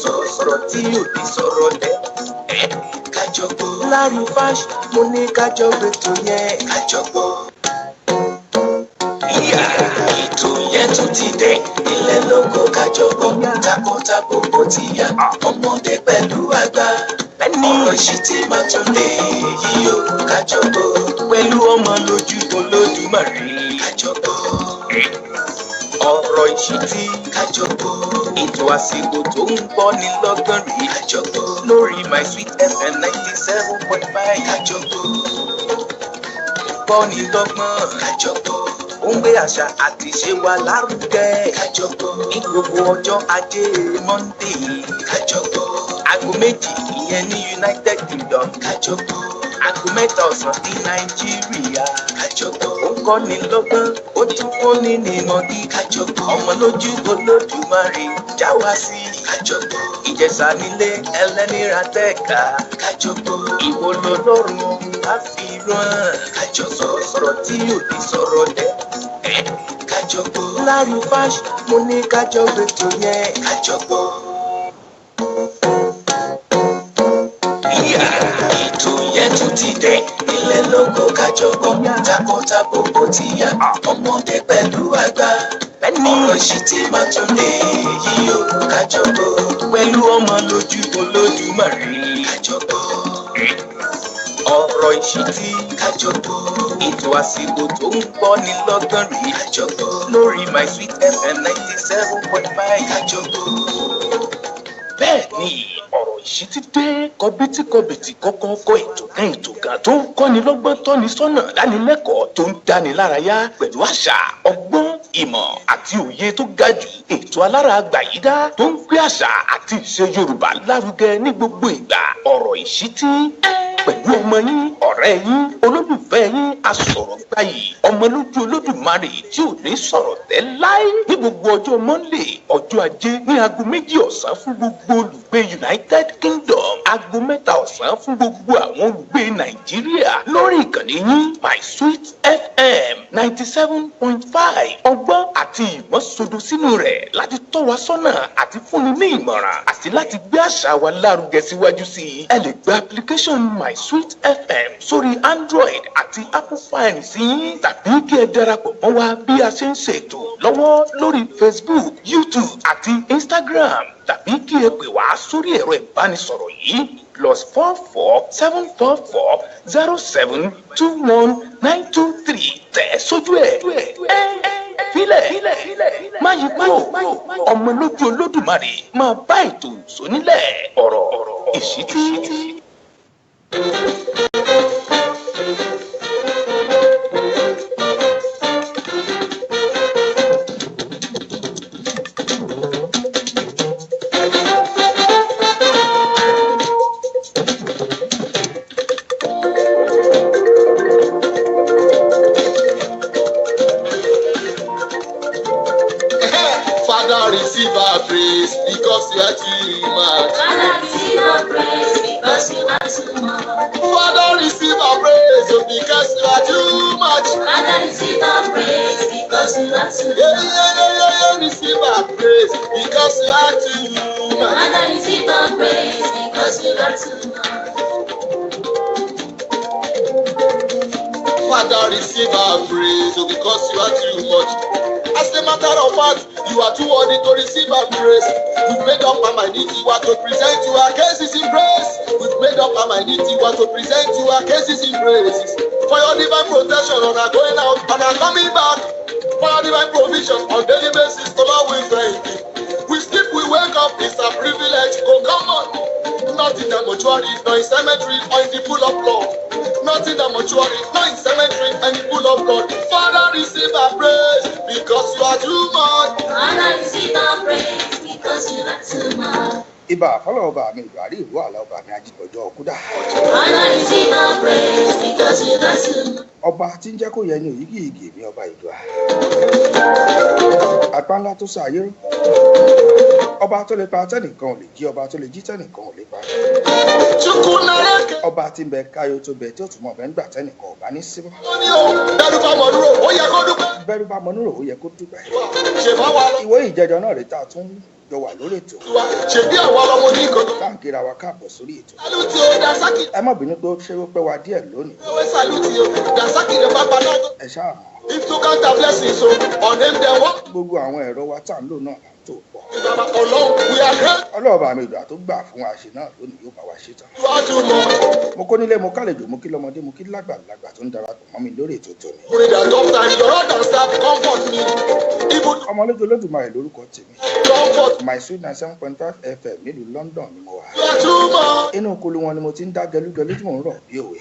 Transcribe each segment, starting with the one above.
sọ̀rọ̀ tí ò ní sọ̀rọ̀ lẹ̀. Kájọgbọ́. Larry Fash mo ní kájọgbọ́ ètò yẹn. Kájọgbọ́. Ètò yẹn tún ti dé ilẹ̀ lóko kájọgbọ́. Takọtabo bó ti yá ọmọdé pẹ̀lú àgbà. Ọ̀rọ̀ ìṣítí máa tún lè yí o. Kájọgbọ́. Pẹ̀lú ọmọ lójú Olódùmarè. Kájọgbọ́. Ọ̀rọ̀ ìṣítí. Kájọgbọ́. Ètò àsìkò tó ń bọ́ ní lọ́gán rí. Kájọgbọ́. Lórí My Sweet FM 97.5. Kájọgbọ́. Bọ́ ní lọ́gbọ́n. Kájọgbọ́. Ó ń gbé àṣà àti ìṣe wa lárugẹ. Kájọgbọ́. Ní gbogbo ọjọ́ ajé Monday. Kájọgbọ́. Aago 2 ìyẹn ní United Kingdom. Kájọgbọ́. Aago 3 ọ̀sán ní Nàìjíríà. Kájọgbọ́. Ó ń kọ́ni lọ́gbọ́n, ó tún fúnni ní ìmọ̀gí. Kájọgbọ́. Ọmọ lójú Olódùmarè já wa sí. Kájọgbọ́. Ìjẹ̀ṣà nílé ẹlẹ́nira tẹ̀ka. Kájọgbọ́. Ìwọ lọ́lọ́run á fi rán. Kájọgbọ́. Sọ̀rọ̀ tí ò ní sọ̀rọ̀ lẹ̀. Kájọgbọ́. Larry Fash mo ní kájọgbọ́ ètò yẹn. Kájọgbọ́. Ètò yẹn tún ti dé ilẹ̀ lóko kájọgbọ́. Takọtabo bó ti yá ọmọdé pẹ̀lú àgbà. Ọ̀rọ̀ ìṣítí máa tún lè yí o. Kájọgbọ́. Pẹ̀lú ọmọ lójú Olódùmarè. Kájọgbọ́. Ọ̀rọ̀ ìṣítí. Kájọgbọ́. Ètò àsìkò tó ń bọ́ ní lọ́gán rí. Kájọgbọ́. Lórí My Sweet FM 97.5. Kájọgbọ́. Bẹ́ẹ̀ni ọ̀rọ̀ ìṣítí dé kọbítíkọbìtì kọ́kọ́ kọ́ ètò kan tó ń kọ́ni lọ́gbọ́n tọ́ni sọ́nà dánilẹ́kọ̀ọ́ tó ń dáni lárayá pẹ̀lú àṣà ọgbọ́n ìmọ̀ àti òye tó ga jù. Ètò alára àgbàyídá tó ń gbé àṣà àti ìṣe Yorùbá lárugẹ ní gbogbo ìgbà. Ọ̀rọ̀ ìṣítí pẹ̀lú ọmọ yín ọ̀rẹ́ yín olólùfẹ́ yín asọ̀rọ̀gbáyì ọmọ lójú Olódùmarè tí ò ní sọ̀rọ̀ tẹ́ láí. Ní gbogbo ọjọ́ Monday ọjọ́ ajé ní aago 2 ọ̀sán fún gbogbo olùgbé United Kingdom. Aago 3 ọ̀sán fún gbogbo àwọn olùgbé Nàìjíríà lórí ìkànnì yín My Sweet FM 97.5. Ọgbọ́n àti ìmọ̀ sodo sínú rẹ̀ láti tọ́ wa sọ́nà àti fúnni ní ìmọ̀ràn àti láti gbé àṣà wa lárugẹ síwájú sí i. Ẹ lè gba application My Sweet FM sórí Android àti Apple phone sí yín tàbí kí ẹ darapọ̀ mọ́ wa bí a ṣe ń ṣètò lọ́wọ́ lórí Facebook, YouTube àti Instagram tàbí kí ẹ pè wá sórí ẹ̀rọ ìbánisọ̀rọ̀ yìí +44 744 0721 923. Tẹ̀ sójú ẹ̀. Filẹ̀ má yí kúrò ọmọ lójú Olódùmarè máa bá ètò ìsónílẹ̀ ọ̀rọ̀ ìṣítí. Receive our praise because you are too much. Father, receive our praise because you are too much. Father, receive our praise because you are too much. Father, receive our praise because you are too much. Receive our praise because you are too much. Father, receive our praise because you are too much. Father, receive our praise because you are too much. As a matter of fact, you are too worthy to receive our praise. We've made up our mind if you are to present you our cases in praise. We've made up our mind if you are to present you our cases in praises. For your divine protection on our going out and our coming back. For your divine provision on daily basis, the Lord we thank you. We sleep, we wake up, it's a privilege. Oh, come on. Not in the mortuary, nor in cemetery, or in the pool of blood. Not in the mortuary, nor in cemetery, and the pool of blood. Father, receive our praise because you are too much. Father, receive our praise because you are too much. Ibà fọlọ́ọ̀bà mi ìgbàrí ìlú àlọ́ọ̀bà mi ajígbọ̀jọ́ òkúta. Father, receive our praise because you are too much. Ọba tí ń jẹ́ kó yẹ ní òyìgì mi ọba ìdúrà. Apá ńlá tó ṣàyérò. Ọba tó lè pa tẹ́nìkan ò lè jí, ọba tó lè jí tẹ́nìkan ò lè pa. Ọba tí ń bẹ káyọ̀ tó bẹ tí ó tún mọ̀ bẹ́ẹ̀ ń gbà tẹ́nìkan ò bá ní síbọ̀. Bẹ́rù bá mọ̀ dúró, ó yẹ kó dúpẹ́. Bẹ́rù bá mọ̀ dúró, ó yẹ kó dúpẹ́. Ìwé ìjẹjọ náà rèé tá a tún jọ wà lórí ètò ṣèbí àwọn ọlọ́mọ ní ìkọ́tọ̀. káàkiri wa káàbọ̀ sórí ètò. Salute o, Dasaki. ẹ má bínú pé ó ṣe ó pẹ́ wa díẹ̀ lónìí. Salute o, Dasaki the Papa Nago. ẹ ṣáà mọ̀ If to count the blessings, so on them there what? gbogbo àwọn ẹ̀rọ wa tá à ń lò náà là ń tò pọ̀. Alone, we are great. ọlọ́ọ̀bà mi ìgbà tó gbà fún wa ṣe náà lónìí yóò bá wa ṣe tán. You are too much. mo kó nílé mo kálejò mo kí lọ́mọdé mo kí lágbàlagbà tó ń darapọ̀ mọ́ mi lórí ètò tòní. Bring the top time, your rod and staff comfort me. Even ọmọlójú olódùmarè lórúkọ tèmi. comfort. my sweet 97.5 FM nílùú London ni mo wà. You are too much. inú kulu wọn ni mo ti ń dá gẹlúgẹlú tí mò ń rọ̀ bí òwe.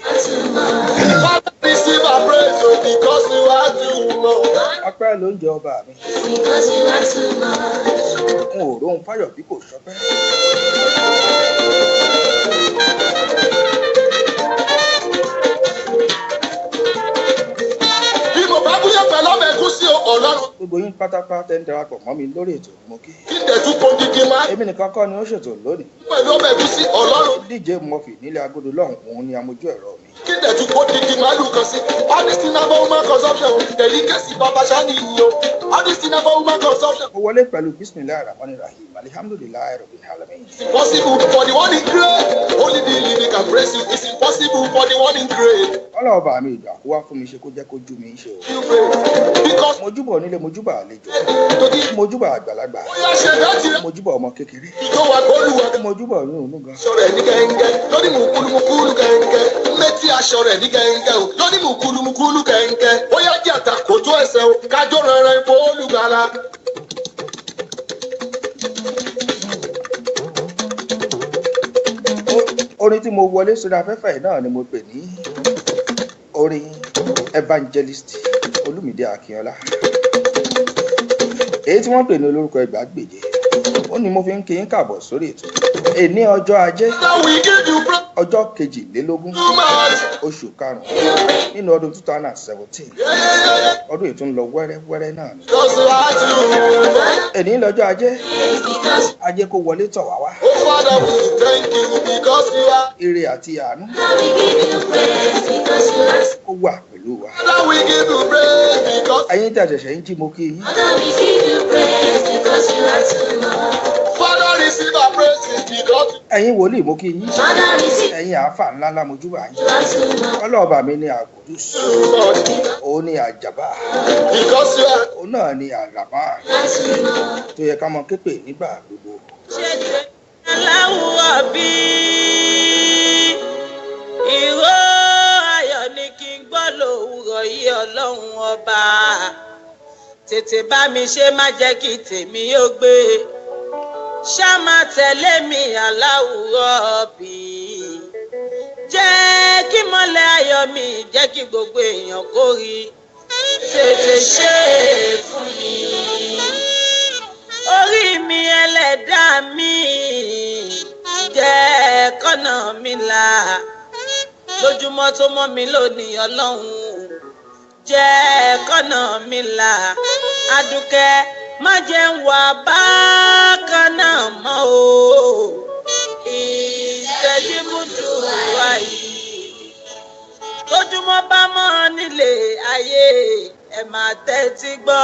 Father, receive our praise o, because you are too much. ọpẹ́ ló ń jẹ ọba mi. Because you are too much. n ò róhun fáyọ̀ bí kò ṣọpẹ́. Bí mo bá búyẹ̀ pẹ̀lú ọmọ ẹ̀gúsí o, Ọlọ́run. gbogbo yín pátápátá ń darapọ̀ mọ́ mi lórí ètò ni mo kí. Kí tẹ̀tú kó dídí máa èmi nìkan kọ́ ni ó ṣètò lónìí. pẹ̀lú ọmọ ẹ̀gúsí, Ọlọ́run. DJ Murphy nílé agodo lọ́hùn òun ni amójú ẹ̀rọ mi. Kí tẹ̀tú kó dídí máa lù kan sí. All this thing about woman consumption, delicacy, Papa Shani yo. All this thing about woman consumption. mo wọlé pẹ̀lú bisimilayi rahman rahim alihamdulilayi rabbil alamin. It's impossible for the one in grave. Only the living can praise you. It's impossible for the one in grave. ọlọ́ọ̀bà mi ìgbà kó wá fún mi ṣe kó jẹ́ kó jú mi ṣe o. You pray. Because mojúbọ̀ nílé mojúbà àlejò to give mojúbà àgbàlagbà ó yá ṣe láti rẹ̀. mojúbà ọmọ kékeré Ìjọ wa kọlu wa. mojúbà oyún òun gan. Aṣọ rẹ̀ ní gẹ́ngẹ́. Lóní mùkúlùmùkúlù gẹ́ngẹ́. Méjì aṣọ rẹ̀ ní gẹ́ngẹ́ o. Lóní mùkúlùmùkúlù gẹ́ngẹ́. Ó yá jẹ́ àtàkò tó ẹsẹ̀ o. Kájọ rẹ̀rẹ̀ ipò olùgbàlà. orin tí mo wọlé sórí afẹ́fẹ́ yìí náà ni mo pè ní orin evangelist olúmídé akínọlá èyí tí wọ́n pè ní olórúkọ ẹgbàágbèje ó ní mo fi ń kí yín káàbọ̀ sórí ètò èní ọjọ́ ajé Now we give you praise ọjọ́ kejìlélógún too much. oṣù karùn-ún nínú ọdún 2017 ọdún ètò ń lọ wẹ́rẹ́wẹ́rẹ́ náà ni. Because you are too much. èní lọ́jọ́ ajé ajé kó wọlé tọ̀ wá wá Oh Father, we thank you because you are. ire àti àánú Now we give you praise because you are too kó wà pẹ̀lú wa. Father, we give you praise because. ẹ̀yin tí a ṣẹ̀ṣẹ̀ ń jí mo kí yín. Father, we give you praise because you are too much. Father, receive our praises because. ẹ̀yin wòlíì mo kí yín. Father, receive ẹ̀yin àáfà ńlá ńlá mojúbà yín. you are too much. ọlọ́ọ̀bà mi ní àgùdùs Too much. òun ní àjàbá Because you are. òun náà ní àlàmá You are too much. tó yẹ ká mọ képe nígbà gbogbo. aláwọ̀ bí ìró ayọ̀ ni kí n gbọ́ lòwúrọ̀ yìí ọlọ́run ọba tètè bá mi ṣe má jẹ́ kí tèmi ó gbé ṣá máa tẹ̀lé mi aláwọ̀ bí jẹ́ kí mọ́lẹ̀ ayọ̀ mi jẹ́ kí gbogbo èèyàn kó rí tètè ṣe é fún mi orí mi ẹlẹ́dàá mi jẹ́ kọ́nà mi là lójúmọ́ tó mọ́ mi lónìí ọlọ́run jẹ́ kọ́nà mi là Àdùkẹ́ má jẹ́ ń wà bákan náà mọ́ o ìtẹ̀jíbùdù wa yìí lójúmọ́ bá mọ́ nílé ayé ẹ̀ máa tẹ́tí gbọ́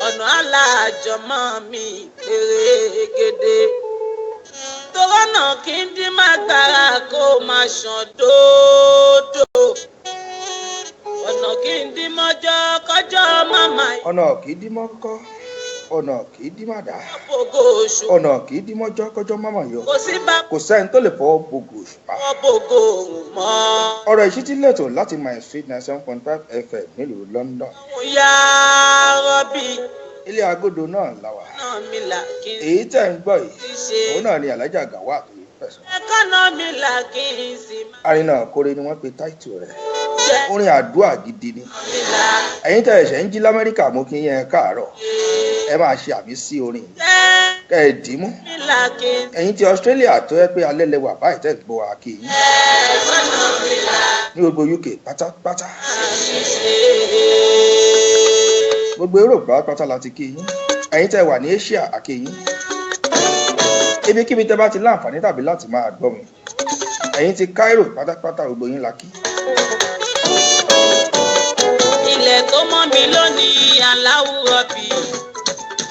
ọ̀nà aláàjọmọ́ mi pérégede torọ́nà kí n dín má gbára kó máa ṣàn dòdò ọ̀nà kí n dín mọ́jọ́ kọjọ́ máma ọ̀nà kì í dí mọ́ kọ́ ọ̀nà kì í dí má dá ìbògo oṣù ọ̀nà kì í dí mọ́jọ́ kọjọ́ mọ́mọ́ yọ kò sí bá kò sẹ́ni tó lè fọwọ́ gbogbo òṣùpá. wọ́n bògo òrùn mọ́ ọ̀rọ̀ ìṣítí lẹ́tọ̀ láti my sweet 97.5 FM nílùú London òun yá rọ́bì ilé agodo náà la wà. náà mi là kí n èyí tẹ̀ ń gbọ́ yìí sì ṣe òun náà ni alájà gàwá tó yẹ fẹ̀sùn. ẹ̀kọ́ náà mi là kí n sì má arìnà kore ni wọ́n pe táìtù rẹ̀ jẹ́ orin àdúrà gidi ni. mi là ẹ̀yin tẹ̀ ẹ̀ṣẹ̀ ń jí lamẹ́ríkà mú kí yẹn káàárọ̀ ẹ máa ṣe àmì sí orin yìí jẹ́ kẹ́ ẹ dì í mú. mi là kí n ẹ̀yin ti Australia tó yẹ pé alẹ́ lẹ́wà báyìí tẹ̀ gbọ́ wa kí yín ẹ̀kọ́ náà mi là ní gbogbo UK pátápátá kí n ṣe gbogbo Europe pátápátá la ti kí yín ẹ̀yin tẹ̀ wà ní Asia àkí yín ibikíbi tẹ́ bá ti láǹfààní tàbí láti máa gbọ́ mi ẹ̀yin ti Cairo pátápátá gbogbo yín la kí. ilẹ̀ tó mọ́ mi lónìí aláwùrọ̀ bí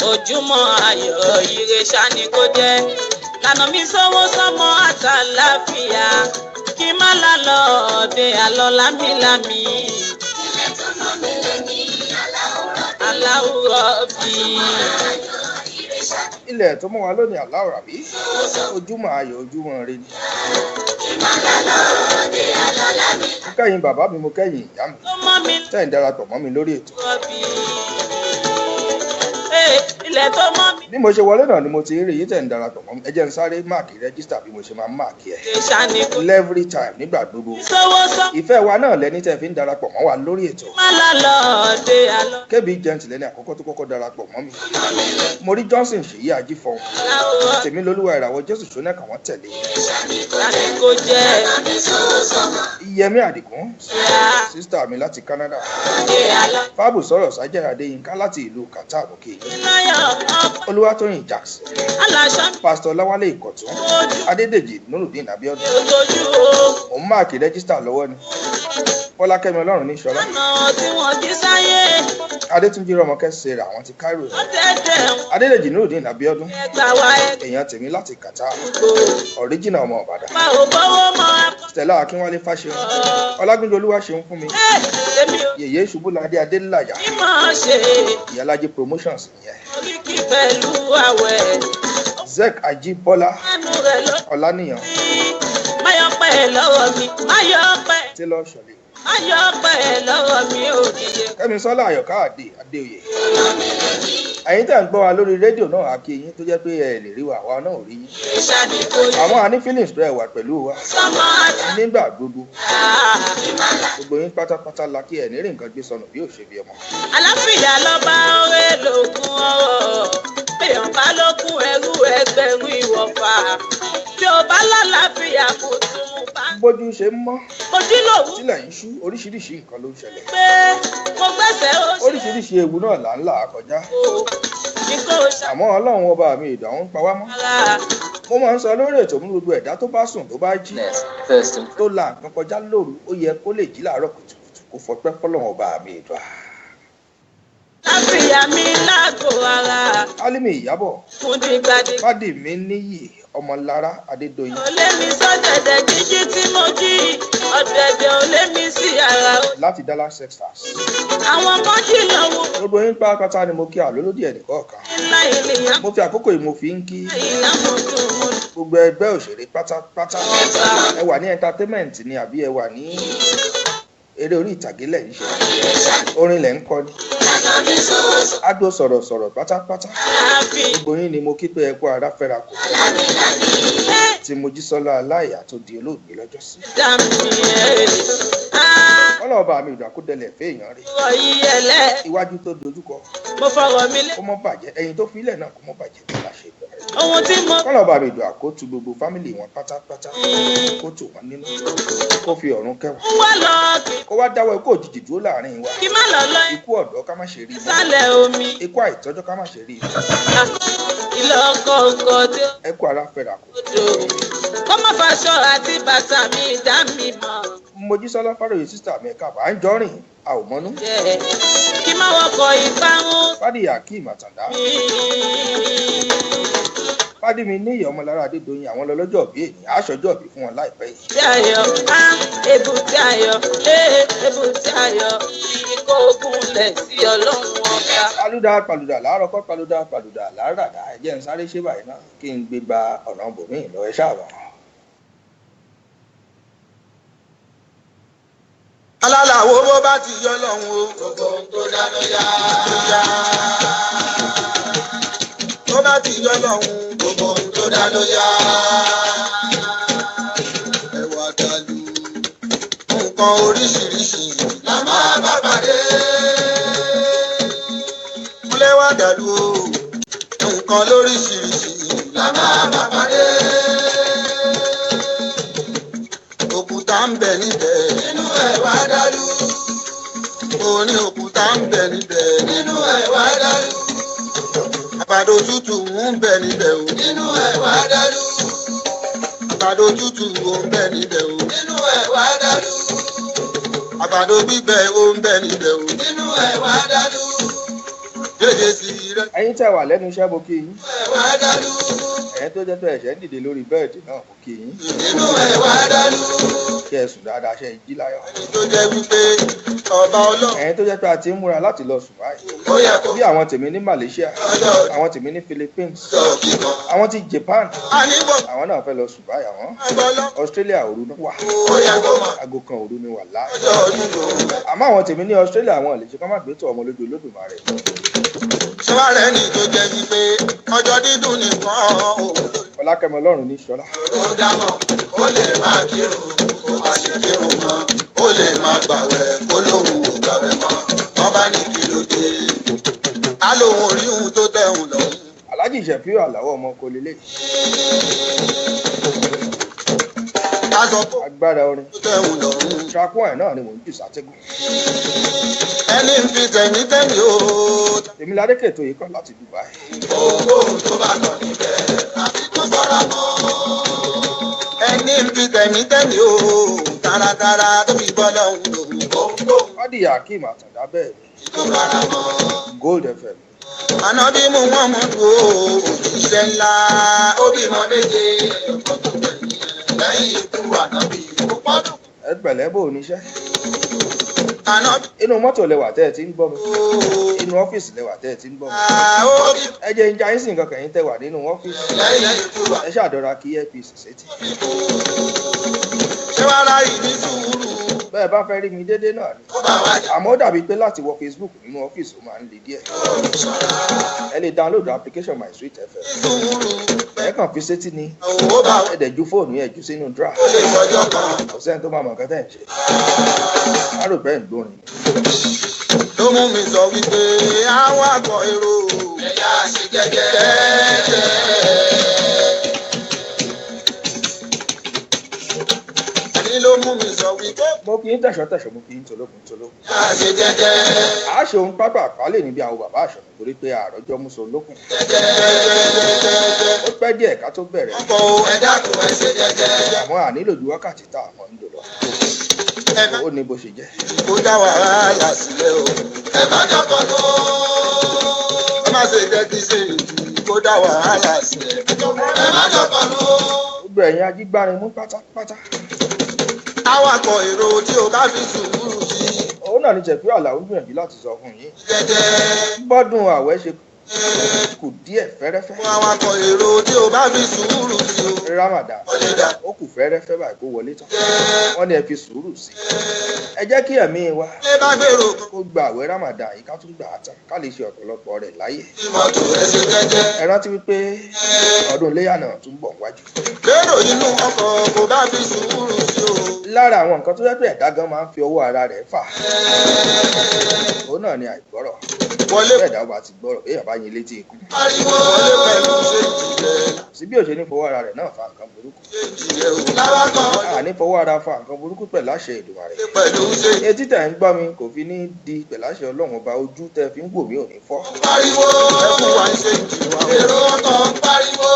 ojúmọ́ ayọ̀ ire ṣáni kó jẹ́ lànà mi sówó sọ́mọ àtàláfíà kí má lálọ́ ọ̀dẹ àlọ́ lámìlámì. ilẹ̀ tó mọ́ mi lé ní aláwùrọ̀ bí. ilẹ̀ tó mọ́ wa lónìí aláwọ̀ àbí ojúmọ́ ayọ̀ ojúmọ́ ire ni. mo kẹ́yìn bàbá mi mo kẹ́yìn ìyá mi tó mọ́ mi tẹ́ ń darapọ̀ mọ́ mi lórí ètò. bí. ilẹ̀ tó mọ́ mi bí mo ṣe wọlé náà ni mo ti rí yìí tẹ̀ ń darapọ̀ mọ́ mi ẹ jẹ́ n sáré máàkì rẹ́gísítà bí mo ṣe máa ń máàkì ẹ̀ ire ṣáni kó jẹ́ every time nígbà gbogbo. sówó sọ́mọ ìfẹ́ wa náà lẹ́ni tẹ́ fi ń darapọ̀ mọ́ wa lórí ètò. má lálọ́ ọ̀dẹ àlọ́ kébì jẹ́ǹtì lẹ́ni àkọ́kọ́ tó kọ́kọ́ darapọ̀ mọ́ mi. mo rí Johnson ṣèyí ajífọ̀n aláwùrọ̀ tèmi lolúwa ìràwọ̀ Jésù ṣónẹ́kà wọ́n tẹ̀lé ṣáni kó jẹ́ Iyẹmí Àdìgún ìyá sísítà mi láti Canada ọ̀dẹ àlọ́ fábù sọ̀rọ̀ sájẹ́ Adéyínká láti ìlú Qatar òkè láyọ̀ ọkọ̀ Olúwatóyìn Jackson aláṣọ pásítọ̀ Láwálé Ìkọ̀tún ojú Adédèjì Nurudeen Abíọ́dún ojú o. mò ń máàkì rẹ́gísítà lọ́wọ́ ni Fọlákẹ́mi Ọlọ́run ní Ṣọlá ọ̀nà tí wọ́n jí sáyé Adétúnjí Rọ́mọkẹ́ Sarah àwọn ti Cairo ọ̀tẹ̀ẹ̀tẹ̀ Adédèjì Nurudeen Abíọ́dún ẹgbà wa èèyàn tèmi láti Qatar ẹgbò ọ̀ríjìnà ọmọ Ìbàdàn pa ò bọ́wọ́ mọ́ ẹ̀kọ́. Stella Akínwálé Fáṣeun Ọlágúnjú Olúwaṣeun fún mi èmi ò Yèyé Ṣubúladé Adélàyà ní mọ̀ ṣe Ìyálájé Promotions nìyẹn oríkì pẹ̀lú àwẹ̀ Zek Ajíbọ́lá ẹnu rẹ̀ ló Ọláníyàn máyọ̀pẹ̀ lọ́wọ́ mi máyọ̀pẹ̀ Taylor Ṣọlẹ̀ máyọ̀pẹ̀ lọ́wọ́ mi ò níye. Kẹ́misọ́lá Àyọ̀ká Adéoyè ẹ̀yin tẹ̀ ń gbọ́ wa lórí rédíò náà a kí yín tó jẹ́ pé ẹ lè rí wa àwa náà ò rí yín ìṣàdì kò yẹ àwọn àní feelings rẹ̀ wà pẹ̀lú wa sọmọ àtà nígbà gbogbo gbogbo yín pátápátá la kí ẹ̀ ní rí nǹkan gbé sọnù bí ò ṣe bí ọmọ. àlàáfíà lọ́ba ọ̀rẹ́ lògùn ọ̀rọ̀ èèyàn bá lókun ẹrú ẹgbẹ̀rún ìwọ̀fà tí ó bá lálàáfíà kò tún mú bá. bójú ṣe ń mọ́ ojú lòun sílẹ̀ ń ṣú oríṣiríṣi nǹkan ló ń ṣẹlẹ̀ pé mo gbẹ́sẹ̀ ó ṣe oríṣiríṣi ewu náà là ń là á kọjá ní kò àmọ́ Ọlọ́run ọba mi ìdáhùn ń pa wá mọ́ ṣàlàyé mo máa ń sọ lórí ètò mú gbogbo ẹ̀dá tó bá sùn tó bá jí tó la nǹkan kọjá lóru ó yẹ kó lè jí láàárọ̀ kùtùkùtù kó fọpẹ́ fọ́lọ́run ọba mi ìdùà. láfíà mi lágbo ara Álímì Ìyábọ̀ fún dìgbàdì Fádìmí Níyì Ọmọlára Adédoyin ò lé mi sọ́dẹ̀dẹ̀ jíjí tí mo jí ọ̀dẹ̀dẹ̀ ò lé mi sí ara o. láti Dallas Texas àwọn kan jí lọ́wọ́ gbogbo yín pátápátá ni mo kí àlólódì ẹnìkọ̀ọ̀kan ńlá ènìyàn mo fi àkókò yìí mo fi ń kí ìyàmú dùn mú gbogbo ẹgbẹ́ òṣèré pátápátá ẹ wà ní entertainment ni àbí ẹ wà ní eré orí ìtàgé lẹ̀ ń ṣe orin lẹ̀ ń kọ ni àgbo sọ̀rọ̀sọ̀rọ̀ pátápátá àfi gbogbo yín ni mo kí pé ẹ kú ara fẹ́ra kù tí Mojísọ́lá Aláìyá tó di olóògbé lọ́jọ́ sí dàmí ọlọ́ọ̀bà mi ìdùn àkúdẹlẹ̀ fẹ́ẹ̀yàn rè ọ̀rọ̀ yìí ẹlẹ́ iwájú tó dojúkọ mo fọwọ́ mi lé kó mọ́ bàjẹ́ ẹ̀yìn tó filẹ̀ náà kó mọ́ bàjẹ́ bí wàá ṣe bẹ̀rẹ̀ ohun tí mo ọlọ́ọ̀bà mi ìdùn àkótú gbogbo fámìlì wọn pátápátá kó tù wọ́n nínú kó fi ọ̀run kẹwàá ń wá lọ kì kó wá dáwọ́ ikú òjijì dúró láàrin wa kí má lọ lọ ikú ọ̀dọ́ ká má ṣe rí i ìsàlẹ̀ omi ikú àìtọ́jọ́ ká má ṣe rí i ilé ọkọ̀ tí ó ẹ kú ara fẹ́ra kù. dò kó má faṣọ àti bàtà mi dá mi mọ̀ Mojísọ́lá Fáróyè sísítà mi ẹ̀ka à ń jọ́rìn a ò mọ́nú jẹ́ kí má wọkọ̀ ìparun Fádìyà Akeem Àtàndá mi. Fádìmí Níyì Ọmọlára Adédoyin àwọn lọ́lọ́jọ́ bí èyí aṣọjọ́ bí fún wọn láìpẹ́ yìí Tí ayọ̀ á ebùtí ayọ̀ ebùtí ayọ̀ bí kò gúnlẹ̀ sí ọlọ́run ọba. palùdà láàárọ̀ kọ́ palùdà láàràdà ẹ jẹ́ n sáré ṣe báyìí náà kí n gbé gba ọ̀nà bòmíì lọ ẹ ṣáàbọ̀. alálàwo bó bá ti yọ lọ́hùn o gbogbo ohun tó dá ló yá. Bó bá ti yọ lọ́hùn gbogbo ohun tó dá ló yá. Ẹ̀wà dàlú nǹkan oríṣiríṣi la máa bá pàdé. Múlẹ̀ wá dàlú o nǹkan lóríṣiríṣi la máa bá pàdé. Òkúta ń bẹ níbẹ̀ nínú ẹ̀wà dàlú. Oní òkúta ń bẹ níbẹ̀ nínú ẹ̀wà dàlú. Àgbàdo tútù ń bẹ níbẹ̀ o nínú ẹ̀wà dàlú. Àgbàdo tútù ń bẹ níbẹ̀ o nínú ẹ̀wà dàlú. Àgbàdo gbígbẹ ó ń bẹ níbẹ̀ o nínú ẹ̀wà dàlú. Dédé sí rẹ̀. ẹ̀yin tẹ́ wà lẹ́nu iṣẹ́ mo kí yín. Ẹ̀wà dálú. ẹ̀yin tó jẹ́ pé ẹ̀ṣẹ̀ ń dìde lórí bẹ́ẹ̀dì náà mo kí yín. Nínú ẹ̀wà dálú. kí ẹ sùn dáadáa ṣe jí láyọ̀. Ẹni tó jẹ́ wípé ọba ọlọ́run. ẹ̀yin tó jẹ́ pé a ti ń múra láti lọ sùn báyìí. Ó yẹ kó bí àwọn tèmi ní Malaysia ọjọ́ àwọn tèmi ní Philippines sọ kíkan. àwọn ti Japan A ní bọ̀ àwọn náà fẹ́ lọ sùn báyìí àwọn. agbọ́lọ́. Australia òru wà Ó yẹ kó mọ̀ aago kan òru ni wà láàyè. ọjọ́ ọdún lòun. àmọ́ àwọn tèmi ní Australia àwọn lè ṣe kọ́ má gbé tó ọmọ lójú Olódùmarè. Ṣọ́wárẹ́ ni tó jẹ́ wípé ọjọ́ dídùn nìkan òun Ọlákẹ́mi Ọlọ́run ní Ṣọlá. ló dámọ̀. Ó lè máa kírun, kó má ṣe kírun mọ́. Ó lè máa gbàwẹ̀, kó lóun ò gbàwẹ̀ mọ́. Wọ́n bá ní kí ló dé. Á lóun ò rí ohun tó tẹ̀hún lọ́hùn. Alhaji Ìṣẹ̀fíù Àlàó ọmọ kò lélẹ̀. Ká sọ pé agbára orin tó tẹ̀hún lọ́hùn. ṣàkóhàn ẹ̀ náà ni mò ń jù sátẹ́gùn. Ẹni ń fi tẹ̀mítẹ̀mí o. Tèmi Ládékètò yìí kọ́ láti Dubai. Ohunkóhun tó bá kàn níbẹ̀ àfi tó fara mọ́. Ẹni ń fi tẹ̀mítẹ̀mí o. Taratara tó fi bọ́ lọ́hùn lòun. Ohunkóhun Fádìyà Akeem Àtàndá bẹ́ẹ̀ tó fara mọ́. Gold FM. Ànábì mú wọn mú tó òṣìṣẹ́ ńlá. Ó bímọ méje ọkọ̀ tó gbẹ̀yìn lẹ́yìn ikú ànábì ó pọ́dún. ẹ pẹ̀lẹ́ bò níṣẹ́. Ànábì inú mọ́tò lẹwà tẹ́ ẹ ti ń gbọ́ mi. inú ọ́fíìsì lẹwà tẹ́ ẹ ti ń gbọ́ mi. ó bí ẹ jẹ́ ń jayín sí nǹkan kẹ̀yìn tẹ́ wà nínú ọ́fíìsì. lẹ́yìn ikú ẹ ṣàdọ́ra kí earpiece sétí. ṣé wàá ráyè ní sùúrù. bẹ́ẹ̀ bá fẹ́ rí mi déédéé náà ni. Ó bá wá jà àmọ́ ó dàbí pé láti wọ Facebook nínú ọ́fíìsì ó máa ń le díẹ̀. ẹ lè download application My Sweet FM. sùúrù. ẹ kàn fi sétí ni. Ó bá wá ẹ dẹ̀ ju fóònù yẹn jù sínú draft. lè fọjọ́ kan. kò sẹ́ni tó máa mọ̀ nǹkan tẹ́ ẹ̀ ń ṣe. á rò bẹ́ẹ̀ ń gbórin. Ló mú mi sọ wípé àwọn àgbọ̀ èrò. Ẹ̀yà ṣe jẹ́jẹ́. Ẹni ló mú mi sọ wípé mo kì í tẹ̀sọ́ mo kì í tolókun tolókun. ẹ̀yà ṣe jẹ́jẹ́. a ṣe ohun pápá àpálẹ̀ níbi àwọn bàbá àṣọ̀nà torí pé àròjọ mú so lókun. ó pẹ́ díẹ̀ ká tó bẹ̀rẹ̀. Ọkọ̀ ẹ̀dá kò ẹ̀ ṣe jẹ́jẹ́. àmọ́ à nílò ju wákàtí tá a mọ̀ ń lò lọ. Ẹ má ó ní bó ṣe jẹ́. kó dá wàhálà sílẹ̀ o. Ẹ má jọ́kọ̀ tó. Ẹ má ṣe jẹ́ kí ṣe ìdí kó dá wàhálà sílẹ̀. Ẹ má jọ́kọ̀ tó. gbogbo ẹ̀yin ajígbárin mú pátápátá. Awakọ̀ èrò tí o bá fi sùúrù sí òun náà ní Ṣẹ̀fíù Àlàó ń gbìyànjú láti sọ fún yín. jẹ́jẹ́. bọ́dún àwẹ̀ ṣe kù díẹ̀ fẹ́rẹ́fẹ́. Fún awakọ̀ èrò tí o bá fi sùúrù sí o. Ramadan Ó lè dà ó kù fẹ́rẹ́fẹ́ báyìí kó wọlé tán. jẹ́. wọ́n ní ẹ fi sùúrù sí i. ẹ jẹ́ kí ẹ̀mí wa Ṣé bá gbèrò kan kó gba àwẹ̀ Ramadan yìí ká tún gbà á tán ká lè ṣe ọ̀pọ̀lọpọ̀ rẹ̀ láyé. tí mọ́tò ẹ ṣe jẹ́jẹ́. ẹ rántí wípé ọdún iléyà náà tún bọ̀ wájú. Lérò inú ọkọ̀ kò bá fi sùúrù sí o. lára àwọn nǹkan tó jẹ́ pé ẹ̀dá gan máa ń fi ọwọ́ ara rẹ̀ fà òun náà ni àìgbọ́rọ̀. Wọlé bẹ́ẹ̀ dá bá ti gbọ́rọ̀ èèyàn bá yin létí ikú. pariwo. Wọlé pẹ̀lú ṣe ìjìnlẹ̀. sí bí òṣèlú fọwọ́ ara rẹ̀ náà fa nǹkan burúkú. Ṣé ìjìnlẹ̀ o. Láwákọ̀ àní fọwọ́ ara fa nǹkan burúkú pẹ̀lú àṣẹ Èdùmàrè. wọlé pẹ̀lú ṣe etí tẹ̀ ń gbọ́ mi kò fi ní di pẹ̀lú àṣẹ Ọlọ́run ọba ojú tẹ́ fi ń wò mí ò ní fọ́. pariwo. Ẹ fún wa ń ṣe ìjìnlẹ̀. Èrò ọkọ̀ ń pariwo.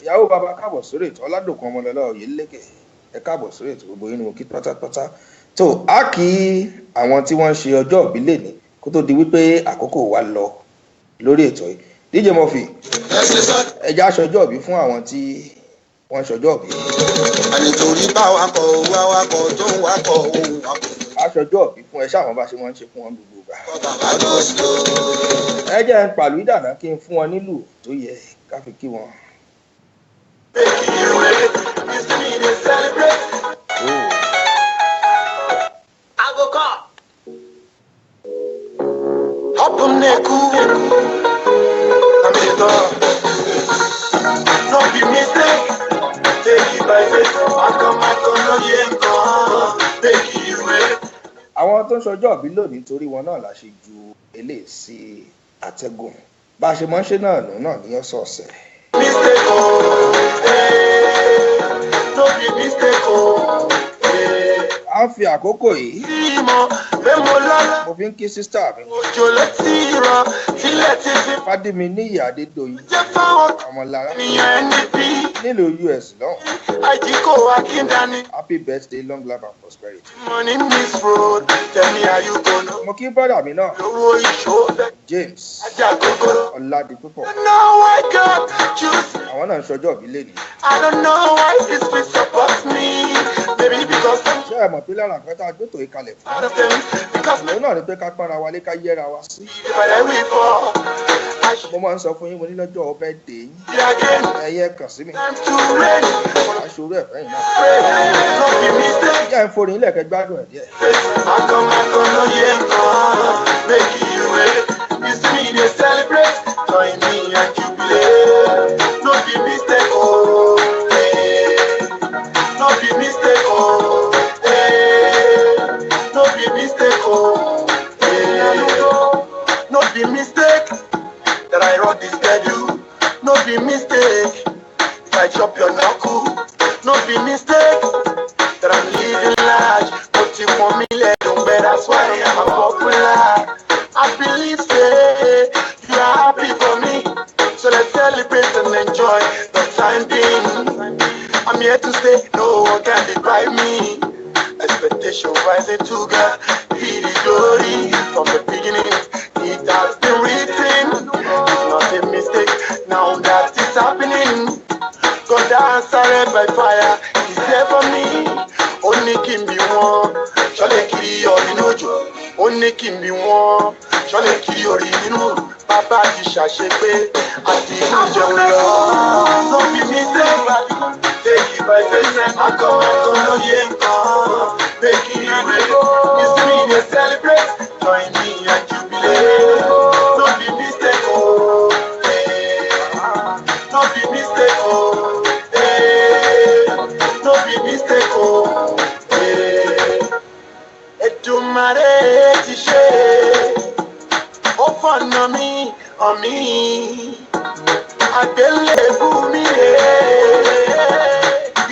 ìyàwó bàbá káàbọ̀ sórí ètò Ọládòkun Ọmọlọ́lá Oyèlékè ẹ káàbọ̀ sórí ètò gbogbo yín ni mo kí pátápátá. tó a kí àwọn tí wọ́n ń ṣe ọjọ́ ìbí lẹ́ni kó tó di wípé àkókò wa lọ lórí ètò yìí. DJ Murphy Ẹ ṣe sọ. ẹ já aṣọjọ́ ìbí fún àwọn tí wọ́n ń ṣọjọ́ ìbí. Ẹni torí bá wakọ̀ wáwakọ̀ tó ń wakọ̀ òun wakọ̀. aṣọjọ́ ìbí fún ẹ ṣáwọn bá ṣe wọ́n ń ṣe fún wọn gbogbo ìgbà. Bàbá ló sọ. ẹ jẹ́ ń pàlú ìdáná kí n fún wọn nílùú tó yẹ ká fi kí wọn. No be mistake, take it by faith. Akọ no yẹ nǹkan, take it away. àwọn tó ń ṣọjọ́ ìbí lónìí torí wọn náà la ṣe ju eléyìí sí àtẹ̀gùn bá a ṣe máa ń ṣe náà nù náà ní ọ̀sọ̀ọ̀sẹ̀. Mistake o, no be mistake o. a ń fi àkókò yìí Ìmọ̀ bẹ́ẹ̀ mo lọ́la, mo fi ń kí sísítà mi òjò ló ti rọ̀, sílẹ̀ ti fi Fádími Níyì Adédoyin jẹ́ fáwọn Ọmọlára ènìyàn ẹni bí. nílùú US lọ́hùn. Ajiko Akindani. Happy birthday, long life and prosperity. Money miss road. Tell me how you gonna. Mo kí brọ́dà mi náà, Lówó ìṣó. James Ajagogoro. Ọládipúpọ̀. I don't know why God choose. Àwọn náà ń ṣọjọ́ òbí lẹ́nu. I don't know why this spirit supports me. Maybe because I'm Ṣé ẹ mọ̀ pé lára nǹkan tá a gbé tòun kalẹ̀ fún? out of them. Because Òun náà ni pé ká pọ́nra wa lé ká yẹ́ra wa sí. if I wait for, I should Mo máa ń sọ fún yín mo ní lọ́jọ́ birthday yín. be again. Ẹyẹ kàn sí mi. Time to rain. Aṣòro ẹ̀fẹ́ yìí náà. Pray. Not be mistake. Ìyá ẹ̀ ń forin ilé ẹ̀kẹ́ gbádùn ẹ̀ díẹ̀. I come, no yeah, make you wait. You see me, they celebrate. Join me and jubilate. No be mistake, oh, hey. No be mistake, oh, hey. No be mistake, oh, hey. No be mistake that I wrote this schedule. No be mistake if I chop your knuckle. No be mistake that I'm living large. But you want me let them better, that's why I'm a popular. I believe say you are happy for me. So let's celebrate and enjoy the time being. I'm here to stay, no one can deprive me. Expectation rising to God, be the glory. From the beginning, it has been written. It's not a mistake, now that it's happening. God answered by fire, he's there for me. Only can be one, surely kiri ori nojo. Only can be one, surely kiri ori ninu. Baba ti ṣàṣepé àti ìjẹun lọ. No be mistake, take it by faith. Akọ no ye nkan, make it real. You see me dey celebrate, join me and jubilate. No be mistake, oh, hey. No be mistake, oh, hey. No be mistake, oh, hey. Èdùmàrè ti ṣe, ó fọ̀nà mi hàn mí, àgbélébù mi rè é,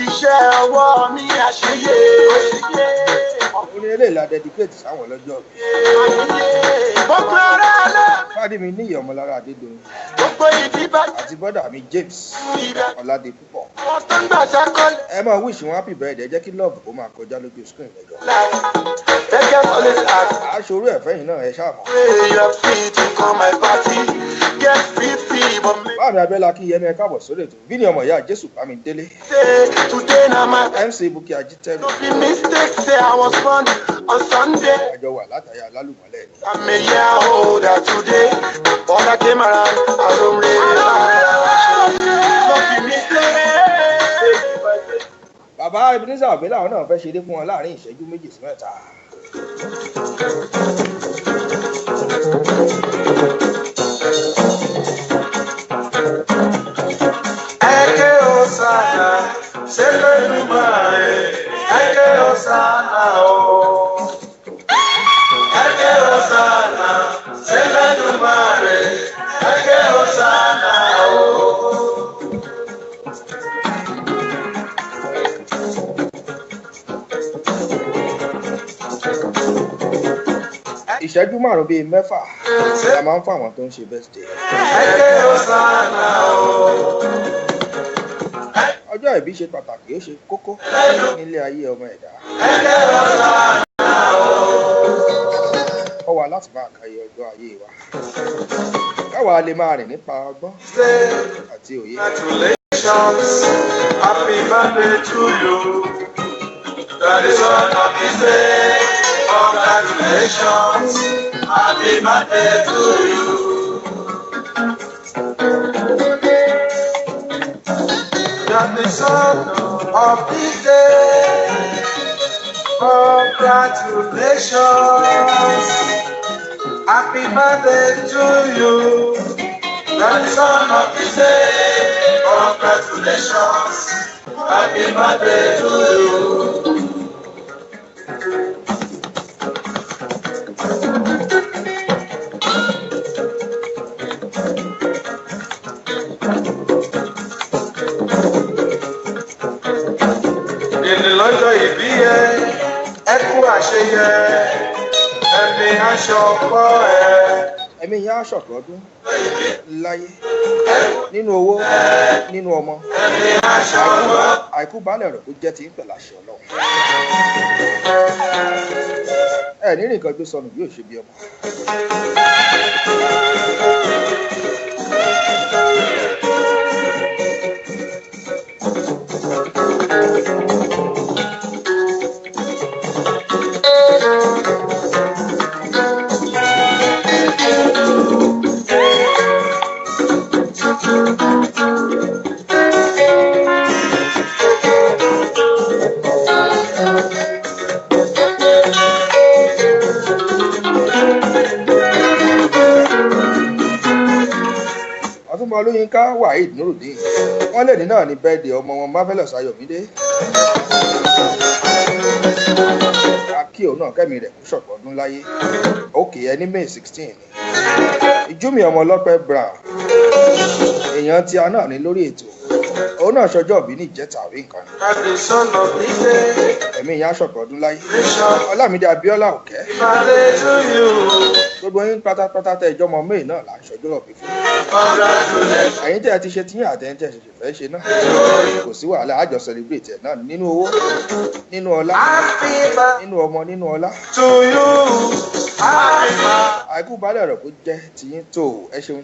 iṣẹ́ ọwọ́ mi àṣeyẹ. Orin eléyìí la dedicate sáwọn lọ́jọ́ mi. Gbogbo ara lẹ́mí, Fádì mi níyì ọmọlára Adédoyin gbogbo ìdíbà àti brọ́dà mi James ìbẹ̀, Ọládipúpọ̀. wọ́n tó ń gbà sákọ́lẹ̀. Ẹ máa wish wọn happy birthday, jẹ́ kí love kó máa kọjá lójú screen lẹ́jọ́. Beggars always ask, Aṣòro ẹ̀fẹ́ yìí náà ẹ ṣáà mọ̀. pray you are free to come my party. Get free, but me Báàmì Abẹ́lá kí Yẹmí ẹ káàbọ̀ sórí ètò. Bí ni ọmọ ìyá Jésù Bámidélé. say today na my MC Bukki Ajitẹ́rù. no be mistake say I was born on Sunday. Àjọ wà látàyà lálùmọ́lẹ̀ ni. I'm a year older today, but I came around, I don't really no be mistake. Bàbá Ebenezer Obey làwọn náà fẹ́ ṣeré fún wọn láàrin ìṣẹ́jú méjì sí mẹ́ta. Eke Osana, Selenumare, Eke Osana, oh. Eke Osana, Selenumare, Eke Osana, oh. Ìṣẹ́jú márùn-ún bíi mẹ́fà la máa ń fún àwọn tó ń ṣe birthday. Eke Osana, oh. Ọjọ́ ìbí ṣe pàtàkì, ó ṣe kókó nílé ayé ọmọ ẹ̀dá. Eke Osana, Ó wà láti máa kàyé ọjọ́ ayé wa. Káwa lè máa rìn nípa ọgbọ́n say àti òye. congratulations, happy birthday to you. That is all of me say. Congratulations, happy birthday to you. That is all of the day. Congratulations, happy birthday to you. That is all of the day. Congratulations, happy birthday to you. Ìní lọ́jọ́ ìbí yẹ, ẹ kú àṣeyẹ, ẹni aṣọ ọkọ ẹ. Ẹ̀mí yẹn á ṣọ̀pọ̀ ọdún láyé nínú owó nínú ọmọ àìkú baálẹ̀ ọ̀rọ̀ kó jẹ́ ti ń pẹ̀lú àṣẹ ọlọ́run ẹ ní nǹkan gbé sọnù yóò ṣe bí ọmọ. olóyinka waheed nurudeen wọn lè ní náà ní bẹ́ẹ̀dẹ̀ ọmọ wọn marvelous ayọ̀mídé akíò náà kẹ́mi rẹ̀ kú ṣọ̀pọ̀ ọdún láyé òkè ẹni may 16 ìjúmi ọmọ ọlọ́pẹ́ brown èèyàn tí a náà ní lórí ètò òun náà ṣọjọ́ òbí ní ìjẹta àwí nǹkan ẹ̀mí ìyá ṣọ̀pọ̀ ọdún láyé ọlámídé abíọ́lá òkẹ́ gbogbo yín pátápátá tẹ ìjọmọ may náà là ń ṣọjọ́ òbí fún ẹ̀yin tẹ́ ẹ ti ṣe tíyìn àtẹ̀yìntẹ̀ ṣẹ̀ṣẹ̀ fẹ́ ṣe náà kò sí wàhálà àjọ celebrate ẹ̀ náà nínú owó nínú ọlá nínú ọmọ nínú ọlá àìkú balẹ̀ rẹ̀ kó jẹ́ tiyín tó ẹ ṣeun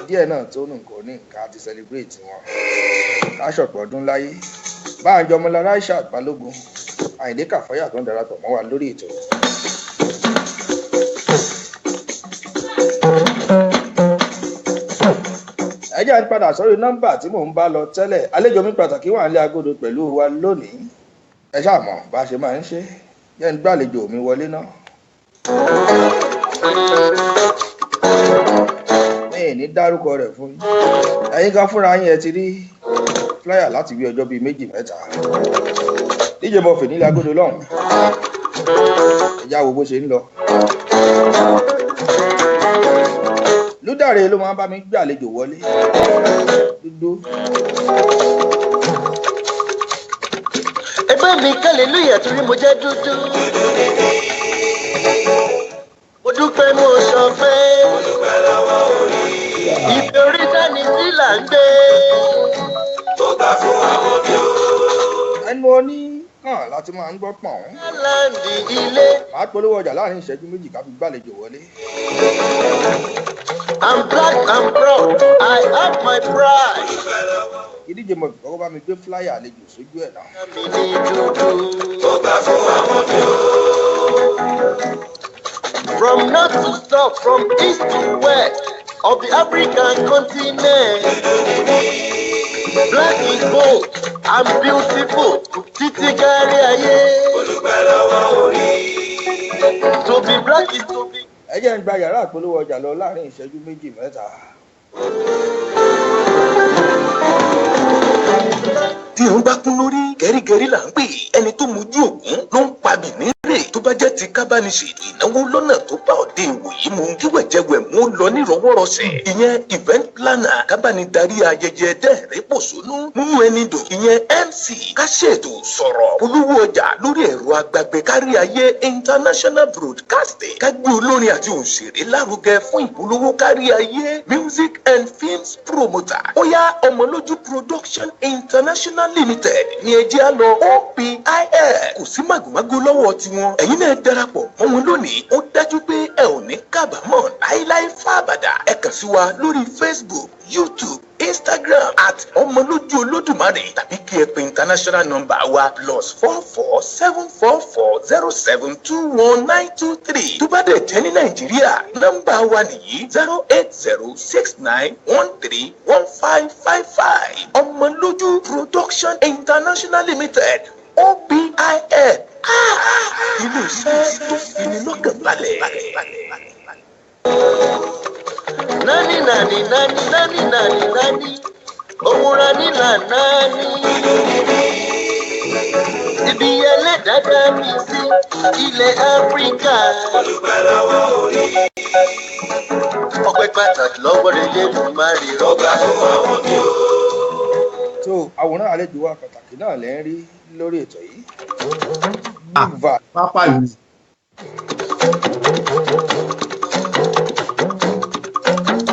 díẹ̀ náà tó nù nǹkan ní nǹkan àti celebrate wọn káṣọ̀pọ̀ ọdún láyé báàjọ ọmọlára Aisha Balógun Àyìndé Kàfáyà tó ń darapọ̀ mọ́ wa lórí ètò. ẹ jẹ́ àti padà sórí nọ́mbà tí mò ń bá lọ tẹ́lẹ̀ àlejò mi pàtàkì wà nílé agodo pẹ̀lú wa lónìí ẹ ṣáà mọ̀ bá a ṣe máa ń ṣe yẹn gbàlejò mi wọlé náà. mi ní dárúkọ rẹ̀ fún yín ẹ̀yin kan fúnra yín ẹ ti rí flyer láti bí ọjọ́ bíi méjì mẹ́ta díje mọ̀fì nílé agodo lọ́hùn ẹ̀yà wo bó ṣe ń lọ. Lúdàrẹ ló máa ń bá mi gbàlejò wọlé dúdú. ẹgbẹ́ mi hallelujah torí mo jẹ́ dúdú. mo dúpẹ́ mo sọ pé ìfẹ́ orí sani sí là ń gbé. tó gbà fún àwọn bí o. ẹnu oní kàn láti máa ń gbọ́ pọ̀n. láǹdì ilé. màá polówó ọjà láàrin ìṣẹ́jú méjì ká fi gbàlejò wọlé. I'm black, I'm proud, I have my pride. ìdíje mọ̀ kọ́kọ́ bá mi gbé flyer àlejò sójú ẹ̀ náà. From north to south, from east to west of the African continent. Black is bold and beautiful. Títí kárí ayé. To be black is to be. ẹ jẹ́ ń gba yàrá àpolówó ọjà lọ láàrin ìṣẹ́jú méjì mẹ́ta. tí òun bá kún lórí gẹ́rígẹ́rí là ń pè ẹni tó mojú ògún ló ń pa bìnírè tó bá jẹ́ ti kábániṣètò ìnáwó lọ́nà tó bá òde ìwòyí mu kíwẹ̀jẹ̀wẹ̀ mú lọ nírọ̀wọ́rọ̀sẹ̀ ìyẹn event planner kábánidarí ayẹyẹ dẹ́rẹ́ pòṣónú múnú ẹni dùn ìyẹn MC káṣètò sọ̀rọ̀ olówó ọjà lórí ẹ̀rọ agbágbé kárí ayé international broadcasting kágbé olórin àti òṣèré lárugẹ fún ìpolówó kárí ayé music and films promoter ó yá ọmọlójú production international limited ní ẹjẹ́ á lọ OPIL kò sí màgòmágó lọ́wọ́ tiwọn ẹ̀yin náà darapọ̀ mọ́ wọn lónìí ó dájú pé ẹ ò ní kábàámọ̀ láíláí fábàdà ẹ kàn sí wa lórí Facebook YouTube Instagram at ọmọlójú olódùmarè tàbí kí ẹ pè international number wa +4474072192 tó bá dẹ̀ jẹ́ ní Nàìjíríà nọ́mbà wa nìyí 08069131555 ọmọlójú production international limited OPIL ilé iṣẹ́ tó fini lọ́kàn balẹ̀. Nani òwúrọ̀ nílà nani ibi ẹlẹ́dàá mi sí ilẹ̀ Áfíríkà ọpẹ́ pàtàkì lọ́wọ́ rẹ̀ lè mú má rí rọ́gbà fún àwọn bí o. tó àwòrán àlejò wa pàtàkì náà lẹ́ ń rí lórí ètò yìí. pápá yìí.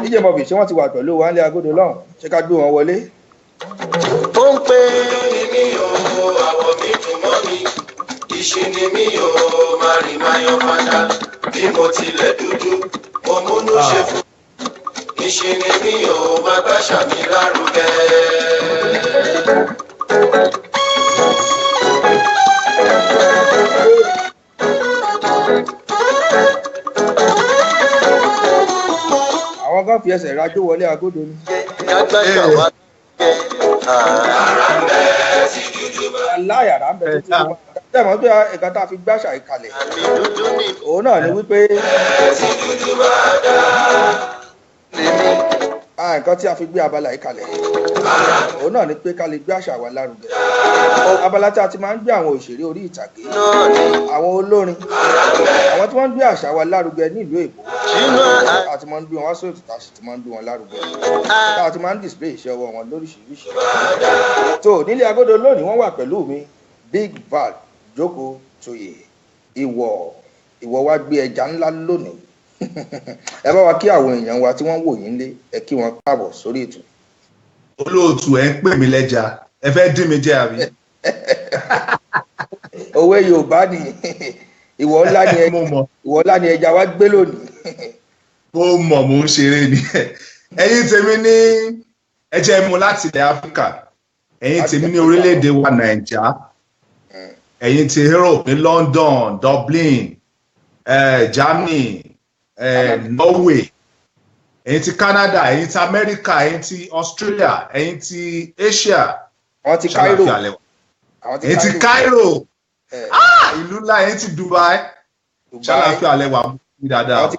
DJ DJ Bobby ṣé wọ́n ti wà pẹ̀lú wa nílé agodo lọ́hùn ṣé ká gbé wọn wọlé. ó ń pè mí o àwọ̀ mi dùn mọ́ mi ìṣe ni mí o máa rìn máa yan padà bí mo tilẹ̀ dúdú mo múnú ṣe fún ìṣe ni mí o máa gbàṣà mi lárugẹ. àwọn kan fi ẹsẹ̀ rájò wọlé agodo ni. Lágbàṣà wá gẹ aláyàrá ń bẹ tó ti wá. Tẹ̀mọ́ pé ẹ̀ka tá a fi gbàṣà ìkàlẹ̀. àmì dúdú ni Òun náà ni wípé nǹkan tí a fi gbé abala ìkàlẹ̀. Òun náà ni pé ká lè gbé àṣà wa lárugẹ. Abala tí a ti máa ń gbé àwọn òṣèré orí ìtàgé, náà ni àwọn olórin, àwọn tí wọ́n ń gbé àṣà wa lárugẹ nílùú Èkó. sínú A ti máa ń gbé wọn wá sóòtù tá a sì ti máa ń gbé wọn lárugẹ. Tá a ti máa ń display iṣẹ́ ọwọ́ wọn lóríṣiríṣi. Tó nílé agodo lónìí wọ́n wà pẹ̀lú mi Big Val Jókòó Tóyè. Ìwọ wá gbé ẹja ńlá lónìí. Ẹ bá wa kí àwọn èèyàn wa tí wọ́n wò yín lé ẹ kí wọn káàbọ̀ sórí ètò. Olóòtú ẹ ń pè mí lẹ́jà ẹ fẹ́ dín mi jẹ àbí. Òwe Yorùbá ni ìwọ ńlá ni ẹja wá gbé lónìí. Mo mọ̀ mò ń ṣeré ni. Ẹ̀yin tèmi ní ẹjẹ́ mu láti ilẹ̀ Áfíríkà. Ẹ̀yin tèmi ní orílẹ̀-èdè wa Nàìjíríà. Ẹ̀yin ti Europe ní London, Dublin, Germany, Norway. Ẹ̀yin ti Canada, ẹ̀yin ti America, ẹ̀yin ti Australia, ẹ̀yin ti Asia. Wọ́n ti Cairo. Ẹ̀yin ti Cairo. Ìlú ńlá ẹ̀yin ti Dubai. Ṣàlàfíà lẹ́wà mú dáadáa.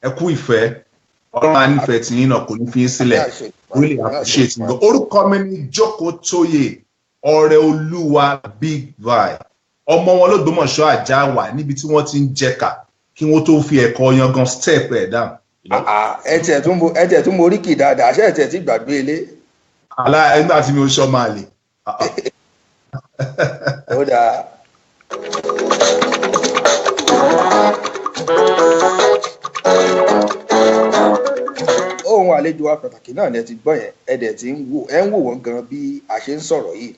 Ẹ kú ìfẹ́. Ọlọ́run á nífẹ̀ẹ́ tí yín náà kò ní fi yín sílẹ̀. Really appreciate it. Orúkọ mi ni Jókòó Tóyè, ọ̀rẹ́ Olúwa Big Val. Ọmọ wọn l'Ógbómọ̀ṣọ́ àjà wà níbi tí wọ́n ti ń jẹ̀ka kí wọ́n tó fi ẹ̀kọ́ yangan step ẹ̀ down. Ẹ tiẹ̀ tún mo rí kì dáadáa ṣé ẹ tiẹ̀ ti gbàgbé ilé. Nígbà tí mi ò ṣọ́ máa lè. Ó dáa. Ohun àlejò wa pàtàkì náà ni ẹ ti gbọ́ yẹn ẹ dẹ̀ ti ń wò wọ́n gan bí a ṣe ń sọ̀rọ̀ yìí.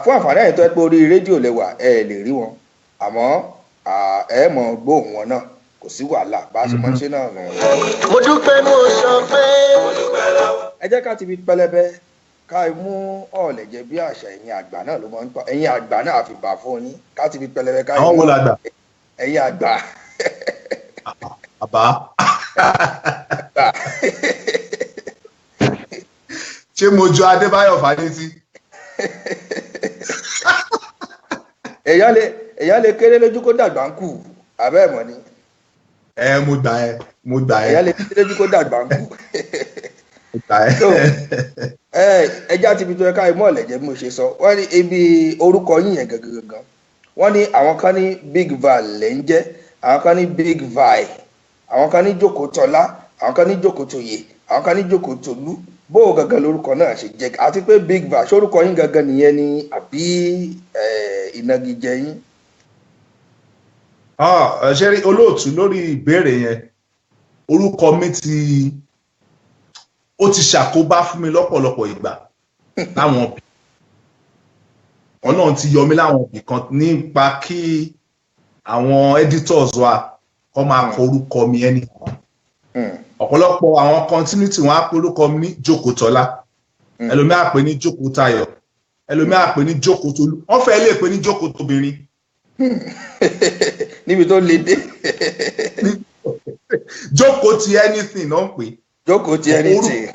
Fún àǹfààní àyẹ̀tọ́ ẹ pé orí rédíò lẹ́wà ẹ lè rí wọn àmọ́ ẹ mọ̀ gbóhùn wọn náà kò sí wàhálà bá a ṣe máa ń ṣe náà nù. mo dúpẹ́ mo sọ pé Ẹ jẹ́ ká ti fi pẹlẹbẹ ká mú ọ̀lẹ̀jẹ̀ bí àṣà ẹ̀yin àgbà náà ló máa ń tọ́ ẹ̀yin àgbà náà fi bà fún yín ká ti fi pẹlẹbẹ ká Àwọn wo làgbà? ẹ̀yin àgbà. Àbá. Ṣé mo jọ Adébáyọ̀ Fálétí? Èèyàn lè kéré lójú kó dàgbà ń kù àbẹ́ ẹ̀mọ́ ni. Mo gbà ẹ. Èèyàn lè kéré lójú kó dàgbà ń kù. Mo gbà ẹ. Ẹja ti fi tó ẹ̀ka ìmọ̀ ọ̀lẹ̀jẹ̀ bí mo ṣe sọ wọ́n ní ibi orúkọ yín yẹn gangan wọ́n ní àwọn kan ní Big Val lẹ́ ń jẹ́ àwọn kan ní Big Val àwọn kan ní Jókòó Tọ́lá àwọn kan ní Jókòó Tóyè àwọn kan ní Jókòó Tolú bó o gangan lórúkọ náà ṣe jẹ́ àti pé Big Val ṣórúkọ yín gangan nìyẹn ni àbí ìnagijẹ yín. Ṣé rí olóòtú lórí ìbéèrè yẹn orúkọ mi ó ti ṣàkóbá fún mi lọ́pọ̀lọpọ̀ ìgbà láwọn òbí Ọlọ́run ti yọ mí láwọn òbí kan nípa kí àwọn editors wa kọ́ máa kọ orúkọ mi ẹni ọ̀pọ̀lọpọ̀ àwọn continuity wọn á pe orúkọ mi ní Jókòó Tọ́lá ẹlòmíà pè ní Jókòó Táyọ̀ ẹlòmíà pè ní Jókòó Tolú wọ́n fẹ́ lè pè ní Jókòó Tóbìnrin níbi tó le dé. Jókòó ti anything náà ń pè. Jókòó ti anything.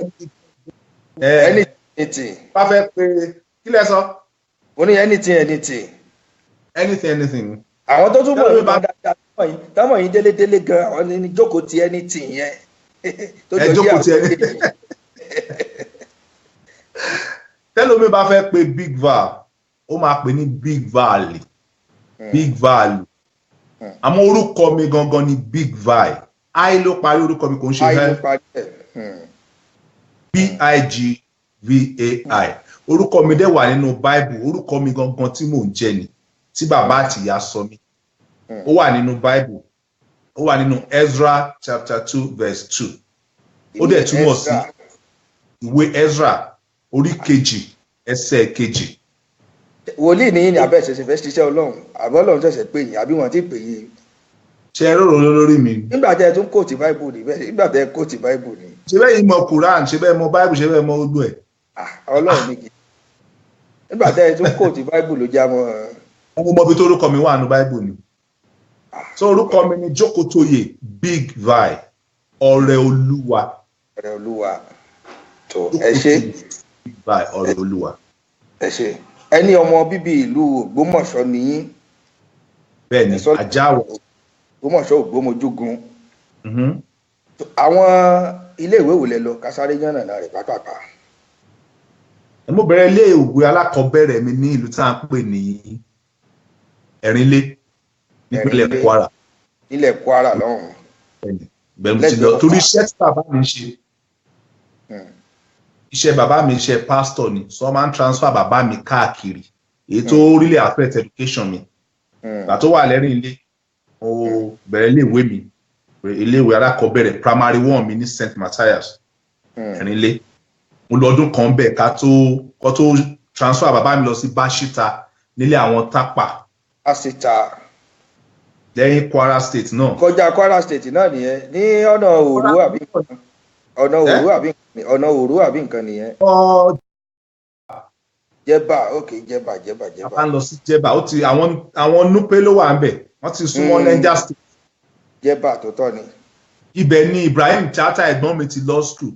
Anything. Bá fẹ́ pé kí lẹ sọ? Mo ní anything. Anything. Àwọn tó túbọ̀ ní bá dáadáa táwọn yìí délé gan àwọn ní Jókòó ti anything yẹn. Jókòó ti anything. Tẹ́lómi bá fẹ́ pé Big Val ó máa pè ní Big Val. Big Val. Àmọ́ orúkọ mi gangan ni Big Val. I ló parí orúkọ mi kò ń ṣe BIGVAI. Orúkọ mi dẹ̀ wà nínú Bible. Orúkọ mi gangan tí mò ń jẹ́ ni tí bàbá àti ìyá sọ mí. Ó wà nínú Bible. ó wà nínú Ezra chapter 2 verse 2 ó dẹ̀ túmọ̀ sí ìwé Ezra orí kejì ẹsẹ̀ kejì. wòlíì ní yín ní abẹ́ ìṣẹ̀ṣẹ̀ fẹ́ ṣiṣẹ́ ọlọ́run àbí ọlọ́run ṣẹ̀ṣẹ̀ pè yín àbí wọ́n ti pè yín. ṣe é rọrùn lórí mi. nígbà tẹ́ ẹ tún kóòtù báìbù ni nígbà tẹ́ ẹ kóòtù báìbù ni. ṣe bẹ́ẹ̀ yìí mọ Quran ṣe bẹ́ẹ̀ mọ Bible ṣe bẹ́ẹ̀ mọ gbogbo ẹ̀. ọlọ́run ní kì í nígbà tẹ́ ẹ tún kóòtù báìbù ló já mọ́. mo mọ ibi tó orúkọ mi wà nínú Bible ni. so orúkọ mi ni Jókòtóyè Big Vi ọrẹ Olúwa. ọrẹ Olúwa tó ẹ ṣe. Big Vi ọrẹ Olúwa. ẹ ṣe ẹni ọmọ bíbí ìlú Ògbómọ̀ṣọ́ nìyí. bẹ́ẹ̀ni Àjáwọ̀. Ògbómọ̀ṣọ́ Ògbómojúgun. àwọn iléèwé wò lẹ lọ kásáré yànnà rẹ pàápàá. mo bẹ̀rẹ̀ iléèwé alákọ̀ọ́bẹ̀rẹ̀ mi ní ìlú tá à ń pè ní Ẹ̀rínlé nípínlẹ̀ Kwara. nílẹ̀ Kwara lọ́hùn. bẹ́ẹ̀ mo ti lọ torí iṣẹ́ tí bàbá mi ṣe iṣẹ́ bàbá mi iṣẹ́ pásítọ̀ ni so wọ́n máa ń transfer bàbá mi káàkiri èyí tó really affect education mi. ìgbà tó wà lẹ́rìn ilé mo bẹ̀rẹ̀ iléèwé mi iléèwé alákọ̀ọ́bẹ̀rẹ̀ primary 1 mi ní St. Matthias Ẹ̀rínlé mo lọ ọdún kan bẹ́ẹ̀ ká tó transfer bàbá mi lọ sí Báṣítà nílé àwọn Tápà. Báṣítà lẹ́yìn Kwara State náà. kọjá Kwara State náà nìyẹn ní ọ̀nà Òru àbí ọ̀nà Òru àbí nǹkan nìyẹn. Jẹ̀bà ok Jẹ̀bà. a máa ń lọ sí Jẹ̀bà ó ti àwọn Núpé ló wà ń bẹ̀ wọ́n ti súnmọ́ Niger State. Jẹ̀bà tó tọ́ ni. ibẹ̀ ni Ibrahim Chata ẹ̀gbọ́n mi ti law school.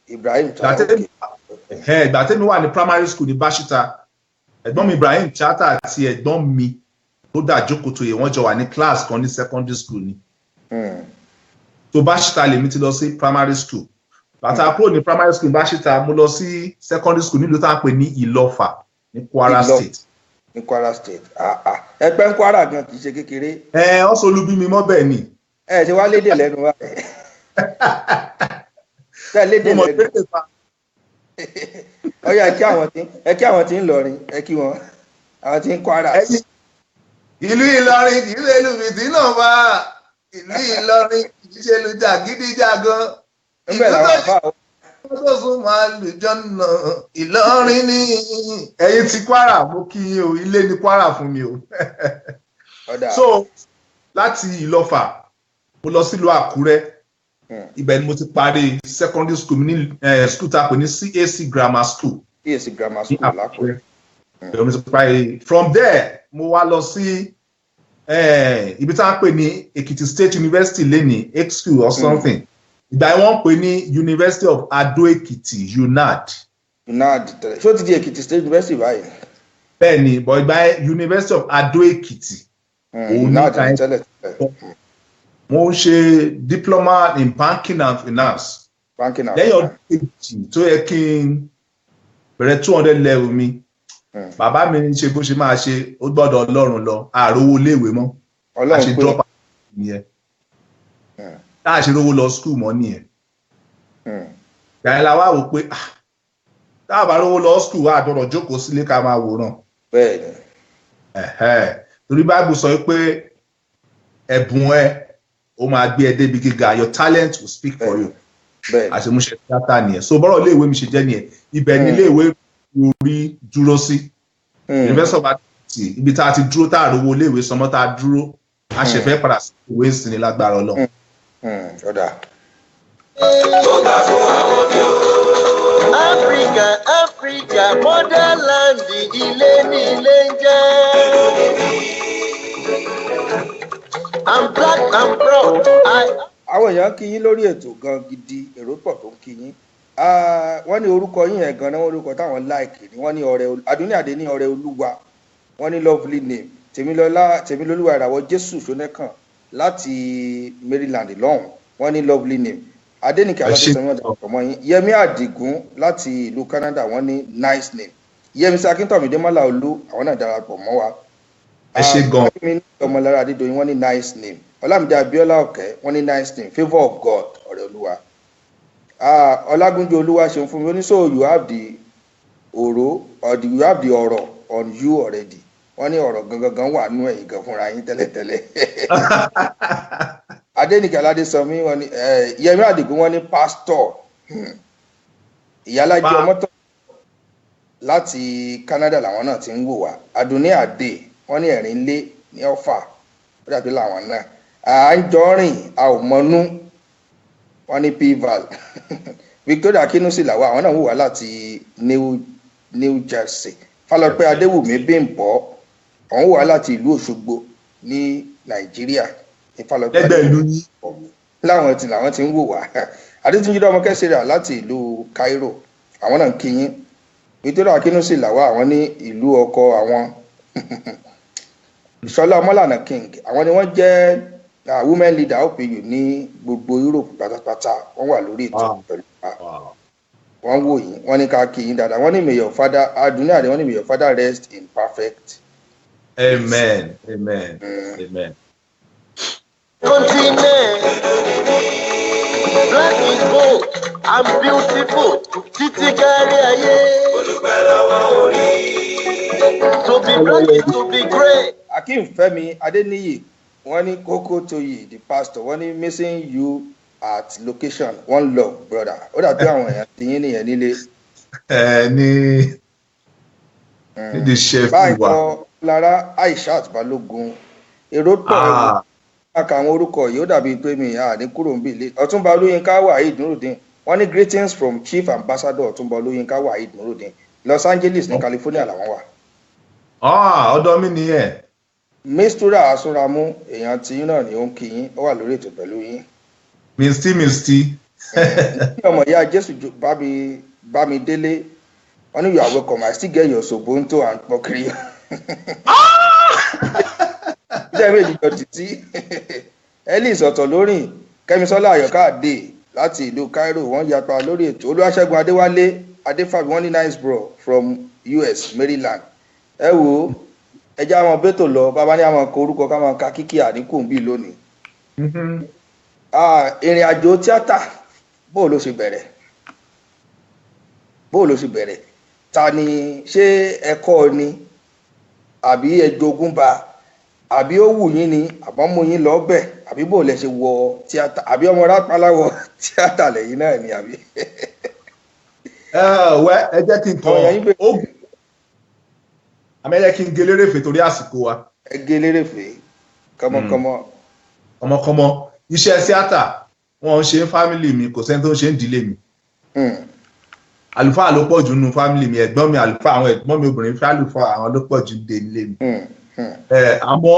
Ibrahim Chata ìgbà tẹ́mi wà ní primary school ní Báṣítà ẹ̀gbọ́n mi Ibrahim Chata àti ẹ̀gbọ́n mi tó dà Jókòtóyè wọ́n jọ wà ní class kan ní secondary school ni. tó Báṣítà lèmi ti lọ sí primary school bàtà kúrò ní primary school Báṣítà mo lọ sí secondary school nílùú tá à ń pè ní Ìlọ́fà ní Kwara State. ní Kwara State ẹgbẹ́ ń Kwara gan kì í ṣe kékeré. ọ̀sọ̀ olúbí mi mọ́ bẹ́ẹ̀ ni. ṣe wá lédè lẹ́nu wa. ṣe lédè lẹ́nu. ọyà ẹ kí àwọn tí ń lọrin ẹ kí wọn àwọn tí ń Kwara. ìlú Ìlọrin kì í ṣe ìlú fìdí náà wá ìlú Ìlọrin kì í ṣe ìlú jàgídíjàgan ìlú tó sún máa lù jọ́nà Ìlọrin ní. ẹ̀yin ti Kwara mo kí yín o ilé ní Kwara fún mi o. so láti Ìlọ́fà mo lọ sílùú Àkúrẹ́ ibẹ̀ ni mo ti parí secondary school mi ní school tá a pè ní CAC Grammar School. CAC Grammar School l'Àkúrẹ́. mo ti parí from there mo wá lọ sí ibi tá a pè ní Èkìtì State University lẹ́ni EXCU or something. ìgbà yẹn wọ́n pè ní University of Ado Ekiti UNAD. UNAD tẹ́lẹ̀ ṣé ó ti di Èkìtì State University báyìí. bẹ́ẹ̀ni but ìgbà yẹn University of Ado Ekiti. UNAD tẹ́lẹ̀. mo ń ṣe diploma in banking and finance. lẹ́yìn ọdún kejì tó yẹ kí n bẹ̀rẹ̀ 200 level mi bàbá mi ń ṣe bó ṣe máa ṣe ó gbọ́dọ̀ Ọlọ́run lọ àrówó léèwé mọ́ a ṣe drop out nìyẹn táà ṣe rówó lọ school mọ́ nìyẹn. yàrá wa wò pé táà bá rówó lọ school wa àdọ̀rọ̀ jókòó sílé ká máa wòran. bẹ́ẹ̀ni. torí Bible sọ pé ẹ̀bùn ẹ ó máa gbé ẹ débi gíga your talent will speak for you. àṣemúṣe tíátà nìyẹn so bọ́rọ̀ iléèwé mi ṣe jẹ́ nìyẹn ibẹ̀ ni iléèwé orí dúró sí. University of Adamacy ibi tá a ti dúró tá a rówó iléèwé sọmọ tá a dúró a ṣe fẹ́ padà sí ìwé ìsinmi lágbára Ọlọ́run. ọ̀dà. Africa motherland ilé ní ilé ń jẹ́. I'm black, I'm proud. àwọn èèyàn kí yín lórí ètò gan gidi èrò pọ̀ tó ń kí yín. wọ́n ní orúkọ yín yẹn gan-an wọ́n orúkọ táwọn láìkì ni wọ́n ní Adúnníàdé ní ọrẹ Olúwa wọ́n ní lovely name Tèmilolúwa ìràwọ̀ Jésù Ṣónẹ́kàn láti Maryland lọ́hùn wọ́n ní lovely name Adénìkẹ́ aládùsọ̀mọ́ ọ̀dọ̀ mọ́ yín Yẹmí Àdìgún láti ìlú Canada wọ́n ní nice name Yẹmísí Akíntọ̀mí Démọ́lá Olú àwọn náà darapọ̀ mọ́ wa. ẹ ṣe gan. Ọmọlára Adédoyin wọ́n ní nice name Ọlámídé Abíọ́lá Ọ̀kẹ́ wọ́n ní nice name Favour of God ọ̀rẹ́ Olúwa. Ọlágúnjú Olúwa ṣeun fún mi ó ní so you have the ọ̀rọ̀ on you already wọ́n ní ọ̀rọ̀ gangan wà nú ẹ̀yìn gan fúnra yín tẹ́lẹ̀tẹ́lẹ̀. Adénìkẹ́ Aládésọmí wọ́n ní Yẹmí Àdìgún wọ́n ní pásítọ̀ Ìyálájẹ Ọmọ́tọ̀ láti Canada làwọn náà ti ń wò wá. Adúní Àdè wọ́n ní ẹ̀rín lé ní Ọ̀fà ó dàbí làwọn náà. Àńjọrìn a ò mọnú wọ́n ní pval. Victoria Kinusi làwọn àwọn náà wò wá láti New Jersey. Fálọpẹ́ Adéwùmí Bímbọ́ àwọn wò wá láti ìlú Òṣogbo ní Nàìjíríà. Ẹgbẹ́ ìlú ní. Láwọn ti ń wò wá. Adétúnjí Ọmọkẹ́sẹ̀rà láti ìlú Cairo àwọn náà ń kí yín. Victoria Kinusi làwọn àwọn ní ìlú ọkọ àwọn. Ṣọlá Ọmọlànà King àwọn ni wọ́n jẹ́ women leader OPU ní gbogbo Europe pátápátá wọ́n wà lórí ètò pẹ̀lú wọ́n wò yín wọ́n ní ká kí yín dáadáa wọ́n ní may your father Adúní Àdé wọ́n ní may your father rest in perfect. Amen. Amen. Amen. Continent, black is bold and beautiful. Títí kárí ayé. To be black is to be great. Akeem Fẹ́mi Adéníyì wọ́n ní Kókó Tóyè the pastor wọ́n ní missing you at location one love brother ó dàbí àwọn èèyàn tí yín nìyẹn nílé. ní the chef wa. báyìí kọ́ Lára Aishat Balógun èrò pọ̀ ẹ̀wọ̀n aka àwọn orúkọ yìí ó dàbí pé mi ní kúrò ń bì lé. Ọ̀túnba Olóyinká Waheed Nurudeen wọ́n ní greetings from Chief Ambassador Ọ̀túnba Olóyinká Waheed Nurudeen Los Angeles ní California làwọn wà. Ọ̀dọ̀ mi nìyẹn. Mistura Asúnramú èèyàn tí yín náà ni ó ń kí yín ó wà lórí ètò pẹ̀lú yín. Misty. Ọmọ ìyá Jésù Bámidélé wọ́n ní you are welcome I still get your Sobonto and Pokiri. Ìjẹ́ méjì jọ títí. Ellis Ọ̀tọ̀lórìn Kẹ́misọ́lá Àyọ̀ká Àdè láti ìlú Cairo wọ́n yapa lórí ètò. Olúwaṣẹ́gun Adéwálé Adéfàbí wọ́n ní nice bro from US Maryland. Ẹ wo ẹjẹ́ àwọn bẹ́tò lọ bàbá ní àwọn orúkọ ká máa ka kíkí àdínkù ń bí lónìí. Ìrìn àjò tíátà bóò ló ṣe bẹ̀rẹ̀ ta ni ṣé ẹ̀kọ́ ni àbí ẹjogún ba àbí ó wù yín ni àbọ̀mú yín lọ bẹ̀ àbí bóò lẹ ṣe wọ tíátà àbí ọmọ rápálá wọ tíátà lẹ́yìn náà ni àbí. Ẹ jẹ́ kí n tọ́ ogun àmẹ́yẹ kí n gelérèfé torí àsìkò wa. Ẹ gelérèfé kọmọkọmọ. Iṣẹ́ tíátà wọn ń ṣe fámìlì mi kò sẹ́ni tó ń ṣe ń dílé mi. Àlùfáà ló pọ̀ jù nínú fámìlì mi ẹ̀gbọ́n mi àlùfáà àwọn ẹ̀gbọ́n mi obìnrin fẹ́ àlùfáà àwọn ló pọ̀ jù nílé mi. Àmọ́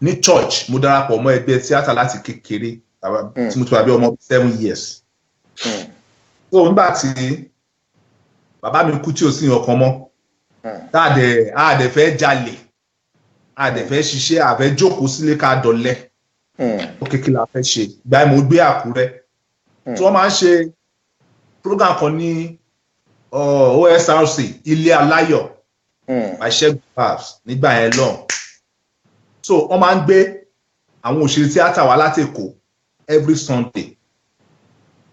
ní church mo darapọ̀ mọ́ ẹgbẹ́ tíátà láti kékeré tí mo ti wà bí ọmọ 7 years. So nígbà tí bàbá mi kú tí ò sí ọkàn mọ́ àdẹ̀ fẹ́ jalè àdẹ̀ fẹ́ ṣiṣẹ́ àfẹ́ jókòó sílé ká dọ̀lẹ́ ó kékeré la fẹ́ ṣe ìgbà mo gbé Àkúrẹ́ tí wọ́n máa ń ṣe program kan ní OSRC Ilé Aláyọ̀ by Ṣẹ́gun Babs nígbà yẹn lọ́n. So wọ́n máa ń gbé àwọn òṣèré tíátà wá láti Èkó every Sunday.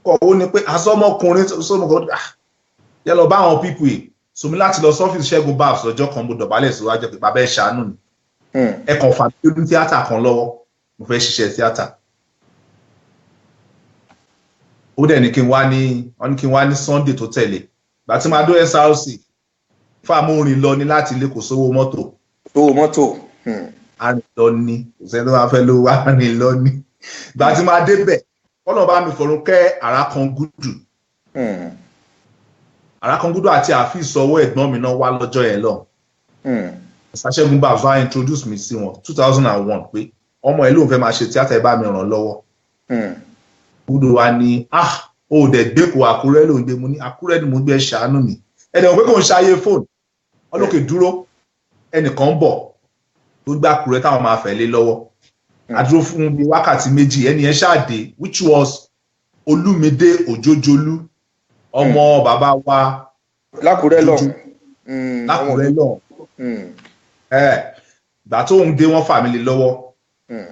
Kọ̀wé ní pé asọ́mọkùnrin sọ́mọkùnrin yẹ lọ bá àwọn pípù yìí so mi láti lọ sọ́fíìsì Ṣẹ́gun Babs lọ́jọ́ kan mo dọ̀bálẹ̀ síwájú pé bàbá ẹ̀ ṣàánú mi. Ẹ kàn fà mí lórí tíátà kan lọ́wọ́ mo fẹ́ ṣiṣẹ́ tíátà. Ó dẹ̀ ní kí n wá ní Sunday tó tẹ̀lé. Ìgbà tí máa dó SRC fáàmù orin lọ ní láti ilé kò sówó mọ́tò. Arìn lọ ní kò sẹ́ni tó máa fẹ́ ló wá rìn lọ ní. Ìgbà tí máa débẹ̀ kọ́nà bá mi fọ̀rùn kẹ́ Àràkàngúdù. Àràkàngúdù àti àfíìsọwọ́ ẹ̀gbọ́n mi náà wá lọ́jọ́ yẹn lọ. Ṣẹ́gun Babs wá introduce mi sí wọn 2001 pé ọmọ ẹ̀ lóun fẹ́ máa ṣe tíátà ẹ̀ bá mi ràn lọ́wọ́. Gúdù wa ní ó dẹ̀ gbé kó Àkúrẹ́ ló ń gbé mu ní Àkúrẹ́ ni mo gbé ṣàánú mi. Ẹ̀dẹ̀ pé kò ń ṣayé fóònù ọlọ́kè dúró ẹnìkan ń bọ̀ tó gbá Àkúrẹ́ táwọn máa fẹ́ lé lọ́wọ́. Àdúró fún bí wákàtí méjì ẹni yẹn ṣáàdé which was Olúmídé Òjójolú ọmọ bàbá wa lákúrẹ́ lọ. Lákúrẹ́ lọ. Ìgbà tó ń dé wọ́n fà mí lé lọ́wọ́.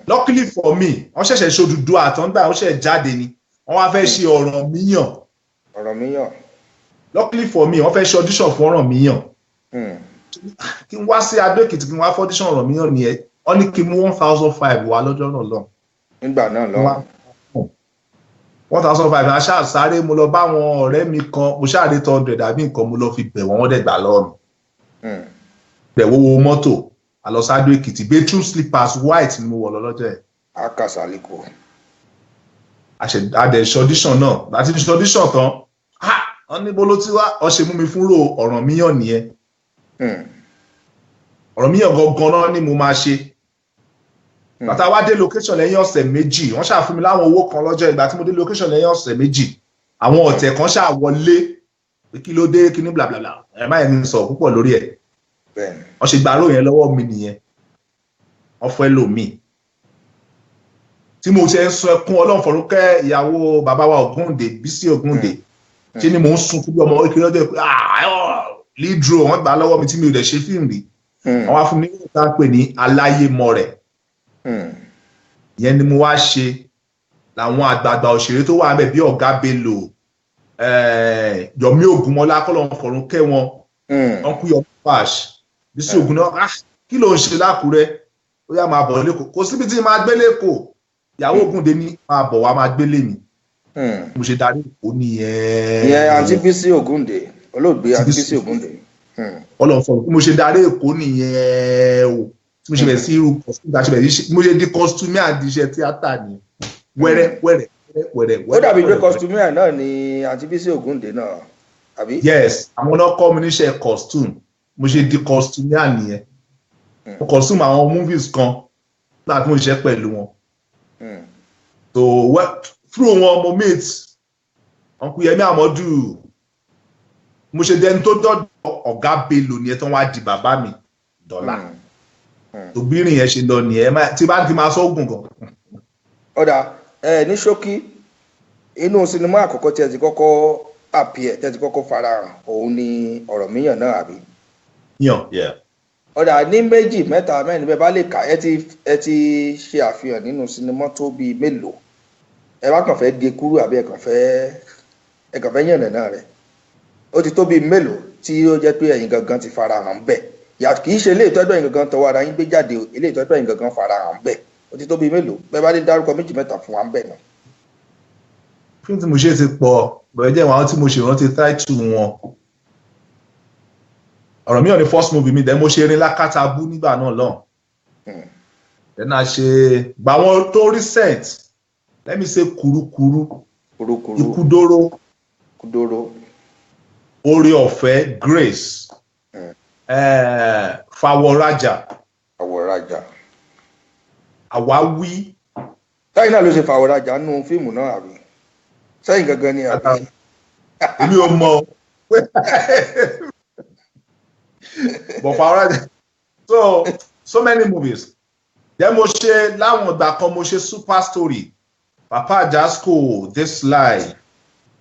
Luckily for me wọ́n ṣẹ̀ṣẹ̀ ṣe Odùduwà àtọ́ngbà wọ́n ṣẹ̀ jáde ni wọ́n wá fẹ́ ṣe Ọ̀rànmíyàn. Luckily for me wọ́n fẹ́ ṣe audition fún Ọ̀rànmíyàn. kí n wá sí Adó Èkìtì kí n wá fọ́díṣàn Ọ̀rànmíyàn nìyẹn wọ́n ní kí n mú 1,500 wá lọ́jọ́ náà lọ. nígbà náà lọ. 1,500 aṣáà sáré mo lọ bá àwọn ọ̀rẹ́ mi kan mo ṣáà rí 200 àbí nǹkan mo lọ fi bẹ̀ wọ́n dẹ̀ gbà lọ́rùn. Bẹ̀wò mọ́tò àlọ́ sí Adó Èkìtì bedroom slippers white ni mo wọ̀ lọ́jọ́ ẹ̀. Akasaliko. Àdẹ̀ ṣọdíṣàn náà láti fi ṣọdíṣàn tán wọ́n ní bolo tí wá ọ ṣe mú mi fúnrò Ọ̀rànmíyàn nìyẹn. Ọ̀rànmíyàn gangan náà ni mo máa ṣe. Bàtà wá dé location lẹ́yìn ọ̀sẹ̀ méjì wọ́n ṣáà fún mi láwọn owó kan lọ́jọ́ ìgbà tí mo dé location lẹ́yìn ọ̀sẹ̀ méjì àwọn ọ̀tẹ̀ kan ṣáà wọlé kí ló dé kí ní blablabla ẹ̀ má yẹn sọ púpọ̀ lórí ẹ̀. Wọ́n ṣe gbàrò yẹn lọ́wọ́ mi nìyẹn wọ́n fẹ́ lò mí. Tí mo ṣe ń sọ ẹkún Ọlọ́run fọ̀rúnkẹ́ ìyàwó bàbá wa Ògúndé Bísí Ògúndé ṣe ni mò ń sun fún bí ọmọ ìkéré ọjọ́ pé lead role wọ́n gbà lọ́wọ́ mi tí mi ò dẹ̀ ṣe fíìmù rí wọ́n wá fún mi ní ìta pè ní Aláyémọrẹ̀ ìyẹn ni mo wá ṣe làwọn àgbààgbà òṣèré tó wà bẹ́ẹ̀ bí Ọ̀gá Bello Yomi Ogunmọ́lá kọ́lọ́run fọ̀rúnkẹ́ wọn uncle Yomi Fash Bísí Ògúndé kí ló ń ṣe l'Ákúrẹ́ ó yá máa bọ̀ lẹ́kọ̀ọ́ kò síbi tí máa gbé lẹ́kọ̀ọ́ ìyàwó Ògúndé ní máa bọ̀ wá máa gbélé mi mo ṣe darí Èkó nìyẹn. ìyẹn àǹtí Bísí Ògúndé olóògbé àǹtí Bísí Ògúndé. Ọlọ́run fọwọ́ bí mo ṣe darí Èkó nìyẹn o tí mo ṣe bẹ̀rẹ̀ sí irú costume àti bẹ̀rẹ̀ sí mo ṣe di costume àti iṣẹ́ tíátà ni wẹ́rẹ́. ó dàbí pé costume náà ni àǹtí Bísí Ògúndé náà àbí. yes àwọn náà kọ́ mi níṣẹ́ costume mo ṣe di costume nìyẹn costume àwọn movies kan láti mo ṣiṣẹ́ pẹ̀lú wọn. So through wọn mo meet Uncle Yẹmí Àmọ́dù mo ṣe dẹni tó dọ́dọ̀ Ọ̀gá Bello ni ẹ tán wá di bàbá mi dọ́là tó bírìn yẹn ṣe lọ nìyẹn tí bá ti máa sọ́gùn gan. ọ̀dà ní ṣókí inú sinimá àkọ́kọ́ tí ẹ ti kọ́kọ́ appear tí ẹ ti kọ́kọ́ farahàn òun ni Ọ̀rànmíyàn náà àbí. yàn. ọ̀dà ní méjì mẹ́ta mẹ́rin bẹ́ẹ̀ bá lè kà ẹ ti ṣe àfihàn nínú sinimá tó bíi mélòó ẹ bá kàn fẹ́ gé kúrú àbí ẹ kàn fẹ́ yànnà náà rẹ̀ ó ti tó bíi mélòó tí ó jẹ́ pé ẹ̀yin gangan ti farahàn bẹ́ẹ̀ kì í ṣe ilé ìtọ́jú ẹ̀yin gangan tọwọ́ ara yín gbé jáde ilé ìtọ́jú ẹ̀yin gangan farahàn bẹ́ẹ̀ ó ti tó bíi mélòó bẹ́ẹ̀ bá lè dárúkọ méjì mẹ́ta fún wa ń bẹ̀ náà. fíìmù tí mo ṣe ti pọ̀ bẹ̀rẹ̀ jẹ́ àwọn tí mo ṣe rántí táìtù wọn Ọ̀rànmíyàn ni first movie mi then mo ṣe Erin Lákàtàbú nígbà náà lọ́hùn then a ṣe gbà wọn tó recent let me say Kurukuru Ikúdóró Oore Ọ̀fẹ́ Grace Fàwọ̀rajà Àwáwí. sẹ́yìn náà ló ṣe Fàwọ̀rajà nínú fíìmù náà àbí sẹ́yìn gangan ni àbí. èmi ò mọ̀ but Fàwọ̀rajà so many movies then mo ṣe láwọn ìgbà kan mo ṣe Super Story Papa Ajasco This Lie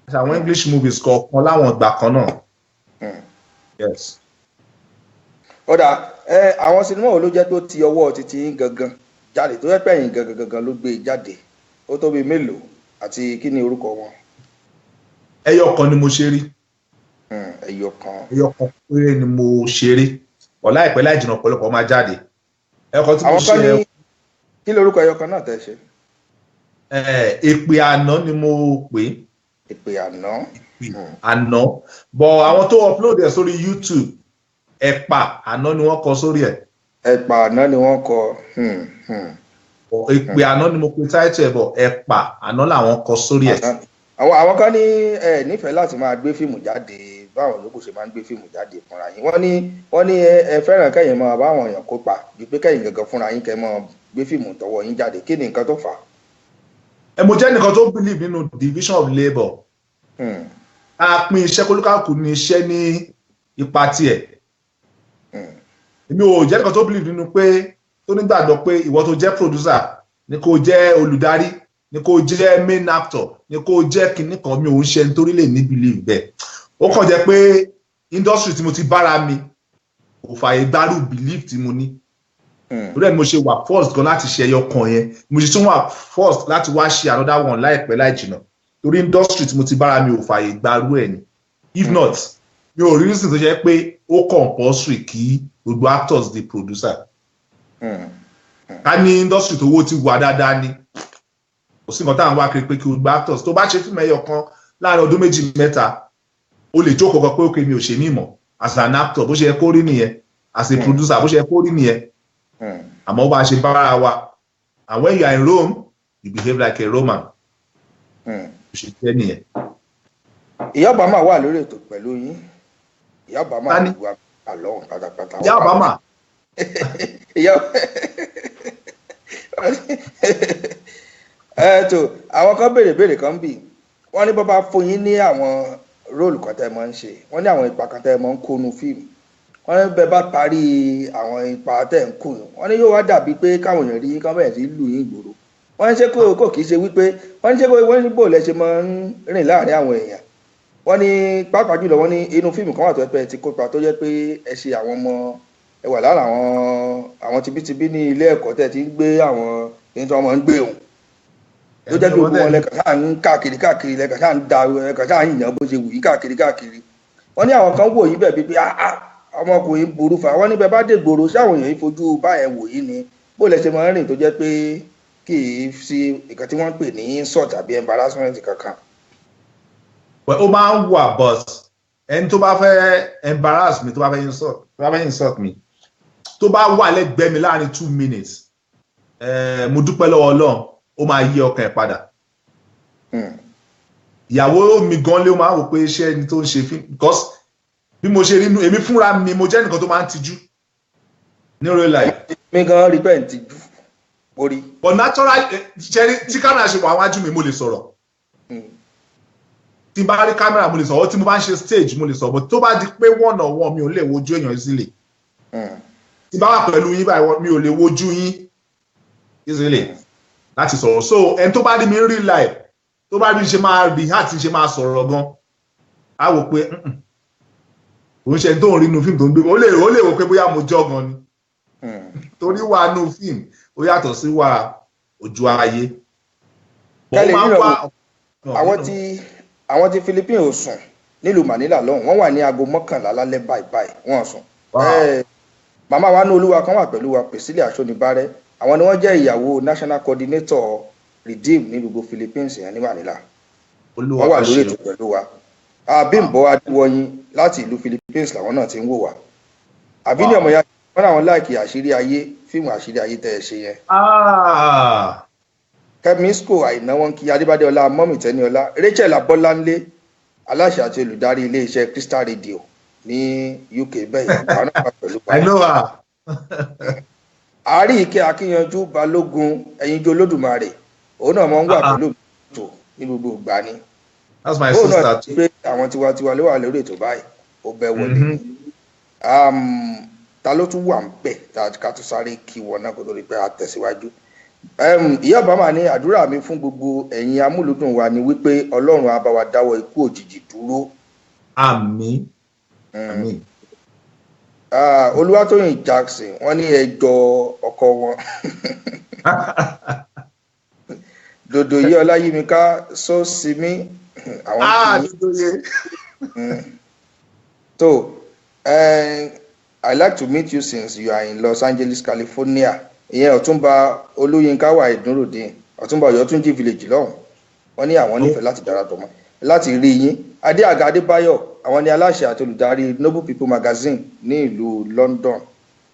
àwọn English movies kọ̀ọ̀kan láwọn ìgbà kan náà. Yes. ọ̀dà àwọn sinimá wo ló jẹ́ tó ti ọwọ́ títí gangan jáde tó yẹ pé ẹ̀yin gangan ló gbé jáde ó tó bí mélòó àti kí ni orúkọ wọn. ẹyọ kan ni mo ṣe rí. ẹyọ kan péré ni mo ṣe rí ọ̀la ìpẹ́ láì jìnnà ọ̀pọ̀lọpọ̀ máa jáde. ẹyọ kan tí mo ṣe kí lorúkọ ẹyọ kan náà tẹ́ ṣe. Èpè Àná ni mo pè. Èpè Àná. Àná but àwọn tó upload ẹ̀ sórí YouTube Ẹ̀pà Àná ni wọ́n kọ sórí ẹ̀. Ẹ̀pà Àná ni wọ́n kọ. Èpè Àná ni mo pe title ẹ̀ bọ̀ Ẹ̀pà Àná làwọn kọ sórí ẹ̀. àwọn kan ní ẹ nífẹ̀ẹ́ láti máa gbé fíìmù jáde báwọn yòókù ṣe máa ń gbé fíìmù jáde fúnra yín wọ́n ní ẹ fẹ́ràn kẹ́yìn máa báwọn èèyàn kópa ju pé kẹ́yìn gangan fúnra yín kẹ́ máa gbé fíìmù tọwọ́ yín jáde kí ni nǹkan tó fà á. Mo jẹ́ nìkan tó believe nínú division of labour. A pín iṣẹ́ kólúkàkù ní iṣẹ́ ní ipa tiẹ̀. Èmi ò jẹ́ nìkan tó believe nínú pé tó nígbàgbọ́ pé ìwọ tó jẹ́ producer ni kò jẹ́ olùdarí ni kò jẹ́ main actor ni kò jẹ́ kinní kan mi ò ń ṣe nítorí lè ní believe bẹ́ẹ̀. Ó kàn jẹ́ pé industry tí mo ti bára mi kò fààyè gbárù believe tí mo ní. Lórí ẹ̀ ni mo ṣe wà first gan láti ṣe ẹyọ kan yẹn mo ṣe tún wà first láti wá ṣe another one láìpẹ́ láì jìnnà torí industry tí mo ti bára mi ò fààyè gbárù ẹ̀ ni if not mi ò rí reason tó jẹ́ pé ó compulsory kí gbogbo actors di producer. Ká ní industry tó owó ti wà dáadáa ni kò sí nǹkan tá à ń wá kiri pé kí gbogbo actors tó bá ṣe fíìmù ẹyọ kan láàrin ọdún méjì mẹ́ta ó lè jókòó kan pé ó kémi ò ṣe mí mọ̀ as an actor bó ṣe yẹ kó rí nìyẹn as a producer bó ṣe yẹ kó rí nìyẹn àmọ́ bá a ṣe bára wa and when you are in Rome you behave like a Roman. Bó ṣe jẹ́ nìyẹn. Ìyá Obama wà lórí ètò pẹ̀lú yín. Ìyá Obama wà àlọ́ pátápátá. Ìyá Obama. Tó àwọn kan béèrè kan bì wọ́n ní bàbá fún yín ní àwọn róòlù kan tẹ́ ẹ máa ń ṣe wọ́n ní àwọn ipa kan tẹ́ ẹ máa ń kónú fíìmù wọ́n ní bẹ́ẹ̀ bá parí àwọn ipa tẹ́ ẹ ń kó wọ́n ní yóò wá dàbí pé káwọn èèyàn rí yín kán bẹ̀rẹ̀ sí lù yín gbòòrò wọ́n ní ṣé kò kì í ṣe wípé wọ́n ní ṣé wọ́n ní bò lẹ́ ṣe máa ń rìn láàrin àwọn èèyàn wọ́n ní pàápàá jùlọ wọ́n ní inú fíìmù kan wà tó pẹ́ ti kópa tó jẹ́ pé ẹ ṣe àwọn ọmọ ẹ wà lára àwọn tibítibí ní ilé ẹ̀kọ́ tẹ́ ti ń gbé àwọn èyí tí wọ́n máa ń gbé òun tó jẹ́ gbogbo wọn lẹ́kàn sáà ń káàkiri lẹ́kàn sáà ń da lẹ́kàn sáà ń yàn bó ṣe wù yí káàkiri wọ́n ní àwọn kan wò yí bẹ̀ bí pé ọmọkùnrin burú fa wọ́n ní bẹ́ẹ̀ bá dé gbòòrò sáwọn èèyàn fojú báyẹn wò yí ni bó lẹ ṣe máa ń rìn tó jẹ́ pé kì í sí nǹkan tí wọ́n ń pè ní insult tàbí embarrassment kankan. Ó máa ń wà but ẹni tó bá fẹ́ embarrass mi tó bá fẹ́ insult mi tó bá wà lẹ́gbẹ̀ẹ́ mi láàrin 2 minutes mo dúpẹ́ lọ́wọ́ Ọlọ́run ó máa yí ọkàn ẹ̀ padà. Ìyàwó mi gan lé ó máa wò pé iṣẹ́ ẹni tó ń ṣe fíìmù because bí mo ṣe rí inú èmi fúnra mi mo jẹ́ nǹkan tó máa ń tijú ní real life. mi gan rí bẹ́ẹ̀ ń tijú orí. But natural tí kámẹ́rà ṣe wà wájú mi mo lè sọ̀rọ̀ tí n bá rí kámẹ́rà mo lè sọ̀rọ̀ tí mo bá ń ṣe stage mo lè sọ̀rọ̀ but tó bá di pé one on one mi ò lè wojú èèyàn easily tí bá wà pẹ̀lú yín báyìí mi ò lè wojú yín easily láti sọ̀rọ̀ so ẹni tó bá rí mi real life tó bá rí ṣe máa rí àti ṣe máa sọ̀rọ̀ gan á wò pé òun ṣe tó ń rí inú fíìmù tó ń gbé ó lè wò pé bóyá mo jọ́ gan ni torí wà nù fíìmù ó yàtọ̀ sí wà ojú ayé. Àwọn tí Philippines ò sùn nílùú Manila lọ́hùn wọ́n wà ní aago 11 lálẹ́ báyìí wọ́n sùn. Màmá wa ní olúwa kan wà pẹ̀lú wa Priscilla Asonibare àwọn ni wọ́n jẹ́ ìyàwó national coordinator Redeem ní gbogbo Philippines yẹn ní Manila wọ́n wà lórí ètò pẹ̀lú wa. Bímbọ́ Adéwọyìn láti ìlú Philippines làwọn náà ti ń wò wá. Àbí ní ọmọ ya wọ́n náà wọ́n láìkì àṣírí ayé fíìmù àṣírí ayé tẹ́ ẹ ṣe yẹn. Kẹ́mísíkò àìná wọn kí Adébádé Ọlá mọ́mì Tẹ́niọlá Rachel Abọ́láńlé aláṣẹ àti olùdarí iléeṣẹ́ Crystal Radio ní UK bẹ́ẹ̀ àwọn náà wà pẹ̀lú wa. Àárí Ike Akíyanjú Balógun Ẹ̀yinjú Olódùmarè òun náà máa ń wà pẹ̀lú ètò ní gbogbo ìgbà ni. That's my sister. Òun náà ti gbé àwọn tiwantiwa ló wà lórí ètò báyìí ó bẹ́ wọlé. Ta ló tún wà ń bẹ̀ ká tó sáré kí wọn náà kó tó rí pé a tẹ̀síwájú. Ìyá Obama ní àdúrà mi fún gbogbo ẹ̀yin amúlùdùn wa ni wípé Ọlọ́run á bá wa dáwọ́ ikú òjijì dúró. Àmín. Àmín. Olúwatóyìn Jackson wọ́n ní ẹjọ́ ọkọ wọn. Dòdò yí Ọláyímíká Sọ́símí àwọn Dòdòyè. So I'd like to meet you since you are in Los Angeles, California. Ìyẹn Ọ̀túnba Olúyinká wà Ìdúnròdé Ọ̀túnba Ọ̀yọ́túnjí village lọ́hùn wọ́n ní àwọn nífẹ̀ẹ́ láti darapọ̀ mọ́ láti rí yín. Adéàga Adébáyọ̀ àwọn ní aláṣẹ àti olùdarí Noble People Magazine ní ìlú London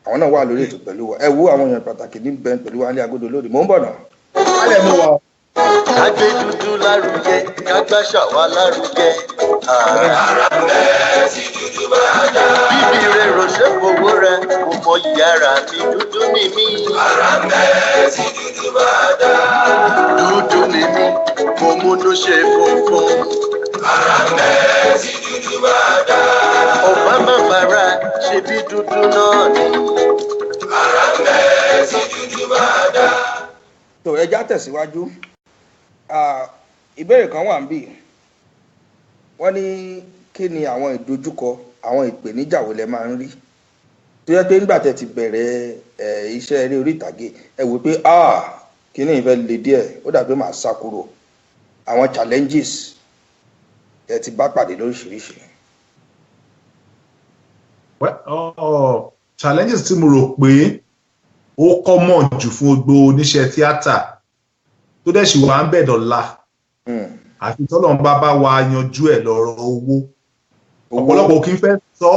àwọn náà wà lórí ètò pẹ̀lú wa. Ẹ wo àwọn èèyàn pàtàkì ní bẹ́ẹ̀ pẹ̀lú wa ní agodo lóde mò ń bọ̀ náà. Wálẹ̀ mú wa. Kágbé dúdú lárugẹ, kágbáṣà wa lárugẹ. Ara mẹ́ tí dúdú bá dá. Bíbí rẹ̀ ròṣẹ́ fowó rẹ̀, mo mọ yàrá mi dúdú ni mí. Ara mẹ́ tí dúdú bá dá. Dúdú ni mí, mo múnú ṣe funfun. Ara mẹ́ tí dúdú bá dá. Ọ̀bá má bàrà ṣe bí dúdú náà ni. Ara mẹ́ tí dúdú bá dá. Tó ẹja tẹ̀síwájú. Ìbéèrè kan wà níbí wọ́n ní kí ni àwọn ìdojúkọ àwọn ìpèníjà wo lẹ máa ń rí tó yẹ pé nígbà tẹ́ ti bẹ̀rẹ̀ iṣẹ́ eré orí ìtàgé ẹ wò pé kí ni ìfẹ́ le díẹ̀ ó dàbí màá sá kúrò àwọn challenges tẹ́ ti bá pàdé lóríṣiríṣi. challenges tí mo rò pé ó common jù fún gbogbo oníṣẹ́ tíátà tó dẹ̀ sì wà ń bẹ̀ dọ̀la àfi tọ́lọ̀ ń bá wa yanjú ẹ̀ lọ́rọ̀ owó ọ̀pọ̀lọpọ̀ kì í fẹ́ sọ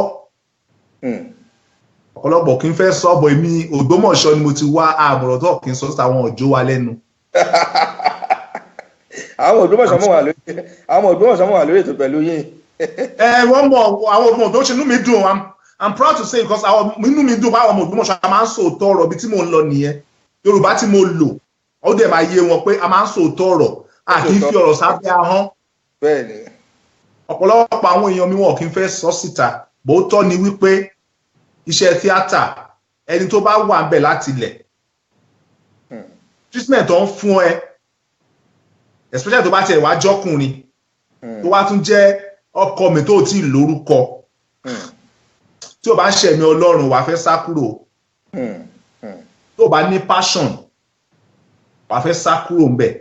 ọ̀pọ̀lọpọ̀ kì í fẹ́ sọ bọ̀ èmi Ògbómọ̀ṣọ́ ni mo ti wá àmọ̀ràn tó kì í sọ sáwọn ọjọ́ wa lẹ́nu. àwọn Ògbómọ̀ṣọ́ mọ̀ wà lórí ètò pẹ̀lú yín. wọ́n mọ̀ àwọn ọmọ tó ṣe inú mi dùn I'm proud to say because àwọn inú mi dùn báwọn ọmọ Ògbómọ̀ṣọ́ a máa ń sòótọ́ ọ̀rọ̀ bí tí mò ń lọ nìyẹn Yorùbá tí mo lò ó dẹ̀ máa yé wọn pé a máa ń sòótọ́ ọ̀rọ̀ a kì í fi ọ̀rọ̀ sábẹ́ ahọ́n. bẹ́ẹ̀ni. ọ̀pọ̀lọpọ̀ àwọn èèyàn mi wọn kì í fẹ́ sọ síta bóótọ́ ni wípé iṣẹ́ tíátà ẹni tó bá wà ń bẹ̀ láti ilẹ̀ treatment tó ń fún ẹ especially tó bá tiẹ̀ wá jọ́kùnrin tó wá tún jẹ́ ọkọ mi tó ti lórúkọ tí o bá ń ṣẹ̀mí Ọlọ́run wàá fẹ́ sá kúrò tó o bá ní passion wàá fẹ́ sá kúrò ń bẹ̀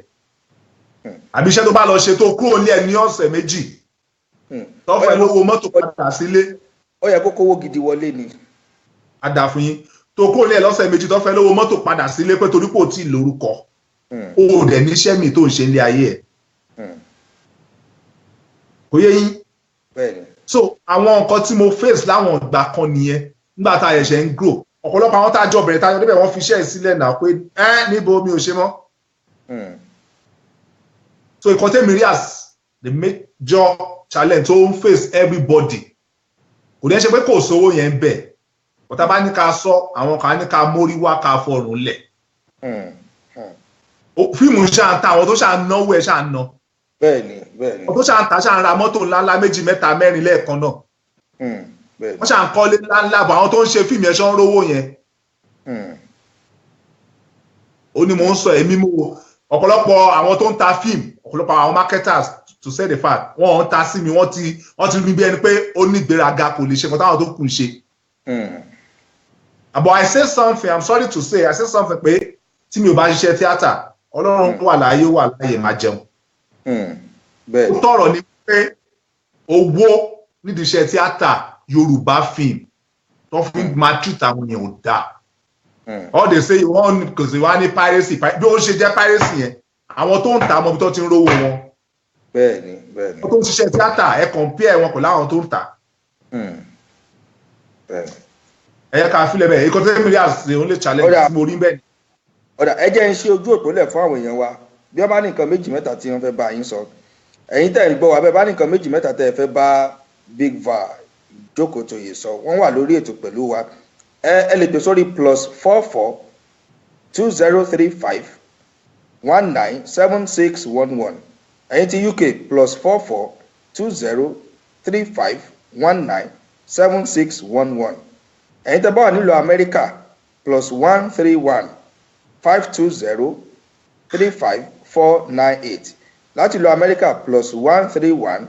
àbí iṣẹ́ tó bá lọ ṣe tó kúrò ní ẹ̀ ní ọ̀sẹ̀ méjì tó fẹ́ lówó mọ́tò padà sílé. ó yẹ kó kówó gidi wọlé ni. a dà fún yín tó kúrò ní ẹ̀ lọ́sẹ̀ méjì tó fẹ́ lówó mọ́tò padà sílé pé torí kò tí ì lórúkọ o ò dẹ̀ níṣẹ́ mi tó ń ṣe ilé ayé ẹ̀. kò yé yín. so àwọn nǹkan tí mo face láwọn ìgbà kan nìyẹn nígbà tá a ẹ̀ṣẹ̀ ń grow ọ̀pọ̀lọpọ̀ àwọn tá a jọ bẹ̀rẹ̀ tá a jọ débẹ̀ wọ́n fi iṣẹ́ ìsílẹ̀ náà pé níbo mi ò ṣe mọ́. so ìkan tẹ́mi rí as the major challenge tó ń face everybody kò dẹ́ ṣe pé kò sówó yẹn ń bẹ̀ ọ̀tá bá ní ká sọ àwọn kan ní ká mórí wá ká fọrùn lẹ̀ fíìmù ṣáà ń ta àwọn tó ṣáà ń náwó ẹ̀ ṣáà ń ná bẹ́ẹ̀ni àwọn tó ṣáà ń ta ṣáà ń ra mọ́tò ńláńlá méjì mẹ́ta mẹ́rin lẹ́ẹ̀kan náà wọ́n ṣáà ń kọ́lé ńláńlá bọ̀ àwọn tó ń ṣe fíìmù ẹ̀ ṣọ́ ń rówó yẹn ó ní mò ń sọ èmi mú ọ̀pọ̀lọpọ̀ àwọn tó ń ta fíìmù ọ̀pọ̀lọpọ̀ àwọn marketers to say the fact wọ́n ń ta sí mi wọ́n ti rí bí ẹni pé ó ní ìgbéraga kò lè ṣe nǹkan táwọn tó kù ń ṣe. But I say something, I'm sorry to say, I say something pé tí mi ò bá ṣiṣẹ́ tíátà Ọlọ́run wà láàyè wà láàyè máa jẹun. Ó tọrọ ni pé owó nídìí iṣẹ́ tíátà Yorùbá film tó fi máa treat àwọn èèyàn ò dáa. All they say wọ́n kò sí wá ní piracy bí ó ṣe jẹ́ piracy yẹn àwọn tó ń ta ọmọ bí tó ti ń rówó wọn. Bẹ́ẹ̀ni. wọ́n tó ń ṣiṣẹ́ tíátà ẹ compare wọn pẹ̀lú àwọn tó ń ta. Ẹ̀yẹ ká fílẹ̀ bẹ́ẹ̀ ikọ̀ tẹ́lẹ̀ mílíọ̀nù àti òun lè challenge tí mo rí bẹ́ẹ̀ ni. ọ̀dà ẹ jẹ́ ń ṣe ojú òpólẹ̀ fún àwọn èèyàn wa bí wọ́n bá ní nǹkan méjì mẹ́ta tí wọ́n fẹ́ bá yín sọ ẹ̀yin tẹ̀ ń gbọ́ wa bẹ́ẹ̀ bá ní nǹkan méjì mẹ́ta tẹ́ ẹ fẹ́ bá Big Va Jókòtóyè sọ wọ́n wà lórí ètò pẹ̀lú wa ẹ lè pè sórí +44 2035 197611 ẹ̀yin ti UK +44 2035 197611 ẹ̀yin tẹ́ bá wà nílùú Amẹ́ríkà +131 520 35498 láti ìlú Amẹ́ríkà +131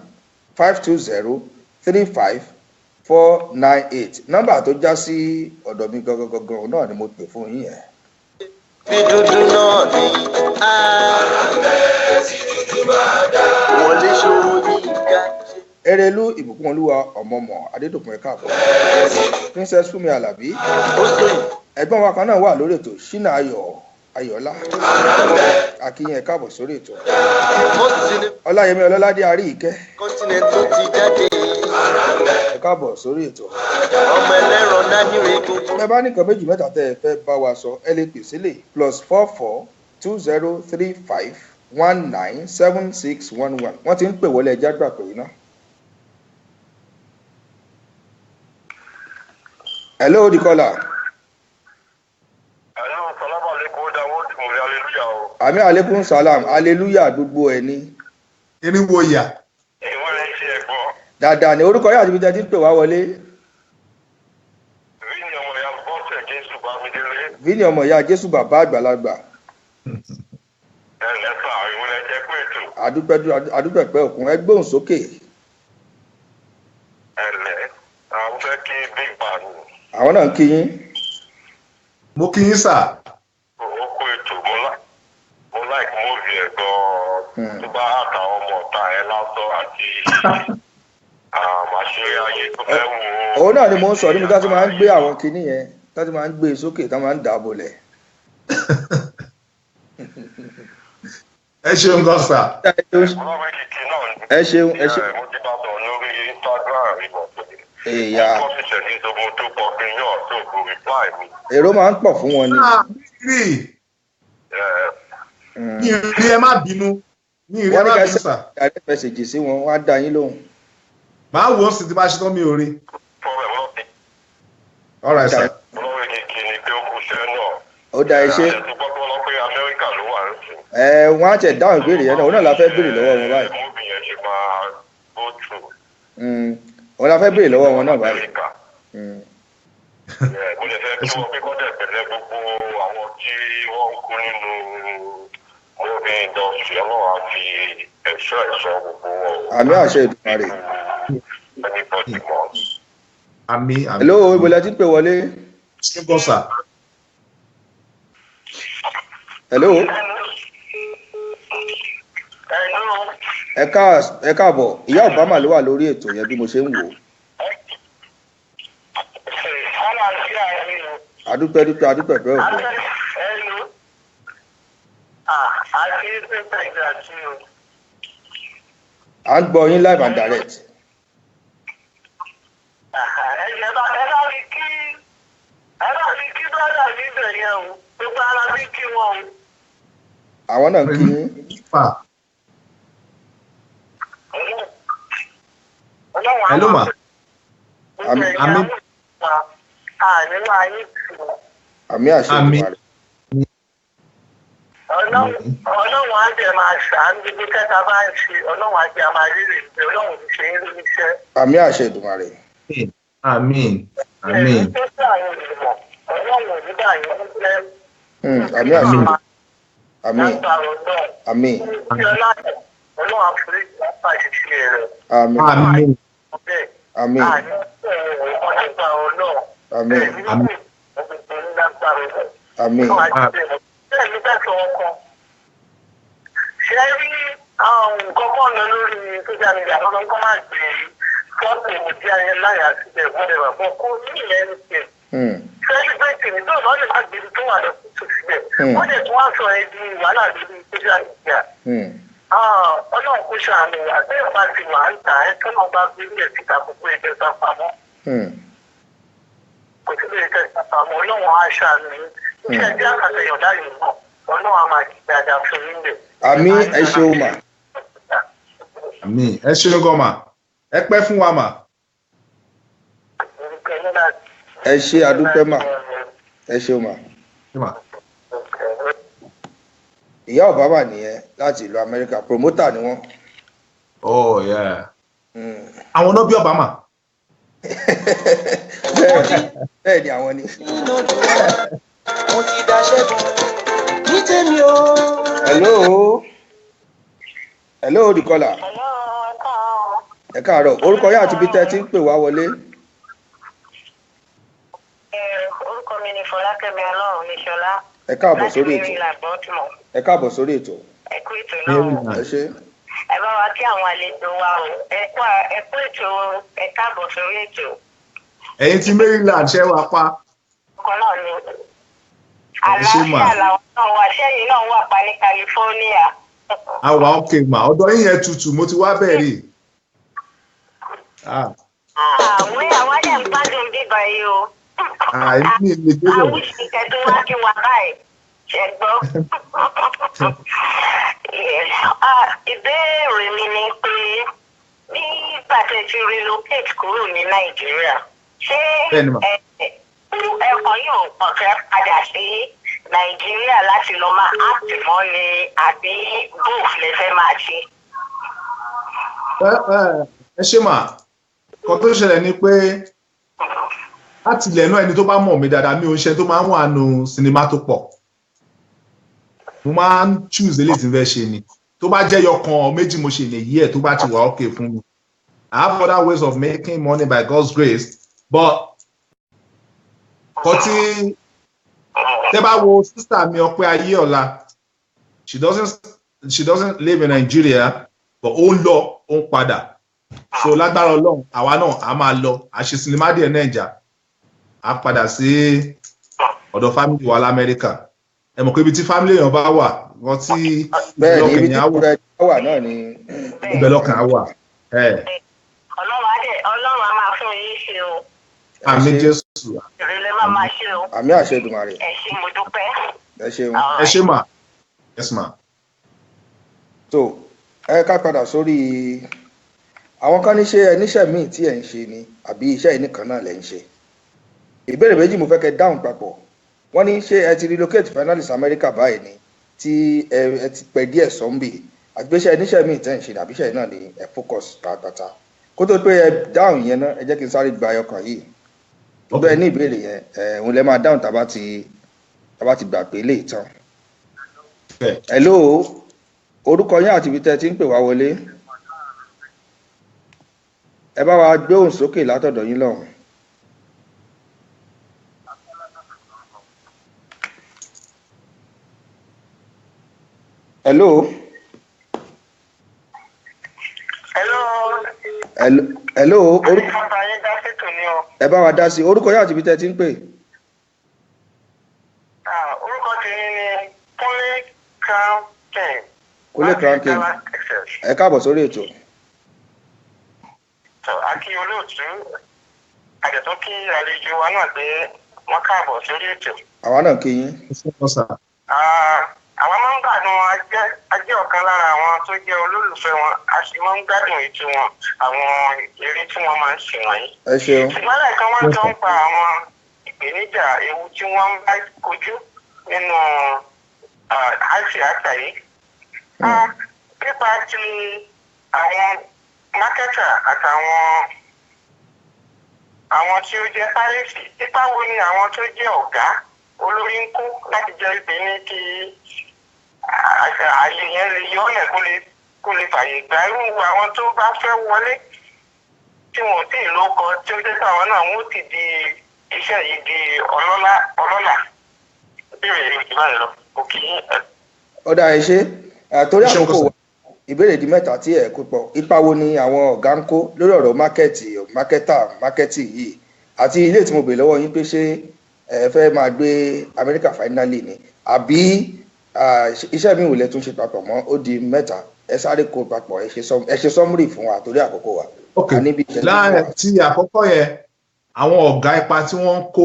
520 35498 nọ́mbà tó já sí ọ̀dọ̀ mi gangan náà ni mo pè fún yín yẹn. bí dúdú náà ni tí dúdú bá dá wọlé ṣòro yìí ká. Erelu Ìbùkún Olúwa Ọmọmọ Adédòkun ẹ̀ka àbọ̀ Princess Fúnmi Àlàbí ẹ̀gbọ́n wa kan náà wà lórí ètò Ṣínà Ayọ̀lá akínyìn ẹ̀ka àbọ̀ sórí ètò Ọláyẹmí Ọlọ́ládé Àríìkẹ́ kọ́ńtínẹ̀tì ti jáde ẹ̀ka àbọ̀ sórí ètò ọmọ ẹlẹ́rọ dáníwé gbogbo. ẹ bá nìkan méjì mẹ́ta tẹ́ ẹ fẹ́ bá wa sọ ẹ lè pè sílẹ̀ +44 2035 197611 wọ́n ti ń pè wọlé ẹjá gbà pé iná. Hello, the caller. Hello, salaam alaikum, Dawud, mo rí hallelujah o. Àmì alaikum salam, hallelujah gbogbo ẹ̀ ní. Irinwó ìyà. Ìwọ́n lè ṣe ẹ̀gbọ́n. Dáadáa ni orúkọ yà àti ibi tẹ́ ti ń pè wá wọlé. Vini ọmọ ìyá Bọ́sẹ̀ Jésù Bámidélé. Vini ọmọ ìyá Jésù bàbá àgbàlagbà. Ẹ̀lẹ́fà ìwọ́n lè jẹ́ pé ètò. Adúpẹ̀pẹ̀ òkun ẹ gbóhùn sókè. Ẹ̀lẹ́, àwọn fẹ́ kí Big Va nù. Àwọn náà ń kí yín. Mo kí yín sà. Ó kó ètò mo like movie ẹ̀ gan-an tó bá àtàwọn ọmọ ọ̀tá ẹ̀ lásán àti àṣírí ayé tó fẹ́ wò ó òun náà ni mo ń sọ níbi tá ti máa ń gbé àwọn kinní yẹn tá ti máa ń gbé e sókè tá máa ń dàbò lẹ̀. ẹ ṣeun gan sà. ọlọ́run kìkì náà ni. ẹ ṣeun ẹ ṣeun. mo ti bá sọ̀rọ̀ lórí Instagram ìbọn tó ní. èèyà wọ́n ti ṣẹ̀dí ìṣòro tó pọ̀ kí n yàn tó kò reply mi. èrò máa ń pọ̀ fún wọn ni. mi rí ẹ má bínú mi rí ẹ wọ́n ní má ká bínú sà. ṣe direct message sí wọn wọ́n á dá yín lóhùn. màá wò ó sì ti bá ṣe tán mi ò rí. problem ló ti. all right sir. ọlọ́run kìkì ni pé ó kú iṣẹ́ náà. ó dá ẹ ṣe. ẹ̀ tó gbọ́dọ̀ lọ pé Amẹ́ríkà ló wà ń sìn. wọ́n á tẹ̀ dáhùn ìbéèrè yẹn náà òun náà la fẹ́ béèrè lọ́wọ́ wọn báyìí. múbi yẹn ṣe máa go through. òun la fẹ́ béèrè lọ́wọ́ wọn náà báyìí. Amẹ́ríkà. mo lè fẹ́ kí wọ́n pé kọ́dẹ̀ pẹ̀lẹ́ gbogbo àwọn tí wọ́n ń kú nínú movie industry ọlọ́run á fi ẹ̀ṣọ́ gbogbo wọn. àmì àṣẹ Èdùmàrè. anybody mọ̀. àmì àmì. hello ibo la ti pè wọlé. ṣé gan sà. hello. ẹ káàbọ̀ ìyá Obama ló wà lórí ètò yẹn bí mo ṣe ń wò ó. adúpẹ́ bẹ́ẹ̀ òkú. à ń gbọ́ yín live and direct. àwọn náà ń kí yín. hello ma. àmì àṣẹ Èdùmàrè. ọlọ́run á jẹ́ máa ṣàánú gbogbo kẹta bá ń ṣe ọlọ́run á jẹ́ máa rírì pé ọlọ́run ti ṣe é rí iṣẹ́. àmì àṣẹ Èdùmàrè. àmín àmín. ọlọ́run ò ní bá yín ń jẹ́. àmì àṣẹ àmín àmín. ọlọ́run àforíjì lápá ìṣiṣẹ́ rẹ̀. àmín àmín. àmín. àmín. àmín. Bẹ́ẹ̀ni bẹ́ẹ̀ sọ ọkọ. Ṣé rí nǹkan kan lọ lórí social media lọ́dọ̀ nǹkan máa gbé fọ́ọ̀tì ìmùtí ayé láyà síbẹ̀ whatever fún kó ní ìyẹn ní tiẹ̀. Celebrate ní tó lọ́ọ́ lè má gbé tó wà lọ́sọ̀tò síbẹ̀. Wọ́n dẹ̀ tún wá sọ ẹ́ di wàhálà lórí social media. Ọlọ́run kò ṣàánú wa bẹ́ẹ̀ bá ti wà ń tà ẹ́ tó náà bá gbé ilé síta gbogbo ẹgbẹ́ sá pamọ́. Kò sí lè tẹ̀sán pamọ́ ọlọ́run á ṣàánú yín. Iṣẹ́ tí àkàtẹ̀yàn láyé mọ́ ọlọ́run á máa kí dáadáa fún yín lẹ̀. àmì ẹ ṣeun mà. àmín ẹ ṣeun gan mà ẹ pẹ́ fún wa mà. ẹ ṣe àdúpẹ́ mà ẹ ṣeun mà. ìyá Obama nìyẹn láti ìlú Amẹ́ríkà promoter ni wọ́n. oh yeah. àwọn náà bí Obama. bẹ́ẹ̀ ni àwọn ni. mo ti daṣẹ́ bọ̀ ní tèmi o. hello the caller. ẹ káàárọ̀ orúkọ yá àti bí tẹ́ ti ń pè wá wọlé. orúkọ mi ni Fọlákẹ́mi Ọlọ́run ní Ṣọlá. ẹ káàbọ̀ sórí ètò. ẹ káàbọ̀ sórí ètò. ẹ kú ètò náà. ẹ ṣé. ẹ bá wa kí àwọn àlejò wa o ẹ kú ètò ẹ káàbọ̀ sórí ètò. ẹ̀yin tí Maryland ṣe wá pa. ọkọ náà ni àlàáfíà làwọn náà wà sẹ́yìn náà wà pa ní California. àwa òkè mà ọ̀dọ̀ yín yẹn tutù mo ti wá bẹ̀rẹ̀. àwọn àwọn yẹn ń gbádùn bíbá yìí o. àìní lè dé bẹ̀. àwọn ìṣìkẹ́ tó wá kí wọn báyìí ṣe gbọ́. ìbéèrè mi ni pé bí bàtẹ́ ti relocate kúrò ní Nàìjíríà ṣé ẹ̀kọ́ yóò kàn fẹ́ padà sí Nàìjíríà láti lọ máa áàtì mọ́ ni àbí bóòf lè fẹ́ máa ṣe. ẹ ṣe mà kan tó ṣẹlẹ̀ ni pé láti ilẹ̀ náà ẹni tó bá mọ̀ mí dáadáa mi ò ń ṣe tó máa ń wà nù sinimá tó pọ̀ mo máa ń choose eléyìí tí n fẹ́ ṣe ni tó bá jẹ́ yọkan méjì mo ṣe lè yí ẹ̀ tó bá ti wà okay fún mi I have other ways of making money by God's grace but kọtí tẹ́ bá wo sister mi Ọpẹ́ Ayéọlá she doesn't live in Nigeria but ó ń lọ ó ń padà so lágbára Ọlọ́run àwa náà a máa lọ a ṣe sinimá díẹ̀ Nàìjà a padà sí ọ̀dọ̀ fámìlì wa l'Amẹ́ríkà ẹ mọ̀ pé ibi tí fámìlì èèyàn bá wà wọ́n tí bẹ́ẹ̀ ni ibi tí kúrẹ́ wà náà ni ibẹ̀ lọ́kàn á wà. Ọlọ́run á máa fún yín ṣe o. Àmì Jésù. Ìrẹ̀lẹ̀ máa ṣe o. Àmì àṣẹ Èdùmàrè. Ẹ ṣé mo dúpẹ́. Ẹ ṣeun. Ẹ ṣé mà. Yes ma. So ẹ ká padà sórí àwọn kan ní ṣe ẹníṣẹ́ míì tí ẹ̀ ń ṣe ni àbí iṣẹ́ yìí nìkan náà lẹ̀ ń ṣe. Ìbéèrè méjì mo fẹ́ kẹ́ dáhùn papọ̀. Wọ́n ní ṣé ẹ ti relocate finally sí America báyìí ni tí ẹ ti pẹ́ díẹ̀ sọ́ńbì àti pé ṣé ẹníṣẹ́ míì tẹ̀ ń ṣe ni àbí iṣẹ́ yìí náà ni ẹ focus pátápátá. Kó tó pé ẹ dáhùn yẹn náà ẹ jẹ́ kí n sáré gba ọkàn yìí. Gbogbo ẹ ní ìbéèrè yẹn òun lẹ máa dáhùn tá bá ti gbà pé lè tán. Hello orúkọ yín àti ibi tẹ́ ti ń pè wá wọlé ẹ bá wa gbé ohùn sókè látọ̀dọ̀ yín lọ́hùn. Hello. Hello orúkọ ẹ bá wa dá sí orúkọ yín àti ibi tẹ́ ti ń pè. Orúkọ tèmi ni Kúnlé Crown King. Kúnlé Crown King ẹ káàbọ̀ sórí ètò. Akí olóòtú àjẹ̀tún kí àlejò wa náà pé wọ́n káàbọ̀ sórí ètò. Àwa náà kí yín. Àwọn máa ń gbádùn ajẹ́ ọ̀kan lára àwọn tó jẹ́ olólùfẹ́ wọn a sì máa ń gbádùn ètò wọn àwọn eré tí wọ́n máa ń ṣe wọ̀nyí. Ẹ ṣeun. Ṣùgbọ́n lẹ́ẹ̀kan wọ́n jọ ń pa àwọn ìpèníjà ewu tí wọ́n ń bá kojú nínú àìsí àṣà yìí. Nípa ti àwọn mákẹ́tà àtàwọn tí ó jẹ́ párẹ́sì ipa wo ni àwọn tó jẹ́ ọ̀gá olórí ń kó láti jẹ́ pé ní kí ààyè yẹn lè yọ ọ́lẹ̀ kó lè fàyè gbà irú àwọn tó bá fẹ́ wọlé tí wọn ò tí ì lóko tí ó jẹ́ pé àwọn náà wọ́n ti di iṣẹ́ yìí di ọlọ́lá ìbéèrè ìbáyìí lọ òkè yín. Ọ̀dà ẹ ṣe torí àkókò wa ìbéèrè di mẹ́ta tí ẹ̀ kó pọ̀ ipa wo ni àwọn ọ̀gá ń kó lórí ọ̀rọ̀ mákẹ́tì yìí àti ilé tí mo bèèrè lọ́wọ́ yín pé ṣé ẹ fẹ́ máa gbé Amẹ́ríkà finally ni àbí iṣẹ́ mi ò lè tún ṣe papọ̀ mọ́ ó di mẹ́ta ẹ sáré kó papọ̀ ẹ ṣe sọ́mùrì fún wa torí àkókò wa. ok láàrin tí àkọ́kọ́ yẹn àwọn ọ̀gá ipa tí wọ́n ń kó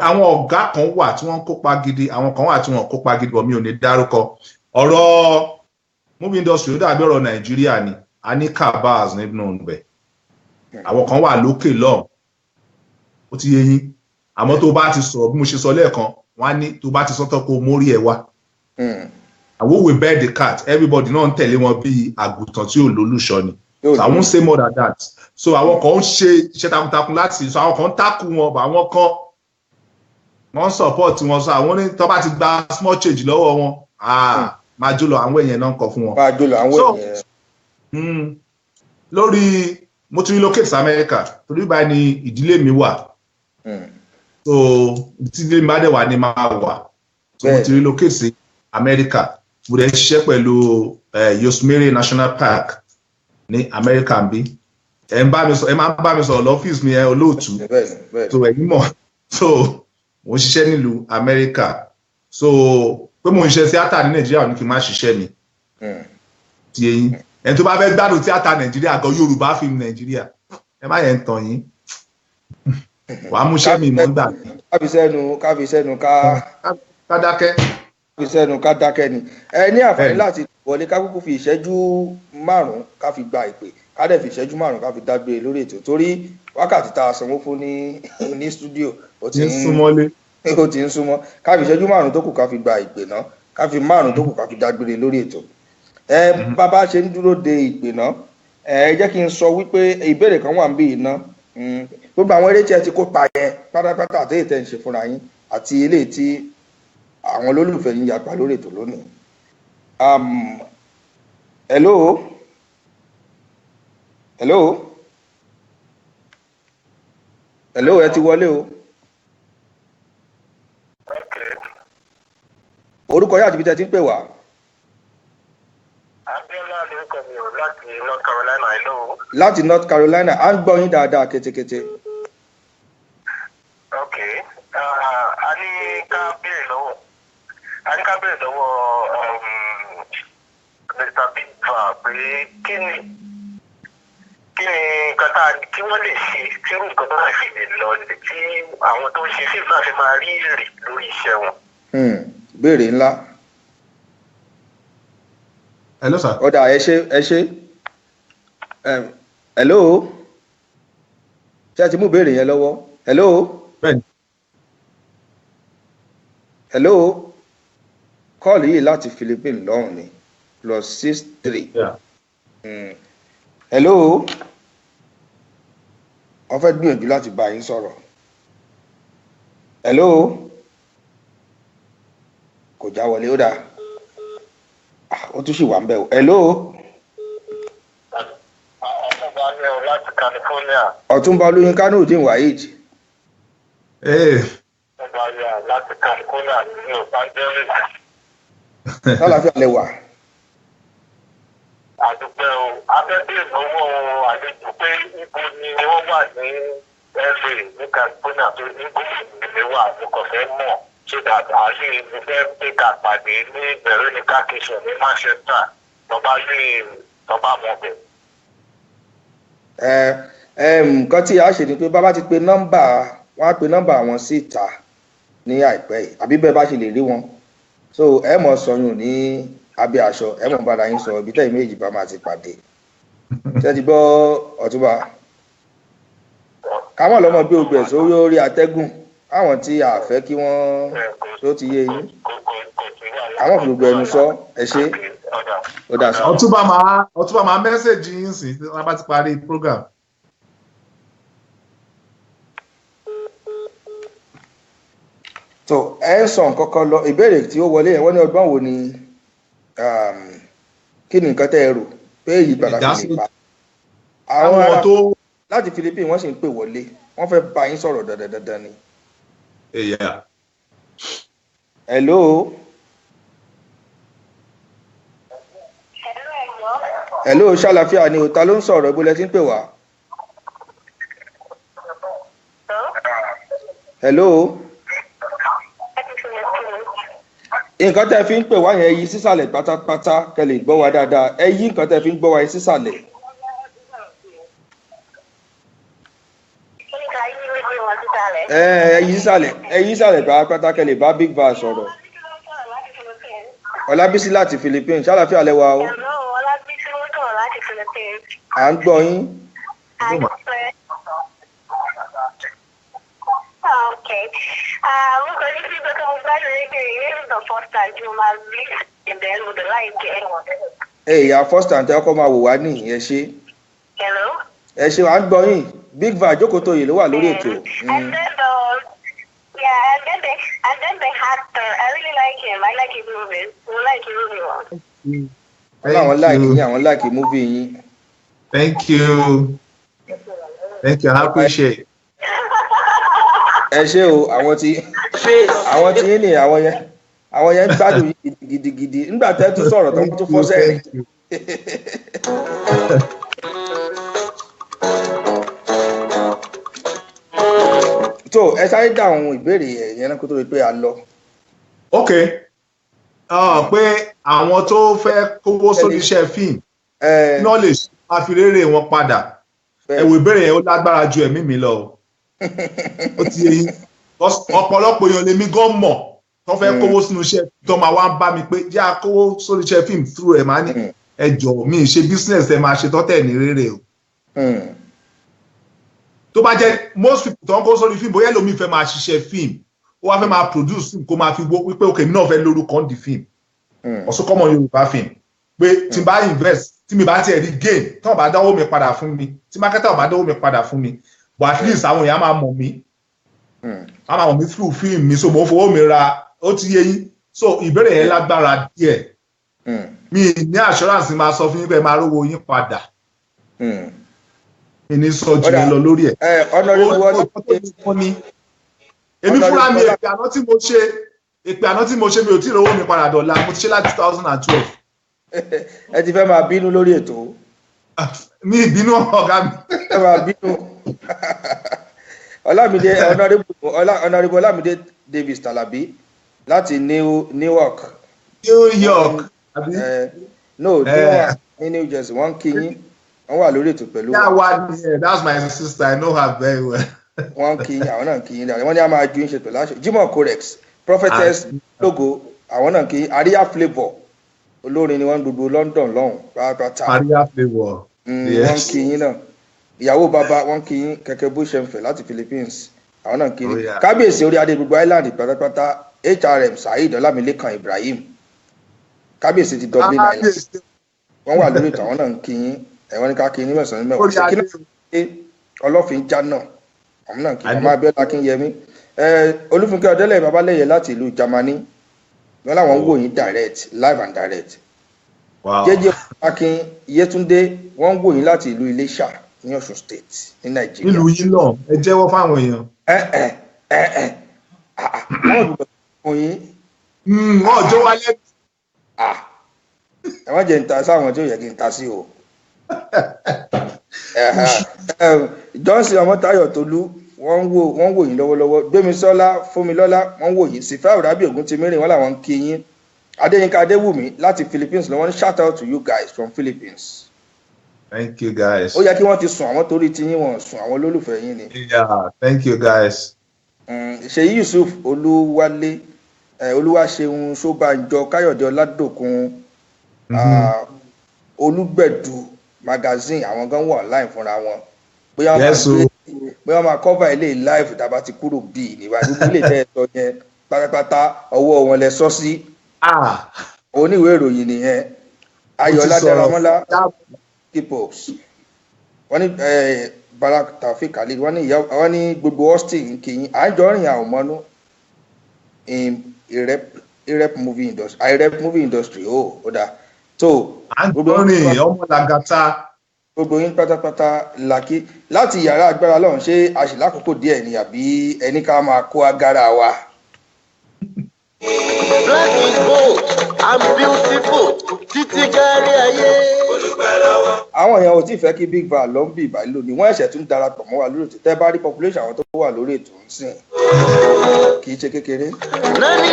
àwọn ọ̀gá kan wà tí wọ́n ń kópa gidi àwọn kan wà tí wọ́n ń kópa gidi bọ̀ mi ò ní dárúkọ ọ̀rọ̀ movie industry ó dàbí ọ̀rọ̀ Nàìjíríà ni a ní cabals nínú ibẹ̀ àwọn kan wà lókè lọ́hùn ó ti yé yín àmọ́ tó bá ti sọ̀rọ̀ bí mo ṣe sọ lẹ́ẹ̀kan wọ́n á ní tó bá ti sọ́tọ̀ kó mórí ẹ̀ wá àwọn òwe bear the cat everybody náà ń tẹ̀lé wọn bí àgùntàn tí ò lólùṣọ́ ni so I won't say more than that so àwọn kan ń ṣe iṣẹ́ takuntakun láti so àwọn kan ń takù wọn bá àwọn kan wọ́n support wọn so àwọn ní tó bá ti gba small change lọ́wọ́ wọn máa jó lọ àwọn èèyàn náà ń kọ fún wọn. máa jó lọ àwọn èèyàn. lórí mo ti relocate sí America torí báyìí ni ìdílé mi wà so tí ìdílé mi bá dẹ̀ wà ní máa wà so mo ti relocate sí America mo dẹ̀ ń ṣiṣẹ́ pẹ̀lú Yosemite National Park ní America bí ẹ máa ń bá mi sọ̀rọ̀ lọ́fíìsì mi olóòtú so ẹ̀yin mọ̀ so mo ń ṣiṣẹ́ nílùú America so pé mo ń ṣe tíátà ní Nàìjíríà ní kí n má ṣiṣẹ́ mi ti eyín ẹni tó bá fẹ́ gbádùn tíátà Nàìjíríà gan Yorùbá fíìmù Nàìjíríà ẹ má yẹn ń tàn yín wàá mú iṣẹ́ mi mọ́ gbà. káfi sẹ́nu ká dákẹ́. káfi sẹ́nu ká dákẹ́ ni ẹ ní àǹfààní láti wọlé ká kúkú fi ìṣẹ́jú 5 ká fi gba ìpè ká dẹ̀ fi ìṣẹ́jú 5 ká fi dágbére lórí ètò torí wákàtí tá a sanwó fún ní stúdíò ó ti ń súnmọ́ ká fi ìṣẹ́jú 5 tó kù ká fi gba ìpè náà ká fi 5 tó kù ká fi dágbére lórí ètò bàbá ṣe ń dúró de ìpè náà jẹ́ kí n sọ wípé ìbéèrè kan wà ń bí iná gbogbo àwọn eré tí ẹ ti kópa yẹn pátápátá àti èyí tẹ́ ń ṣe fúnra yín àti eléyìí tí àwọn olólùfẹ́ yín yapa lórí ètò lónìí. hello ẹ ti wọlé o. orúkọ yín àti ibi tẹ́ ti ń pè wá. Abíọ́lá lórúkọ mi ò láti North Carolina. Hello. láti North Carolina à ń gbọ́ yín dáadáa kétékété. Ok. A ní ká béèrè lọ́wọ́ Mr. Bigva pé kí ni nǹkan tí wọ́n lè ṣe tí nǹkan tó náà fi lè lọ tí àwọn tó ń ṣe fíìmù náà fi máa rí èrè lórí iṣẹ́ wọn. Béèrè ńlá. Hello sir. Ọ̀dà ẹ ṣé. Hello. Ṣé ẹ ti mú béèrè yẹn lọ́wọ́? Hello. Bẹ́ẹ̀ni. Hello. Kọ́ọ̀lù yìí láti Philippines lọ́hùn ni +63. Yeah. Hello. Wọ́n fẹ́ gbìyànjú láti bá yín sọ̀rọ̀. Hello. Kò já wọlé ó dáa. Ó tún sì wà ń bẹ̀ o. Hello. Ọ̀túnba ní ọ láti California. Ọ̀túnba Olúyinká Nurudeen Waheed. Ọ̀túnba yà láti California ní Los Angeles. Sálàáfíà lẹ wà. Àdúpẹ́ o, abẹ́bí ìnáwó àlejò pé ibo ni wọ́n wà ní LA ní California tó ní gómìnà ìlú wà ní kọ̀fẹ́ mọ̀ so that àṣì ìfẹ́ pé ká pàdé ní Veronica Kitchen ní Manchester tọ́ba mọ̀ bẹ̀. Nǹkan tí a ṣe ni pé bàbá ti pe nọ́mbà wọ́n á pe nọ́mbà wọn síta ní àìpẹ́ yìí àbí bẹ́ẹ̀ bá ṣe lè rí wọn so ẹ mọ̀ sọyún ní abẹ́ aṣọ ẹ mọ̀ bára yín sọ ibi tẹ́yìn méjì bá máa ti pàdé ṣé ti gbọ́ Ọ̀túnba káwọn lọ́mọ bí ogbè sórí orí atẹ́gùn àwọn tí a fẹ́ kí wọ́n tó ti yé yín àwọn fi gbogbo ẹnu sọ ẹ ṣe ó dà sí. Ọ̀túnba máa mẹ́sẹ̀jì yín sí tí wọ́n bá ti parí program. So ẹ ń sọ nǹkan kan lọ ìbéèrè tí ó wọlé yẹn wọ́n ní ọgbọ́n wo ni kí ni nǹkan tẹ́ ẹ rò pé èyí pàtàkì lè pa àwọn ará láti Philippines wọ́n sì ń pè wọlé wọ́n fẹ́ bá yín sọ̀rọ̀ dandan ni. Hello. Hello ṣàlàfíà ni òta ló ń sọ̀rọ̀ ibo lẹ ti ń pè wá. Hello. Nǹkan tẹ́ fi ń pè wá yẹn yí sísàlẹ̀ pátápátá kẹ́ lè gbọ́ wa dáadáa ẹ yí nǹkan tẹ́ fi ń gbọ́ wa yí sísàlẹ̀. Ẹ yí sísàlẹ̀ pátápátá kẹ́ lè bá Big Va sọ̀rọ̀. Ọlábísí láti Philippines ṣàlàfíà lẹ́wà o. Ọlábísí ló sọ̀rọ̀ láti Philippines. À ń gbọ́ yín. Okay. We're going to see the this is the first time you must leave and then with the light getting Ìyá first time tẹ́ ọkọ máa wò wá ní ẹ ṣe. Hello. Ẹ ṣe à ń gbọ́ yín Big Va jókòó tó yìí ló wà lórí ètò. And then the actor, I really like him. I like his movies. I like his movie. Àwọn láìkì yín àwọn láìkì múvì yín. Thank you. I appreciate. Ẹ ṣé o àwọn tí yín ni àwọn yẹn gbádùn gidigidi nígbà tẹ́ tún sọ̀rọ̀ tó fọ́ sẹ́yìn. So ẹ sáré dá àwọn ìbéèrè yẹn náà kó tó rí pé a lọ. Ok pé àwọn tó fẹ́ kówó sórí iṣẹ́ fíìmù náà lè máa fi rere wọn padà ẹ̀wò ìbéèrè yẹn ó lágbára ju ẹ̀mí mi lọ ó ti yé yín ọ̀pọ̀lọpọ̀ èèyàn lèmi gan mọ̀ tó fẹ́ kówó sínú iṣẹ́ tó máa wá ń bá mi pé jẹ́ àkówó sórí iṣẹ́ fíìmù through ẹ̀ máa ní ẹjọ́ mi ṣe business ẹ̀ máa ṣe tọ́tẹ̀ ní rere o. Tó bá jẹ́ most people tó ń kó sórí fíìmù bóyá lómi fẹ́ máa ṣiṣẹ́ fíìmù ó wá fẹ́ máa produce fíìmù kó máa fi wó wípé òkè mi náà fẹ́ lórúkọ ń di fíìmù ọ̀sùn kọ́mọ Yorùbá fíìmù pé tí n bá invest tí mi bá tiẹ̀ rí gain tí wọ́n bá dánwó mi padà fún mi tí marketer ò bá dánwó mi padà fún mi but at least àwọn èèyàn máa mọ̀ mí wọ́n máa mọ̀ mí through fíìmù mi so mo ń fowó mi ra ó ti yé yín so ìbéèrè yẹn lágbára díẹ̀ mi ní assurance máa sọ fún yín pé máa rówó yín padà mi ní sọ jù lọ lórí ẹ̀ èmi fúnra mi èpè àná tí mo ṣe mi ò tí ì rówó mi padà dọ̀la mo ti ṣe láti 2012. Ẹ ti fẹ́ máa bínú lórí ètò. mi ìbínú ọ̀gá mi. ẹ máa bínú. Ọlámídé Honorable Ọlámídé Davis Talabi láti Newark. New York. Newark ní New Jersey wọ́n kí yín wọ́n wà lórí ètò pẹ̀lú. That's my sister, I know her very well. Wọ́n kí yín àwọn náà kí yín dáadáa wọ́n ní a máa ju yín ṣe pẹ̀lú aṣọ. Jimoh Corex Prophetess Logo àwọn náà kí yín. Aria Flavour olórin ni wọ́n gbogbo London lọ́hùn pátápátá. Aria Flavour. Wọ́n kí yín náà. Ìyàwó bàbá wọ́n kí yín Kẹ̀kẹ́ Bushemfe láti Philippines àwọn náà kí yín. Kábíyèsí orí adé gbogbo island pátápátá HRM Saheed Ọlámilékan Ibrahim kábíyèsí ti Dublin Island wọ́n wà lórí ètò àwọn náà kí yín ẹ̀wọ̀n ní ká kí yín mẹ́sàn-án mẹ́wàá ṣèkí náà ṣe ọlọ́fin jáná àwọn náà kí Màmá Abíọ́lá Akínyẹmí Olúfúnkẹ́ Ọdẹ́lẹ̀ Babalẹ́yẹ láti ìlú Germany wọ́n láwọn ń wò yín direct live and direct. Jẹ́jẹ́ Akin Yétúndé wọ́n ń wò yín láti ìlú Iléṣà ní Ọ̀ṣun State ní Nàìjíríà. Nílùú yín náà ẹ jẹ́wọ́ fáwọn èèyàn. Wọ́n dùgbò fún yín. Wọ́n ọjọ́ wa lẹ́nu. Ẹ wọ́n jẹ́ ń ta sáwọn tí ó yẹ kí n ta sí o. Johnson Ọmọ́táyọ̀ Tolú wọ́n wò yín lọ́wọ́lọ́wọ́. Gbémisọ́lá Fúnmilọ́lá wọ́n wò yín. Sífẹ́ Ọ̀rábì Ògúntimírìn wọ́n làwọn ń kí yín. Adéyínká Adéwùmí láti Philippines lọ́wọ́ ní shout out to you guys from Philippines. Thank you guys. Ó yẹ kí wọ́n ti sùn àwọn torí tí yín wọ́n sùn àwọn olólùfẹ́ yín ni. Yeah, thank you guys. Ṣèyí Yusuf Olúwálé Olúwaṣeun Ṣóbànjọ Káyọ̀dé Ọládòkun Olúgbẹ̀dù magazine àwọn gan wà online fúnra wọn. Bóyá wọ́n máa cover ilé live tàbá ti kúrò bíi níwájú ilé tẹ́ ẹ sọ yẹn pátápátá ọwọ́ wọn lẹ sọ sí. Oníwèé ìròyìn nìyẹn Ayọ̀lá Dáramọ́lá Kipops wọ́n ní Barak Taofik Khalid wọ́n ní gbogbo Austin kìyìn àjọrìn àwọn ọmọnú irep movie industry ó dáa tó àjọrìn ọmọ làgàtà gbogbo yín pátápátá làkì láti yàrá agbára lọ́hùn ṣé àṣìlákòókò díẹ̀ ni àbí ẹni ká máa kó agara wa. Black is bold and beautiful títí kárí ayé. Àwọn èèyàn ò tí ì fẹ́ kí Big Val lọ ń bì ìbàlẹ̀ lónìí wọ́n ẹ̀ṣẹ̀ tún darapọ̀ mọ́ wa lórí ètò tẹ́ bá rí population àwọn tó wà lórí ètò ń sìn kì í ṣe kékeré. Nání.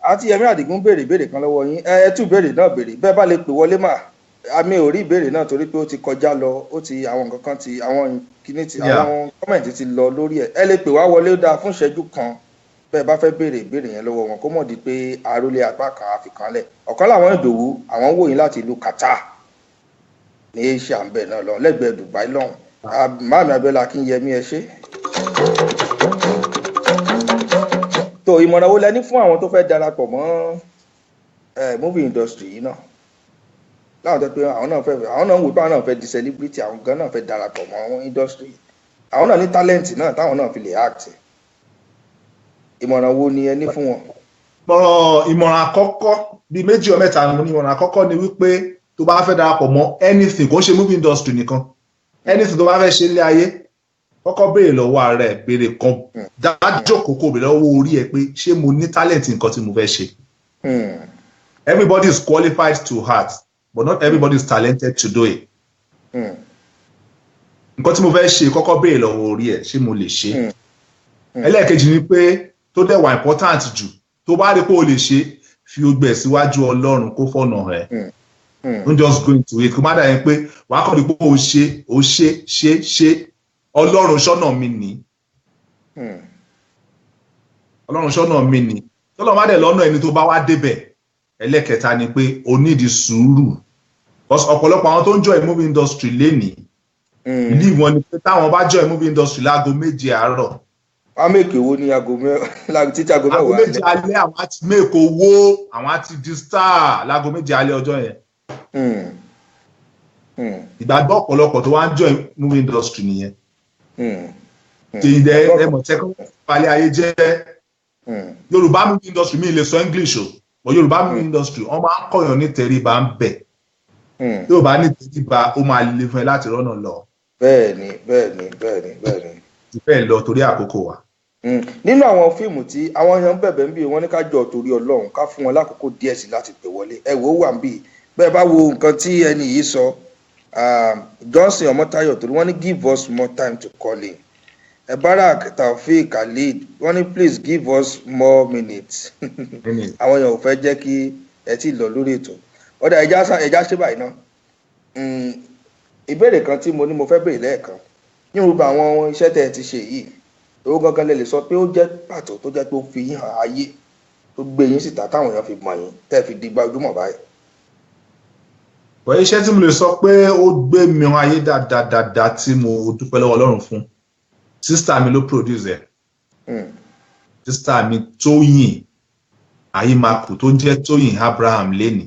Àti Yẹmí Àdìgún béèrè ìbéèrè kan lọ́wọ́ yín ẹ tún béèrè náà béèrè bẹ́ẹ̀ bá lè pè wọlé mà àmì ò rí ìbéèrè náà torí pé ó ti kọjá lọ ó ti àwọn nǹkan kan ti àwọn kíní ti àwọn kọ́mẹ̀ntì ti lọ lórí ẹ̀ ẹ lè pè wá wọlé ó dáa fún ìṣẹ́jú kan bẹ́ẹ̀ bá fẹ́ béèrè ìbéèrè yẹn lọ́wọ́ wọn kó mọ̀ di pé arólé apá kan àfikànlẹ̀ ọ̀kan làwọn Ìdòwú àwọn wòyìn láti ìlú Qatar ní Asia ń bẹ̀ náà lọ lẹ́gbẹ̀ẹ́ Dubai lọ́hùn Màmá Abíọ́lá Akínyẹmí ẹ ṣé. tó ìmọ̀ràn wo lẹ ní fún àwọn tó fẹ́ darapọ̀ mọ́ movie industry yìí náà láwọn tó pé àwọn náà ń wò pé àwọn náà fẹ́ di celebrity àwọn gan náà fẹ́ darapọ̀ mọ́ industry àwọn náà ní talent náà táwọn náà fi lè act ìmọ̀ràn wo ni ẹ ní fún wọn. ìmọ̀ràn àkọ́kọ́ bíi méjì ọ mẹ́ta ni ìmọ̀ràn àkọ́kọ́ ni wípé tó bá fẹ́ darapọ̀ mọ́ anything kò ń ṣe movie industry nìkan anything tó bá fẹ́ ṣe ilé ayé kọ́kọ́ béèrè lọ́wọ́ rẹ̀ béèrè kan dájọ́kòó kò béèrè lọ́wọ́ orí ẹ pé ṣé mo ní talent nǹkan tí mo fẹ́ ṣe. Everybody is qualified to act but not everybody is talented to do it. Nǹkan tí mo fẹ́ ṣe kọ́kọ́ béèrè lọ́wọ́ orí ẹ ṣé mo lè ṣe. Ẹlẹ́ẹ̀kejì ni pé tó dẹ̀ wà important jù tó bá rí pé o lè ṣe fi ogbè síwájú Ọlọ́run kó fọ̀nà rẹ̀. Don't just go into it kó má dà yẹn pé wàá kọ́ ni pé o ṣe Ọlọ́run ṣọ́nà mi ni. Ọlọ́run ṣọ́nà mi ni. Tọ́lọ́ má dẹ̀ lọ́nà ẹni tó bá wá débẹ̀. Ẹlẹ́kẹta ni pé o need sùúrù. Because ọ̀pọ̀lọpọ̀ àwọn tó ń join movie industry lénìí. Believe wọn ni pé táwọn bá join movie industry láago 7 àárọ̀. Wọ́n á mèkè owó ní títí aago 9. Aago 7 alẹ́ àwọn á ti mèkè owó àwọn á ti di star láago 7 alẹ́ ọjọ́ yẹn. Ìgbàgbọ́ ọ̀pọ̀lọpọ̀ tó wá ń join movie industry nìyẹn. Ṣèyídẹ́ ẹ̀mọ̀ tẹ́kọ̀ balẹ̀ ayé jẹ́ Yorùbá movie industry mi lè sọ English o but Yorùbá movie industry wọ́n máa ń kọ̀yàn ní tẹríba ń bẹ̀. Yorùbá ní tẹríba ó máa le fún ẹ láti rọ́nà lọ. Bẹ́ẹ̀ni. Ìfẹ́ lọ torí àkókò wa. Nínú àwọn fíìmù tí àwọn èèyàn bẹ̀bẹ̀ ń bí wọ́n ní ká jọ torí Ọlọ́run ká fún wọn lákòókò díẹ̀ sí láti pè wọlé ẹ wò ó wà ń bí bẹ́ẹ̀ bá wo nǹkan tí ẹni yìí sọ Johnson Ọmọ́táyọ̀ torí wọ́n ní give us more time to call in Barak Taofeek Khalid wọ́n ní please give us more minutes àwọn èèyàn ò fẹ́ jẹ́ kí ẹ ti lọ lórí ètò ọ̀dà ẹja ṣe báyìí náà ìbéèrè kan tí mo ní mo fẹ́ béèrè lẹ́ẹ̀kan ní gbogbo àwọn iṣẹ́ tẹ́ ẹ ti ṣe yìí owó gangan lè sọ pé ó jẹ́ pàtó tó jẹ́ pé ó fi yín hàn ayé tó gbé yín síta táwọn èèyàn fi mọ̀ yín tẹ́ fi di gbajúmọ̀ báyìí. Bọ̀ iṣẹ́ tí mo lè sọ pé ó gbé mi hàn ayé dáadáa tí mo dúpẹ́ lọ́wọ́ Ọlọ́run fún sísítà mi ló produce ẹ̀ sísítà mi Tóyìn Àyìmákù tó jẹ́ Tóyìn Abraham lẹ́nì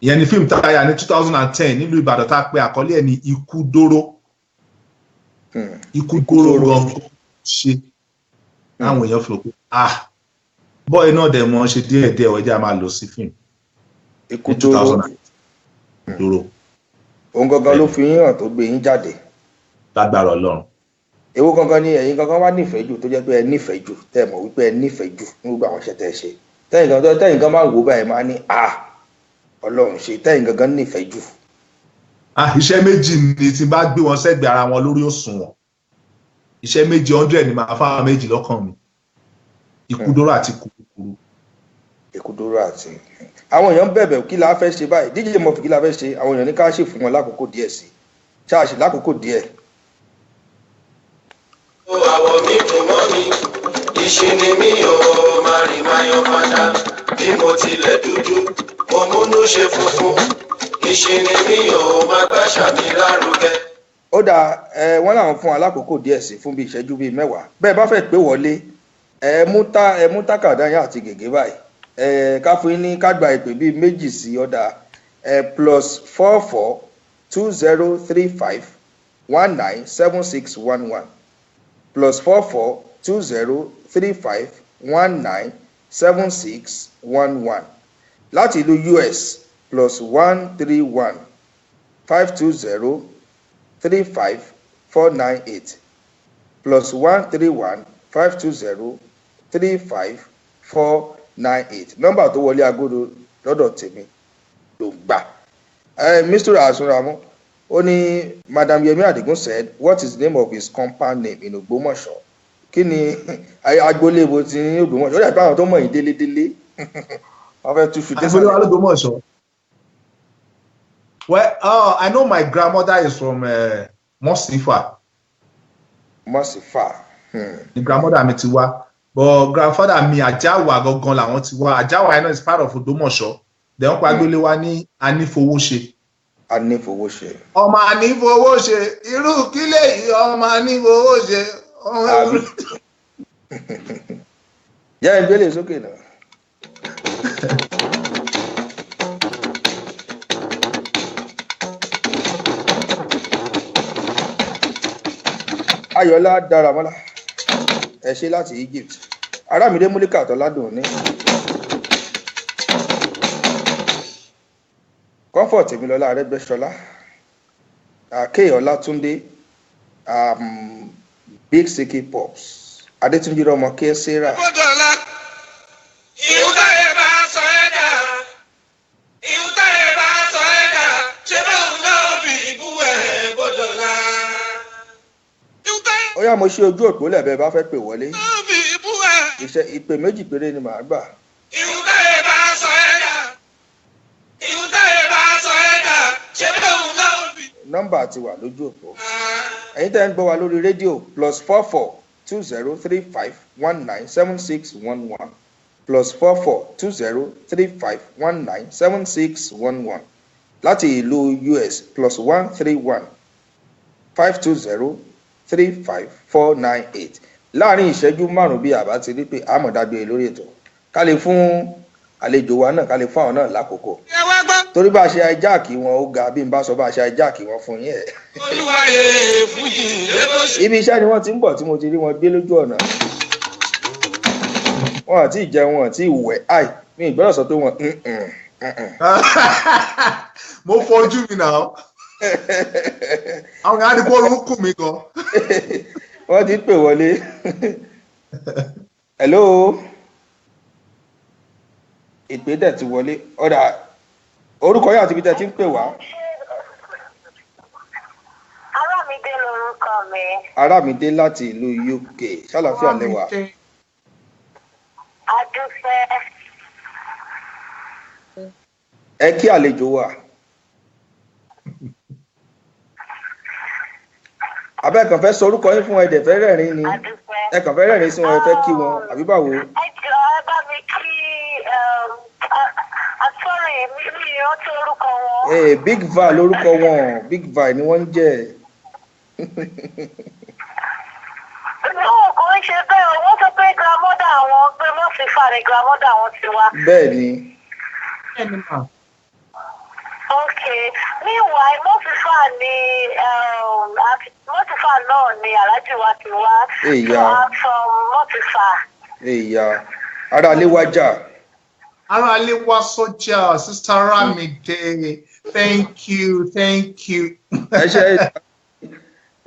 ìyẹn ni fíìmù táyà ní 2010 nílùú Ìbàdàn tá a pè àkọlé ẹ̀ ní Ikú Dóró gan ṣe àwọn èèyàn fi rò pé bọ́ọ̀ náà dẹ̀ mọ́ ṣe díẹ̀ ọjà máa lọ sí fíìmù Ikú Dóró òun gangan ló fi yín hàn tó gbé yín jáde lágbára Ọlọ́run. Èwo gangan ni ẹ̀yin gangan wá nífẹ̀ẹ́ jù tó jẹ́ pé ẹ nífẹ̀ẹ́ jù tẹ́ ẹ mọ̀ wípé ẹ nífẹ̀ẹ́ jù ní gbogbo àwọn iṣẹ́ tẹ́ ẹ ṣe tẹ́yìn gan máa wò báyìí máa ní Ọlọ́run ṣe tẹ́yìn gangan nífẹ̀ẹ́ jù. Iṣẹ́ méjì ni tí bá gbé wọn sẹ́gbẹ̀ẹ́ ara wọn lórí òṣùwọ̀n iṣẹ́ méjì 100 ni màá fáwọn méjì lọ́kàn mi Ikú Dóró àti Kúkúrú. Ikú Dóró àti àwọn èèyàn bẹ̀bẹ̀ kí la fẹ́ ṣe báyìí DJ Murphy kí la fẹ́ ṣe àwọn èèyàn ní ká ṣe fún wọn lákòókò díẹ̀ sí ṣáàṣì lákòókò díẹ̀. Àwọ̀ mi dùn mọ́ mi, ìṣe ni mí ò máa rìn máa yan padà. Bí mo tilẹ̀ dúdú, mo múnú ṣe funfun. Ìṣe ni mí ò máa gbàṣà mi lárugẹ. Ó dáa wọ́n làwọn fún alákòókò díẹ̀ sí fún bí ìṣẹ́jú bíi 10 bẹ́ẹ̀ bá fẹ́ pé wọlé ẹ mú tákàdá yín àti gègé báyìí ká fún yín ní ká gba ìpè bíi méjì sí ọ̀dà +44 2035 197611 +44 2035 197611 láti ìlú US +131 520 35 498 +131 520 35 498 nọ́mbà tó wọlé agodo lọ́dọ̀ tèmi ló gbà. Mr. Asunramu ó ní Madam Yemi Adigun said what is the name of his compound name in Ògbómọ̀ṣọ́ kí ni agboolé ibo ti ní Ògbómọ̀ṣọ́ ó dàbí àwọn tó mọ̀ yín délédélé wọ́n fẹ́ túṣu dé sálẹ̀. agboolé Ògbómọ̀ṣọ́. Well, I know my grandmother is from Mọ́sífà. Mọ́sífà. Ni grandmother mi ti wá but grandfather mi Àjáwà gangan làwọn ti wá. Àjáwà yẹn náà is part of Ògbómọ̀ṣọ́. Then wọ́n pa agboolé wa ní Anífowóṣe. Anífowóṣe. Ọmọ Anífowóṣe irú kílẹ̀ yìí ọmọ Anífowóṣe. Yá ìgbélé sókè náà. Ayọ̀lá Dáramọ́lá ẹ ṣé láti Egypt Arámidé Múlíkà Tọ́ládùn ní Comfort Tèmilọ́lá Arẹ́gbẹ́ṣọlá K Ọlátúndé Big Siki Pops Adétúnjí Rọmọ K Sarah. Ó yá mo ṣe ojú òpó lẹ́bẹ̀ẹ́ bá fẹ́ pè wọlé iṣẹ́ ìpè méjì péré ni màá gbà. Nọ́mbà ti wà lójú òpó ẹ̀yin tẹ́ ń gbọ́ wa lórí rédíò +44 2035 197611 +44 2035 197611 láti ìlú US +131 520 35498 láàrin ìṣẹ́jú márùn bí àbá ti rí pé àmọ̀dágbé lórí ètò ká lè fún àlejò wa náà ká lè fún àwọn náà lákòókò torí bá a ṣe ajáàkì wọn ó ga bí n bá sọ bá a ṣe ajáàkì wọn fún yín ẹ. Ibi iṣẹ́ ni wọ́n ti ń bọ̀ tí mo ti rí wọn gbé lójú ọ̀nà wọn àti ìjẹun wọn àti ìwẹ̀ àì mi ìgbọ́dọ̀ sọ pé wọn. Mo fojú mi náà àwọn kan á ní kó orúkún mi gan. Wọ́n ti pè wọlé. Hello ìpè dẹ̀ ti wọlé ọ̀dà orúkọ yín àti ibi tẹ́ ti ń pè wá. Arámidé lorúkọ mi. Arámidé láti ìlú UK ṣàlàfíà lẹ́wà. Adúfẹ́. Ẹ kí àlejò wa. Abẹ́ kàn fẹ́ sọ orúkọ yín fún ẹ̀dẹ̀ fẹ́ rẹ́rìn ni. Ẹ kàn fẹ́ rẹ́rìn sí wọn ẹ fẹ́ kí wọn àbí báwo. Ẹ jọ ẹ bá mi kí sorry mi ò tó orúkọ wọn. Big Va lórúkọ wọn, Big Va ni wọ́n ń jẹ́. Kò ń ṣe bẹ́ẹ̀ o, wọ́n sọ pé grandmother àwọn pé Mọ́sífà ni grandmother àwọn ti wá. Bẹ́ẹ̀ ni. Okay. Meanwhile, Mọ́sífà náà ni Alhaji wa ti wá. Èyà. From Mọ́sífà. Èyà. Ara ilé wájà. Ara ilé wá sọ́jà, Sister Ramide. Thank you. Ẹ ṣe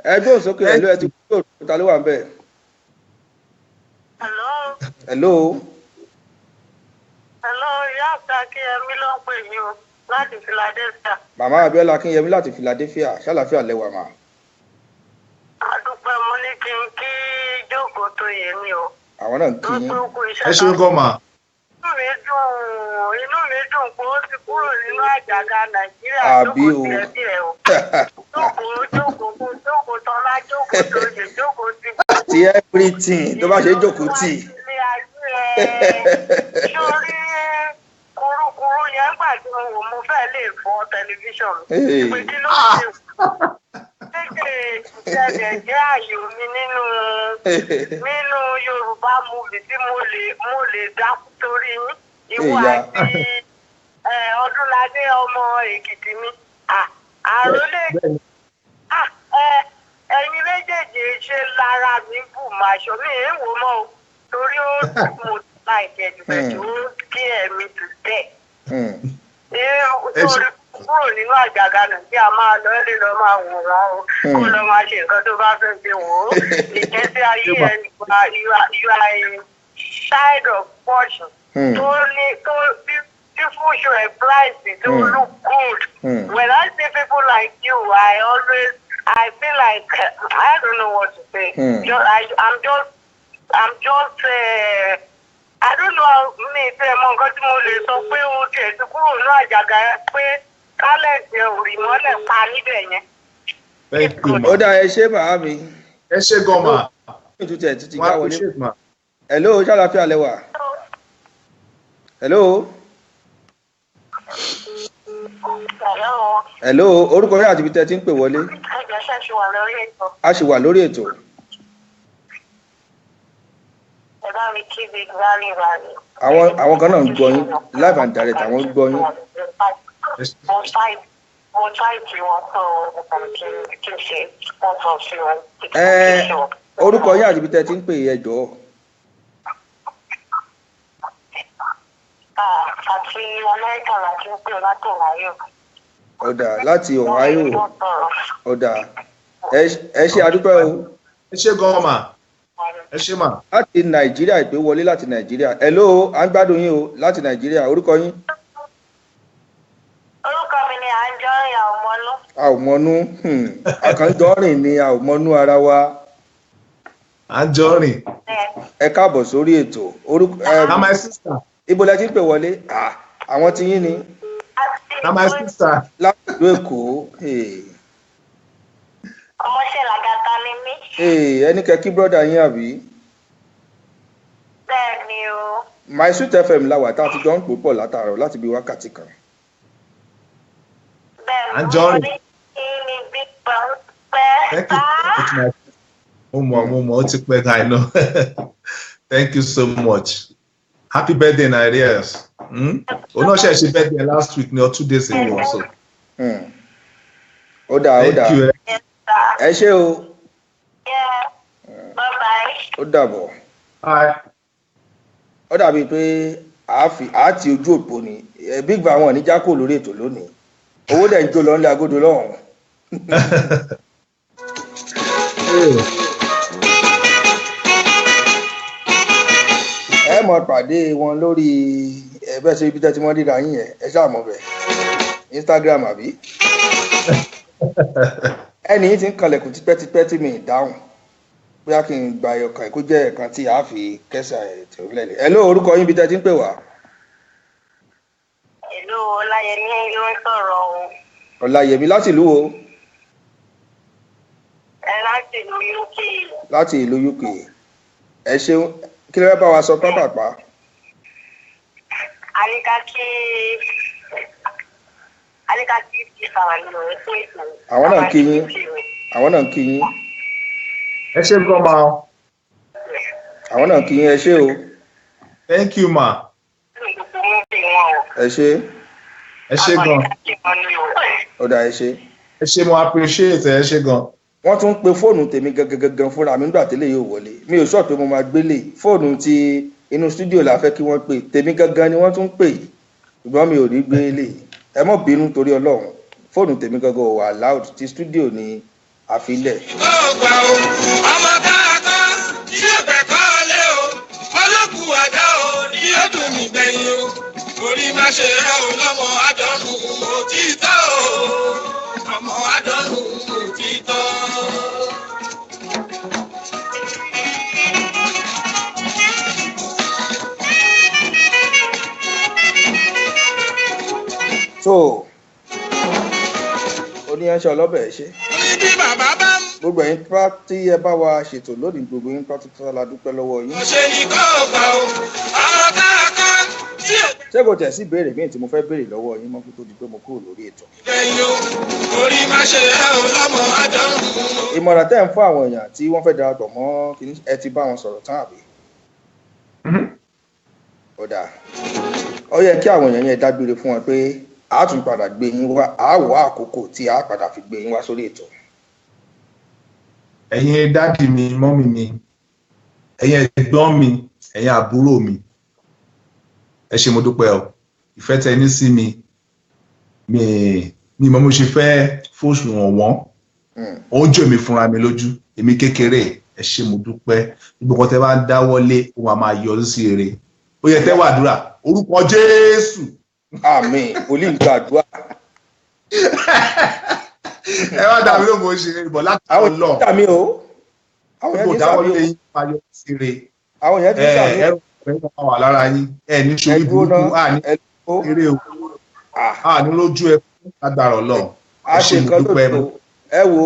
ẹgbẹ́ òsókè ẹ̀lú ẹ ti kúrò ta ló wà ń bẹ̀. Hello. Ìyá àgbà Akínyẹmí ló ń pè yín o láti Philadelphia. Màmá Abíọ́lá Akínyẹmí láti Philadelphia ṣàlàfíà lẹ́wà mà. Adúpẹ́ mo ní kí n kí jókòó tó yẹ mí o. Àwọn náà ń kí yín. Ẹ ṣe gọ́mà. Inú mi dùn pé ó ti kúrò nínú àjàgà Nàìjíríà Àbí o. Jókòó tọ́lá, jókòó tó yẹ, jókòó ti Ti everything tó bá ṣe jókòó tì. Sórí kurukuru yẹn gbà tí mo fẹ́ lè fọ́ tẹlifíṣàn mi. Pé kí ló ṣe ṣẹ̀ṣẹ̀ jẹ́ àyò mi nínú Yorùbá movie tí mo lè dákú torí ìwà àti Ọdúnládé ọmọ Èkìtì mi. Àròlé ẹ̀yin méjèèjì ṣe lára mi bù màṣọ mi èèwọ̀ mọ́ o torí ó mo láìpẹ́ jù bẹ́ẹ̀ tó kí ẹ̀mí tù tẹ̀. Torí kúrò nínú àjàgà Nàìjíríà máa lọ lè lọ máa wòran o kó lọ máa ṣe nǹkan tó bá fẹ́ ṣe wò ó. Ìjẹ́sí ayé ẹ̀ nípa you are a child of fortune tó beautiful show a bright to look good. When I see people like you, I feel like I don't know what to say. I'm just I don't know how mi fẹ́ mọ nǹkan tí mo lè sọ pé o tiẹ̀ ti kúrò ní àjàgà pé kálẹ̀sì òrì mọ́lẹ̀ pa níbẹ̀ yẹn. Ó dá ẹ ṣé màá mi. Ẹ ṣe gọ́mà. Ìtútù ẹ̀ títí já wọlé. Hello ṣàlàfíà lẹ́wà. Hello. Hello orúkọ yín àti ibi tẹ́ ti ń pè wọlé. Ẹ̀jẹ̀ ṣe ṣe wà lórí ètò. A ṣì wà lórí ètò. Ẹ bá mi kí Big Valley Valley. Àwọn kan náà ń gbọ́ yín live and direct àwọn ń gbọ́ yín. Mo táìpì wọn tó kí n ṣe wọ́n tó fi wọn. Orúkọ yín àti ibi tẹ́ ti ń pè ẹ jọ̀ọ́. Àti Amẹ́ríkà láti ń pè láti Ohio. Ọ̀dà láti Ohio. Ọ̀dà ẹ ṣe àdúpẹ́ o. Ẹ ṣe gọ́mà. Ẹ ṣe mà. Láti Nàìjíríà ìpè wọlé láti Nàìjíríà. Hello à ń gbádùn yín o láti Nàìjíríà orúkọ yín. Orúkọ mi ni Anjọ́rin Àwòmọ́nú. Àwòmọ́nú àkànjọ́rìn ni àwòmọ́nú ara wa. Anjọ́rìn. Ẹ káàbọ̀ sórí ètò. Na my sister. Ibo lẹ ti ń pè wọlé? Àwọn tí yín ni. Na my sister. Láti ìlú Èkó. Ọmọṣẹ́ làgàtà ni mí. Ẹni kẹ́kí brọ́dà yín àbí? Bẹ́ẹ̀ni o. My Sweet FM la wà tá a ti jọ ń pò pọ̀ látàárọ̀ láti bí wákàtí kan. Anjọ́rìn. Thank you. Mo mọ̀ ó ti pẹ́ ká iná. Thank you so much. Happy birthday, Nigerians. Ona ṣe birthday last week or 2 days ago or so. Ó dáa. Ẹ ṣé o. Bye bye. Ó dàbọ̀. Ó dàbí pé a ti ojú òpó ni. Big Va wọn ní jákò lórí ètò lónìí. Owó dẹ̀ ń jó lọ nílé agodo lọ́hùn. Ẹ mọ̀ pàdé wọn lórí ẹ̀bẹ̀ ṣe ibi tẹ́ ti mọ́ dídá yín yẹn ẹ ṣáà mọ̀ bẹ́ẹ̀. Instagram àbí ẹni yìí ti ń kalẹ̀kùn tipẹ́tipẹ́ tí mi ì dáhùn bóyá kí n gba ẹyọkàn kó jẹ́ ẹ̀kan tí a fi kẹsà ètò ìrìnlẹ̀. ẹ ló orúkọ yín bí tẹ́ ti ń pè wá. Ìlú Ọláyẹmí ló ń sọ̀rọ̀ o. Ọláyẹmí láti ìlú wo? Láti ìlú UK. Láti ìlú UK. Ẹ ṣeun kí ló fẹ́ bá wa sọ pápápá. Alika kí ti fara nínú ètò ètò. Àwọn náà ń kí yín. Àwọn náà ń kí yín. Ẹ ṣé gan ma. Àwọn náà ń kí yín ẹ ṣé o. Thank you ma. Ẹ ṣé. Ẹ ṣé gan. Ó dà ẹ ṣé. Ẹ ṣé mo appreciate ẹ ṣé gan. Wọ́n tún ń pe fóònù tèmi gangan fúnra mi nígbà tẹ́lẹ̀ yóò wọlé. Mi ò sọ pé mo máa gbélé. Fóònù ti inú stúdíò la fẹ́ kí wọ́n pè. Tèmi gangan ni wọ́n tún ń pè. Ṣùgbọ́n mi ò ní gbélé. Ẹ mọ̀ bínú torí Ọlọ́run. Fóònù tèmi gangan ò wà loud ti stúdíò ni àfilẹ̀. Ọmọ káàkọ́ tí yóò bẹ̀ kọ́ lé o. Ọlọ́kùn àdá o ni yóò dùn mí gbẹ̀yìn o. Orí má ṣe rẹ́ o lọ́mọ àdánù òtítọ́ o. Ọmọ àdánù òtítọ́. So oníyanṣẹ́ ọlọ́bẹ̀ ẹ ṣé. Bí bàbá bá ń Gbogbo ẹ̀yin tí ẹ bá wa ṣètò lónìí gbogbo yín pátápátá la dúpẹ́ lọ́wọ́ yín. ṣe ní kọ́ ọ̀gbà o. Ọmọ káàkọ́ tí yóò Ṣé kò tẹ̀ sí ìbéèrè míì tí mo fẹ́ béèrè lọ́wọ́ yín mọ́ kó tó di pé mo kúrò lórí ètò. gbẹ̀yìn o. Orí má ṣe rẹ́ o lọ́mọ àdánù. Ìmọ̀ràn tẹ́ ń fún àwọn èèyàn tí wọ́n fẹ́ darapọ̀ mọ́ kí ẹ ti bá wọn sọ̀rọ̀ tán àbí. Ó dáa. Ó yẹ kí àwọn èèyàn yẹn dágbére fún wọn pé a tún padà gbé yín wá a wọ àkókò tí a padà fi gbé yín wá sórí ètò. Ẹ̀yin dádì mi, mọ́mì mi, ẹ̀yin ẹ̀gbọ́n mi, ẹ̀yin àbúrò mi. Ẹ ṣé mo dúpẹ́ o. Ìfẹ́ tẹ́ ní sí mi. Mi mọ̀ mo ṣe fẹ́ fóṣù wọ̀n. Ó ń jò mí fúnra mi lójú. Èmi kékeré ẹ ṣé mo dúpẹ́. Gbogbo nǹkan tẹ́ bá ń dáwọ́lé ó máa yọrí sí rere. Ó yẹ tẹ́ wàdúrà. Orúkọ Jésù. Àmín. Wòlíì ń gbàdúrà. Ẹ wá dàbí ló mo ṣe ìbọ̀ láti Àwọn Ọlọ́run. èèyàn ti sàmì o. Àwọn èèyàn ti sàmì o. Dáwọ́lé yín máa yọrí sí rere. Àwọn èèyàn ti sàmì o. Ẹrù ẹ̀rọ máa wà lára yín. Ẹ ní ṣorí burúkú. Eré o. Ní lójú ẹ lágbára Ọlọ́run. A ṣe nǹkan lóòótọ́. Ẹ wo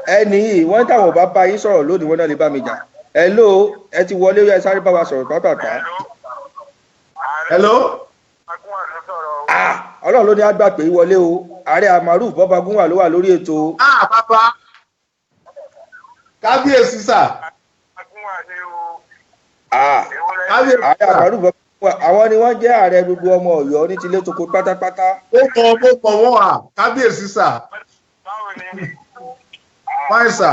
ẹni yìí wọ́n táwọn bá bá yín sọ̀rọ̀ lónìí wọ́n náà lè bá mi jà. Hello ẹ ti wọlé ẹ sáré bá wa sọ̀rọ̀ pápápá. Hello. Ọlọ́run ló ní àgbà pé wọlé o. Ààrẹ Amaru Bọ́bagúnwà ló wà lórí ètò. Bàbá. Kábíyèsí sà. Ààrẹ Amaru Bọ́bagúnwà àwọn ni wọ́n jẹ́ ààrẹ gbogbo ọmọ Ọ̀yọ́ ní tilé toko pátápátá. Ó mọ̀ wọ́n à. Kábíyèsí sà. Fine sà.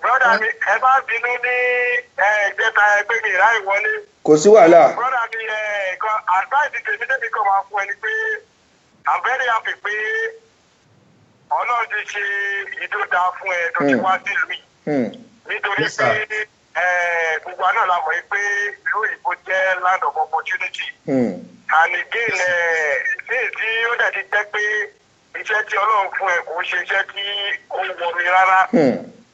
Brọ́dà mi ẹ bá bínú ní ìgbẹ́ta ẹgbẹ́ mi ìráyè wọlé. Kò sí wàhálà. Brọ́dà mi nǹkan advice tèmi débi kan máa fún ẹni pé I'm very happy pé Ọlọ́run ti ṣe ìdódà fún ẹ tó ti wá sílùú yìí. Nítorí pé gbogbo àná la mọ̀ pé ìlú òyìnbó jẹ́ land of opportunity. And again ní ìdí ó dẹ̀ ti jẹ́ pé iṣẹ́ tí Ọlọ́run fún ẹ kò ṣe iṣẹ́ tí ó wọ mi rárá.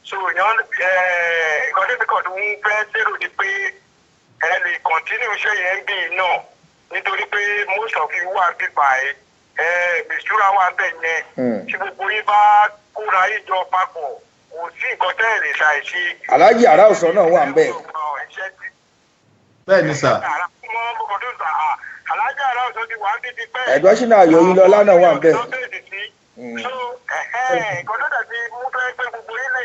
So yan nǹkan débi kan tó ń fẹ́ lérò ni pé ẹ lè continue iṣẹ́ yẹn bí náà nítorí pé most of you wà bíbà mìsúra wà bẹ̀ yẹn tí gbogbo yín bá kóra yín jọ papọ̀ kò sí nǹkan tẹ́ ẹ̀ lè ṣàìṣe. Aláàjì Àrà Ọ̀sán náà wà ń bẹ̀. Bẹ́ẹ̀ ni sà. Aláàjì Àrà Ọ̀sán ti wà ń bíbí pẹ́. Ẹ̀gbọ́n ṣì náà yọ yín lọ́lá náà wà ń bẹ̀. So nǹkan tó dàbí mú fẹ́ pé gbogbo yín lè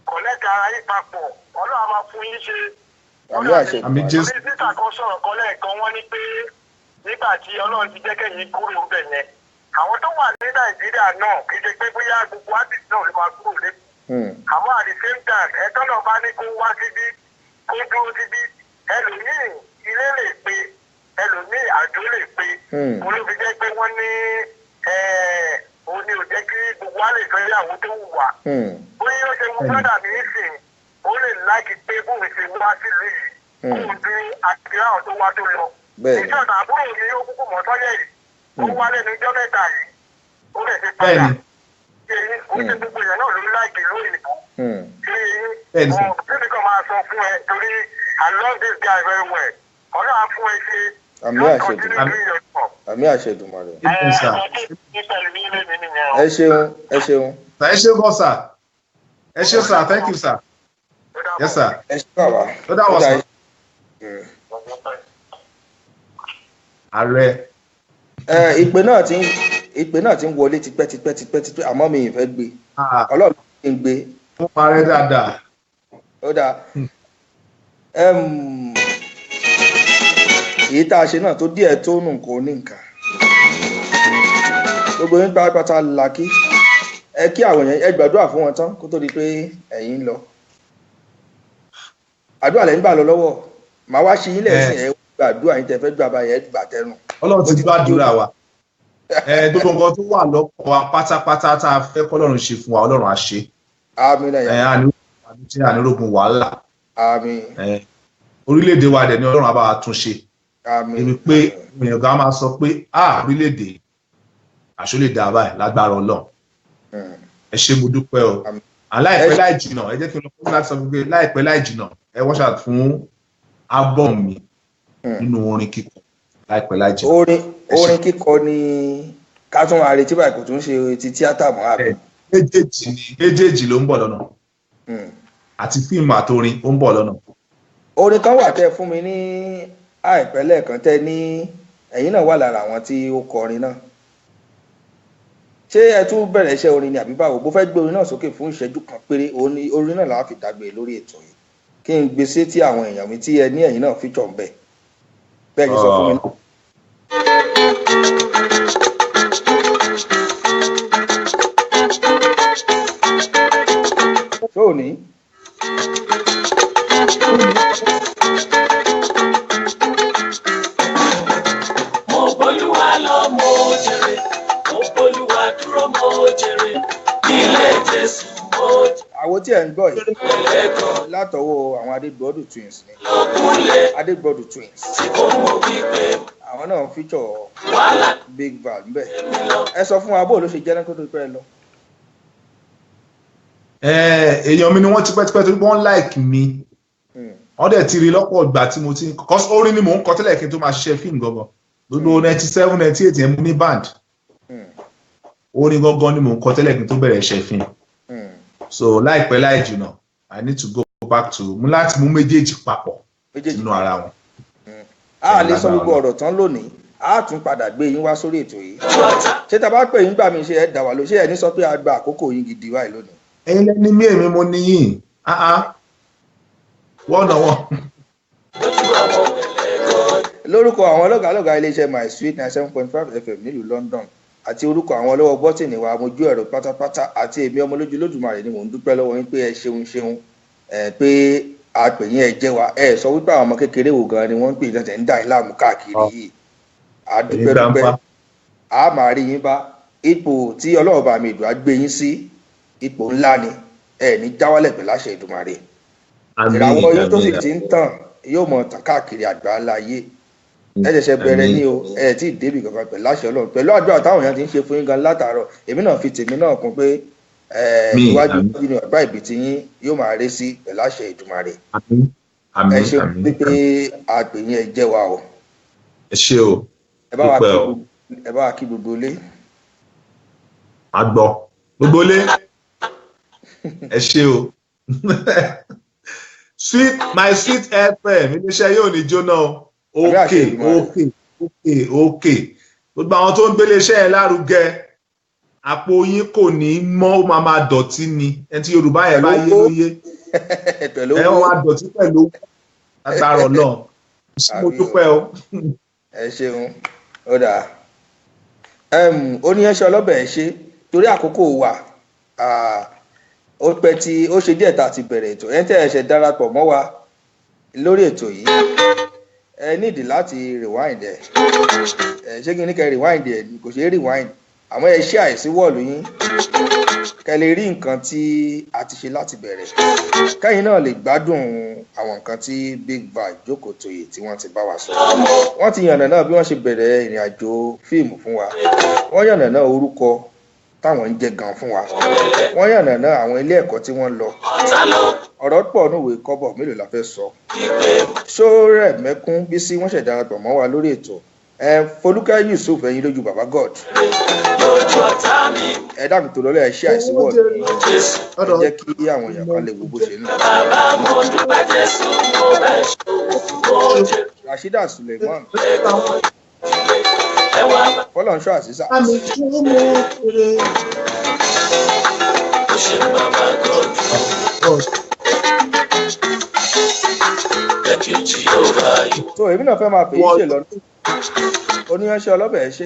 kọ̀lẹ́tì ara yín papọ̀ Ọlọ́run máa fún yín ṣe. Àmín Jésù. Mínísítà kan sọ̀rọ̀ kan lẹ́ẹ̀kan wọ́n ní pé nígbà tí Ọlọ́run ti jẹ́ kẹ́yìn kúrò bẹ̀ yẹn àwọn tó wà ní Nàìjíríà náà kì í ṣe pé bóyá gbogbo artist náà ló máa kúrò lé. Àmọ́ at the same time ẹ̀tọ́ náà bá ní kó wá síbí kó dúró síbí ẹlòmíì ilé lè pe ẹlòmíì àjò lè pe olóbi jẹ́ pé wọ́n ní òun ni ò jẹ́ kí gbogbo wa lè fẹ́ yàwó tó wù wá. Bóyá ó ṣe wú brọ́dà mi sìn ó lè láìkí pé bóun ṣe wá sílùú yìí kóun dín àti àwọn tó wá tó lọ bẹ́ẹ̀ ìṣe ọ̀nà àbúrò mi ó kúkú mọ́ tọ́lẹ̀ yìí ó wá lẹ́nu ijọ́ mẹ́ta yìí ó lè ti padà ṣe ó ṣe gbogbo èèyàn náà ló láìpẹ́ lóyìnbó ṣe bíbí kan máa sọ fún ẹ torí I love this guy very well ọlọ́run fún ẹ ṣe àmì àṣẹdùmarè. ẹ ṣeun ẹ ṣeun. ẹ ṣe gan sir ẹ ṣe sir thank you sir yes sir. ẹ ṣe bàbá. ó dà wọ́n sọ. ààrẹ. ìpè náà ti ń wọlé tipẹ́ àmọ́ mi ì fẹ́ gbé ọlọ́run ti ń gbé. ó parẹ́ dáadáa. ó dáa èyí tá a ṣe náà tó díẹ̀ tó nù kò ní nǹkan gbogbo yín pátápátá la kí ẹ kí àwọn èèyàn ẹ gbàdúrà fún wọn tán kó tó di pé ẹ̀yin ń lọ àdúrà lẹ́yìn gbà lọ lọ́wọ́ màá wá ṣe yín lẹ́sìn ẹ̀ gbàdúrà yín tẹ́ fẹ́ gbà báyẹn ẹ̀ gbà tẹnu. ọlọ́run ti gbàdúrà wa gbogbo nǹkan tó wà lọ́kàn wa pátápátá tá a fẹ́ kọ́lọ́run ṣe fún wa ọlọ́run á ṣe. àmín náà ànírógun wàhálà. àmín. orílẹ̀-èdè wa dẹ̀ ni ọlọ́run á bá wa tún ṣe. àmín. èmi pé èèyàn gan máa sọ pé orílẹ̀-èdè àṣọ lè dà báyìí lágbára ọlọ́run. ẹ ṣé mo dúpẹ́ o. láìpẹ́ láì jìnà ẹ jẹ́ kí n lọ fún láti sọ pé láìpẹ́ láì jìnà ẹ wọ́n ṣàt fún album mi nínú orin kíkọ láìpẹ́ láì jìnà. orin kíkọ ni ká tún máa retí báyìí kò tún ṣe ti tíátà mọ́ àbí. méjèèjì ló ń bọ̀ lọ́nà àti fíìmù àtorin ó ń bọ̀ lọ́nà. orin kan wà tẹ́ fún mi ní àìpẹ́ lẹ́ẹ̀kan tẹ́ ní ẹ̀yin náà wà lára àwọn tí ó kọrin náà ṣé ẹ tún bẹ̀rẹ̀ iṣẹ́ orin ni àbí báwo bó fẹ́ gbé orin náà sókè fún ìṣẹ́jú kan péré orin náà làá fi dàgbé lórí ètò yìí kí n gbé sétí àwọn èèyàn mi tí ẹ ní ẹ̀yin náà fíjọ ń bẹ̀ bẹ́ẹ̀ ni sọ fún mi náà. ṣó o ní. mo bólúwa lọ mo jèrè mo bólúwa dúró mo jèrè nílé Jésù mo jèrè. àwo tí ẹ ń gbọ́ yìí látọwọ́ àwọn Adégbọdù twins ni Adégbọdù twins àwọn náà fíjọ Big Val ńbẹ ẹ sọ fún wa bó ló ṣe jẹ́ náà kó tó pẹ́ lọ. èèyàn mi ni wọ́n tipẹ́tipẹ́ torí wọ́n like mi wọ́n dẹ̀ ti rí lọ́pọ̀ ìgbà tí mo ti ń kọ́ orin ni mò ń kọ tẹ́lẹ̀ kí n tó máa ṣiṣẹ́ fíìmù gangan gbogbo 97 98 yẹn mú ní band orin gangan ni mò ń kọ tẹ́lẹ̀ kí n tó bẹ̀rẹ̀ iṣẹ́ fíìmù so láìpẹ́ láì jìnnà I need to go back to mú láti mú méjèèjì papọ̀ nínú ara wọn. a lè sọ gbogbo ọ̀rọ̀ tán lónìí a tún padà gbé yín wá sórí ètò yìí ṣé tá a bá pè yín gbà mí ṣe ẹ dà wá ló ṣe ẹ ní sọ pé a gba àkókò yín gidi wáyé lónìí. ẹ̀yin lẹni mí èmi mo ní yín wọ́n náà wọ́n. lórúkọ àwọn ọlọ́gàálọ́gàá iléeṣẹ́ My Sweet 97.5 FM nílùú London àti orúkọ àwọn ọlọ́wọ́ bọ́tìnì wa mojú ẹ̀rọ pátápátá àti èmi ọmọlójú lódùmarè ni mò ń dúpẹ́ lọ́wọ́ yín pé ẹ ṣeun pé a pè yín ẹ jẹ́ wa ẹ sọ wípé àwọn ọmọ kékeré wo gan ni wọ́n ń pè ní tẹ̀tẹ̀ ń dà yín láàmú káàkiri yìí a dúpẹ́ a máa rí yín bá ipò tí Ọlọ́run bá mi ìdùn á gbé yín sí ipò ńlá ni ẹ ní jáwálẹ̀ pẹ̀lú àṣẹ Èdùmàrè ìràwọ̀ yín tó sì ti ń tàn yóò mọ tàn káàkiri àgbáńlá ayé ẹ ṣẹ̀ṣẹ̀ bẹ̀rẹ̀ ní o ẹ tí ì débì kankan pẹ̀lú àṣẹ Ọlọ́run pẹ̀lú àdúrà táwọn èèyàn ti ń ṣe fún yín gan látàárọ̀ èmi náà fi tèmi náà kún pé iwájú nínú ọgbà ìbí tí yín yóò máa ré sí pẹ̀lú àṣẹ Èdùmàrè ẹ ṣe wípé àgbè yín ẹ jẹ́ wa o. ẹ ṣe o ẹ bá wa kí gbogbo ilé. àgbọ̀ gbogbo ilé ẹ ṣe o My Sweet FM iléeṣẹ́ yóò ní jóná òkè gbogbo àwọn tó ń gbélé iṣẹ́ ẹ lárugẹ àpò yín kò ní mọ́ ó máa dọ̀tí ni ẹni tí Yorùbá yẹn bá yé lóye ẹ wọ́n máa dọ̀tí pẹ̀lú agbára náà mo dúpẹ́ o. ẹ ṣeun ó dáa ó ní ẹṣẹ ọlọ́bẹ̀ ẹ ṣe torí àkókò wà ó pẹ́ tí ó ṣe díẹ̀ tá a ti bẹ̀rẹ̀ ètò ẹ̀ ń tẹ́ ẹ ṣe darapọ̀ mọ́ wa lórí ètò yìí ẹ nídìí láti rewind ẹ ṣé kí ní kẹ́ rewind ẹ kò ṣeé rewind àmọ́ ẹ ṣe àìsí wọ́ọ̀lù yín kẹ́ lè rí nǹkan tí a ti ṣe láti bẹ̀rẹ̀ kẹ́yìn náà lè gbádùn àwọn nǹkan tí Big Vibe Jókòó Toyè tí wọ́n ti bá wa sọ. Wọ́n ti yànnà náà bí wọ́n ṣe bẹ̀rẹ̀ ìrìn àjò fíìmù fún wa, wọ́n yànnà náà orúkọ táwọn ń jẹ gan fún wa, wọ́n yànnà náà àwọn ilé ẹ̀kọ́ tí wọ́n lọ. Ọ̀rọ̀ pọ̀ níwèé kọ́bọ̀ mélòó la fẹ́ sọ. Ṣórẹ̀ Mẹ́kún Bísí wọ́n ṣẹ̀ darapọ̀ mọ́ wa lórí ètò. Folúkẹ́ Yusuf ẹ̀yin lójú bàbá God. Ẹ dàbí tó lọ́lẹ̀ ẹ ṣe àìsí wọ́ọ̀dù ẹ jẹ́ kí àwọn èèyàn kan lè wo bó ṣe ń lọ. Rashida Suleiman Fọlọ́nṣọ́ Àṣìṣà. So èmi náà fẹ́ máa fèyí ṣe lọ́nà oníyanṣẹ́ ọlọ́bẹ̀ ẹ ṣe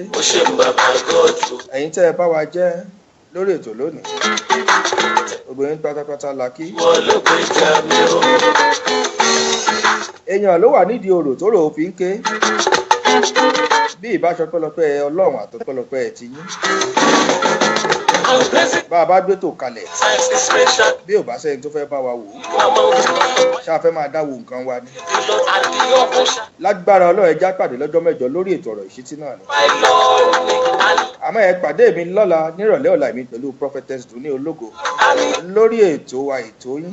ẹ̀yin tẹ́ ẹ bá wa jẹ́ lórí ètò lónìí obìnrin pátápátá la kí. Èèyàn ló wà nídìí orò tó rò ó fi ń ké bí ìbáṣọ pẹ́lọpẹ́ Ọlọ́run àtọpẹ́lọpẹ́ ti yín. Bá a bá gbé tò kalẹ̀ bí ò bá sẹ́yìn tó fẹ́ bá wa wò ó ṣáà fẹ́ máa dáwọ́ nǹkan wa ni. Lágbára Ọlọ́run ẹja pàdé lọ́jọ́ mẹ́jọ lórí ètò ọ̀rọ̀ ìṣítí náà ni. Àmọ́ ẹ pàdé mi lọ́la nírọ̀lẹ́ ọ̀la mi pẹ̀lú Prophetess Dùnní Ológo lórí ètò wa ètò yín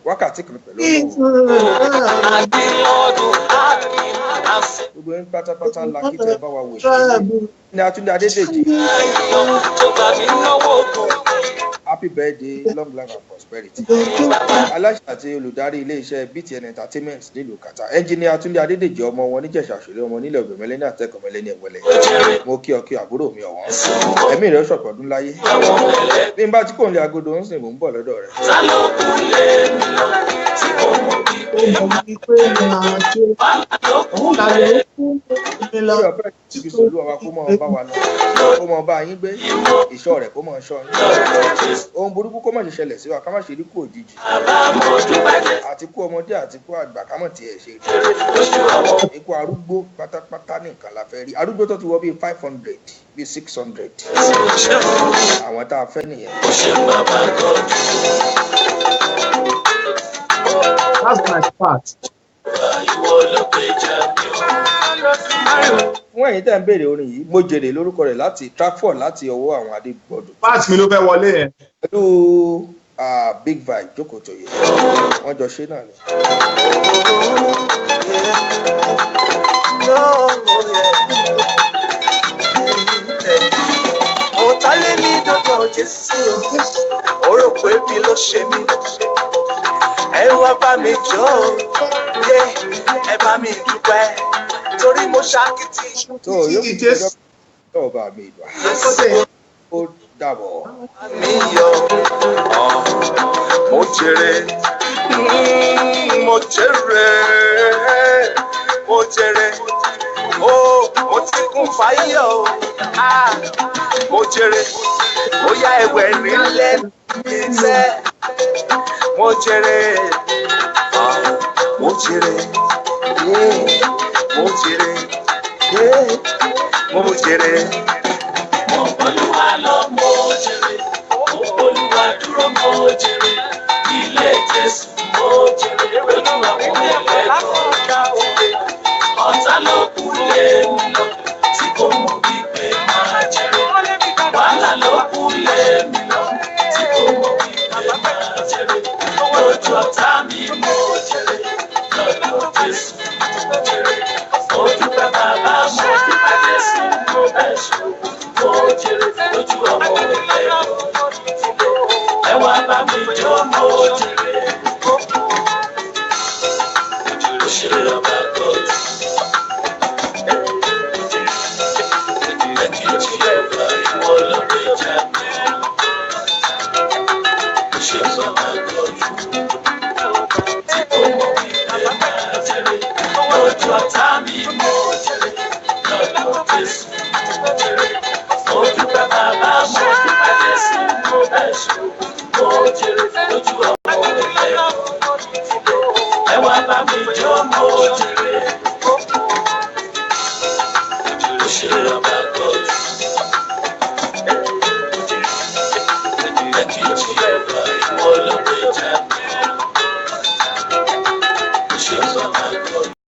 wákàtí kan pẹ̀lú Ọlọ́run. Gbogbo yín pátápátá la kí tẹ́ bá wa wò ṣe ní Atúndé Adédèjì. Happy birthday, long life and prosperity. Aláṣẹ àti olùdarí ilé-iṣẹ́ BTN Entertainment nílùú Kàtà. Ẹnjìnìà Atúndé Adédèjì ọmọ wọn níjẹ̀ṣà òṣèré ọmọ nílẹ̀ Ògbèmẹ́lẹ́ ní àtẹ́kọ̀ọ́mẹ́lẹ́ ní Ẹ̀wẹ̀lẹ̀. Mo kí ọ kí àbúrò mi ọ̀wọ́n. Ẹ̀mí rẹ̀ ṣọ̀pọ̀dún láyé. Bí n bá tí kò ń lé agodo ń sìn mò ń bọ̀ lọ́dọ̀ rẹ̀. Lórí ọ̀fẹ́ ìbí sọ̀lú ọba kó mọ̀ bá wa lọ. Kó mọ̀ bá yín gbé. Ìṣọ́ rẹ̀ kó mọ̀ ṣọ́ yín. Ohun burúkú kó má ṣe ṣẹlẹ̀ sí wa ká má ṣe rí kú òjijì. Àti kú ọmọdé àti kú àgbà ká mọ̀ tiẹ̀ ṣe rí. Ikú arúgbó pátápátá ní nǹkan la fẹ́ rí. Arúgbó tó ti wọ bíi 500 bíi 600. Àwọn tá a fẹ́ nìyẹn. That's my part. Fún ẹ̀yin tẹ́ ń béèrè orin yìí, Mo Jèrè lórúkọ rẹ̀ láti Trackford láti ọwọ́ àwọn Adégbọdọ̀. Páàtì mi ló fẹ́ wọlé yẹn. Pẹ̀lú Big Vibe Jókòó Toyè. Wọ́n jọ ṣe náà ni. Ọ̀tálé ní dọ́dọ̀ Jésù, ó rò pé bí ló ṣe mí. Ẹ wá bá mi jọ, ẹ bá mi dúpẹ́, torí mo ṣàkìtì. Tó yóò fi jọjọ́ náà bá mi ìgbà. Ó dàbọ̀. Mi yọ, mo jèrè, mo jèrè, mo jèrè, mo ti kún fáyọ̀, mo jèrè, ó yá ẹ̀wẹ̀ rí lẹ́nu mi tẹ́. Mo jèrè, mo jèrè, mo jèrè, mo jèrè. Olúwa lọ mo jèrè, Olúwa dúró mo jèrè, ilé Jésù mo jèrè, Olúwa mo lẹ́kọ̀ọ́. Ọ̀tá ló kú lé mi lọ, tí kò mọ̀ wípé máa jèrè. Wàhálà ló kú lé mi lọ, tí kò mọ̀ wípé máa jèrè. Lójú ọ̀tá mi mo jèrè, lọ́dọ̀ Jésù mo jèrè. Mo dúpẹ́ bàbá, mo dúpẹ́ Jésù, mo bẹ̀ ṣe. Mo jèrè lójú ọmọ ẹlẹ́kọ̀ọ́. Ẹ wá bá mi jó mo jèrè. Mo ṣe ọba God. Ẹ̀kejì ẹ̀fà ìwọ lórí ìjà mi. Mo ṣe ọba God. Tí kò mọ̀ wípé máa jèrè. Lójú ọ̀tá mi mo jèrè. Lọ́dọ̀ Jésù mo jèrè. Mo dúpẹ́ bàbá, mo dúpẹ́ Jésù, mo bẹ̀ ṣe. Mo jèrè lójú ọmọ ẹlẹ́kọ̀ọ́. Ẹ wá bá mi jó mo jèrè. Mo ṣe ọba God. Jehova ìwọ ló gbèjà mi.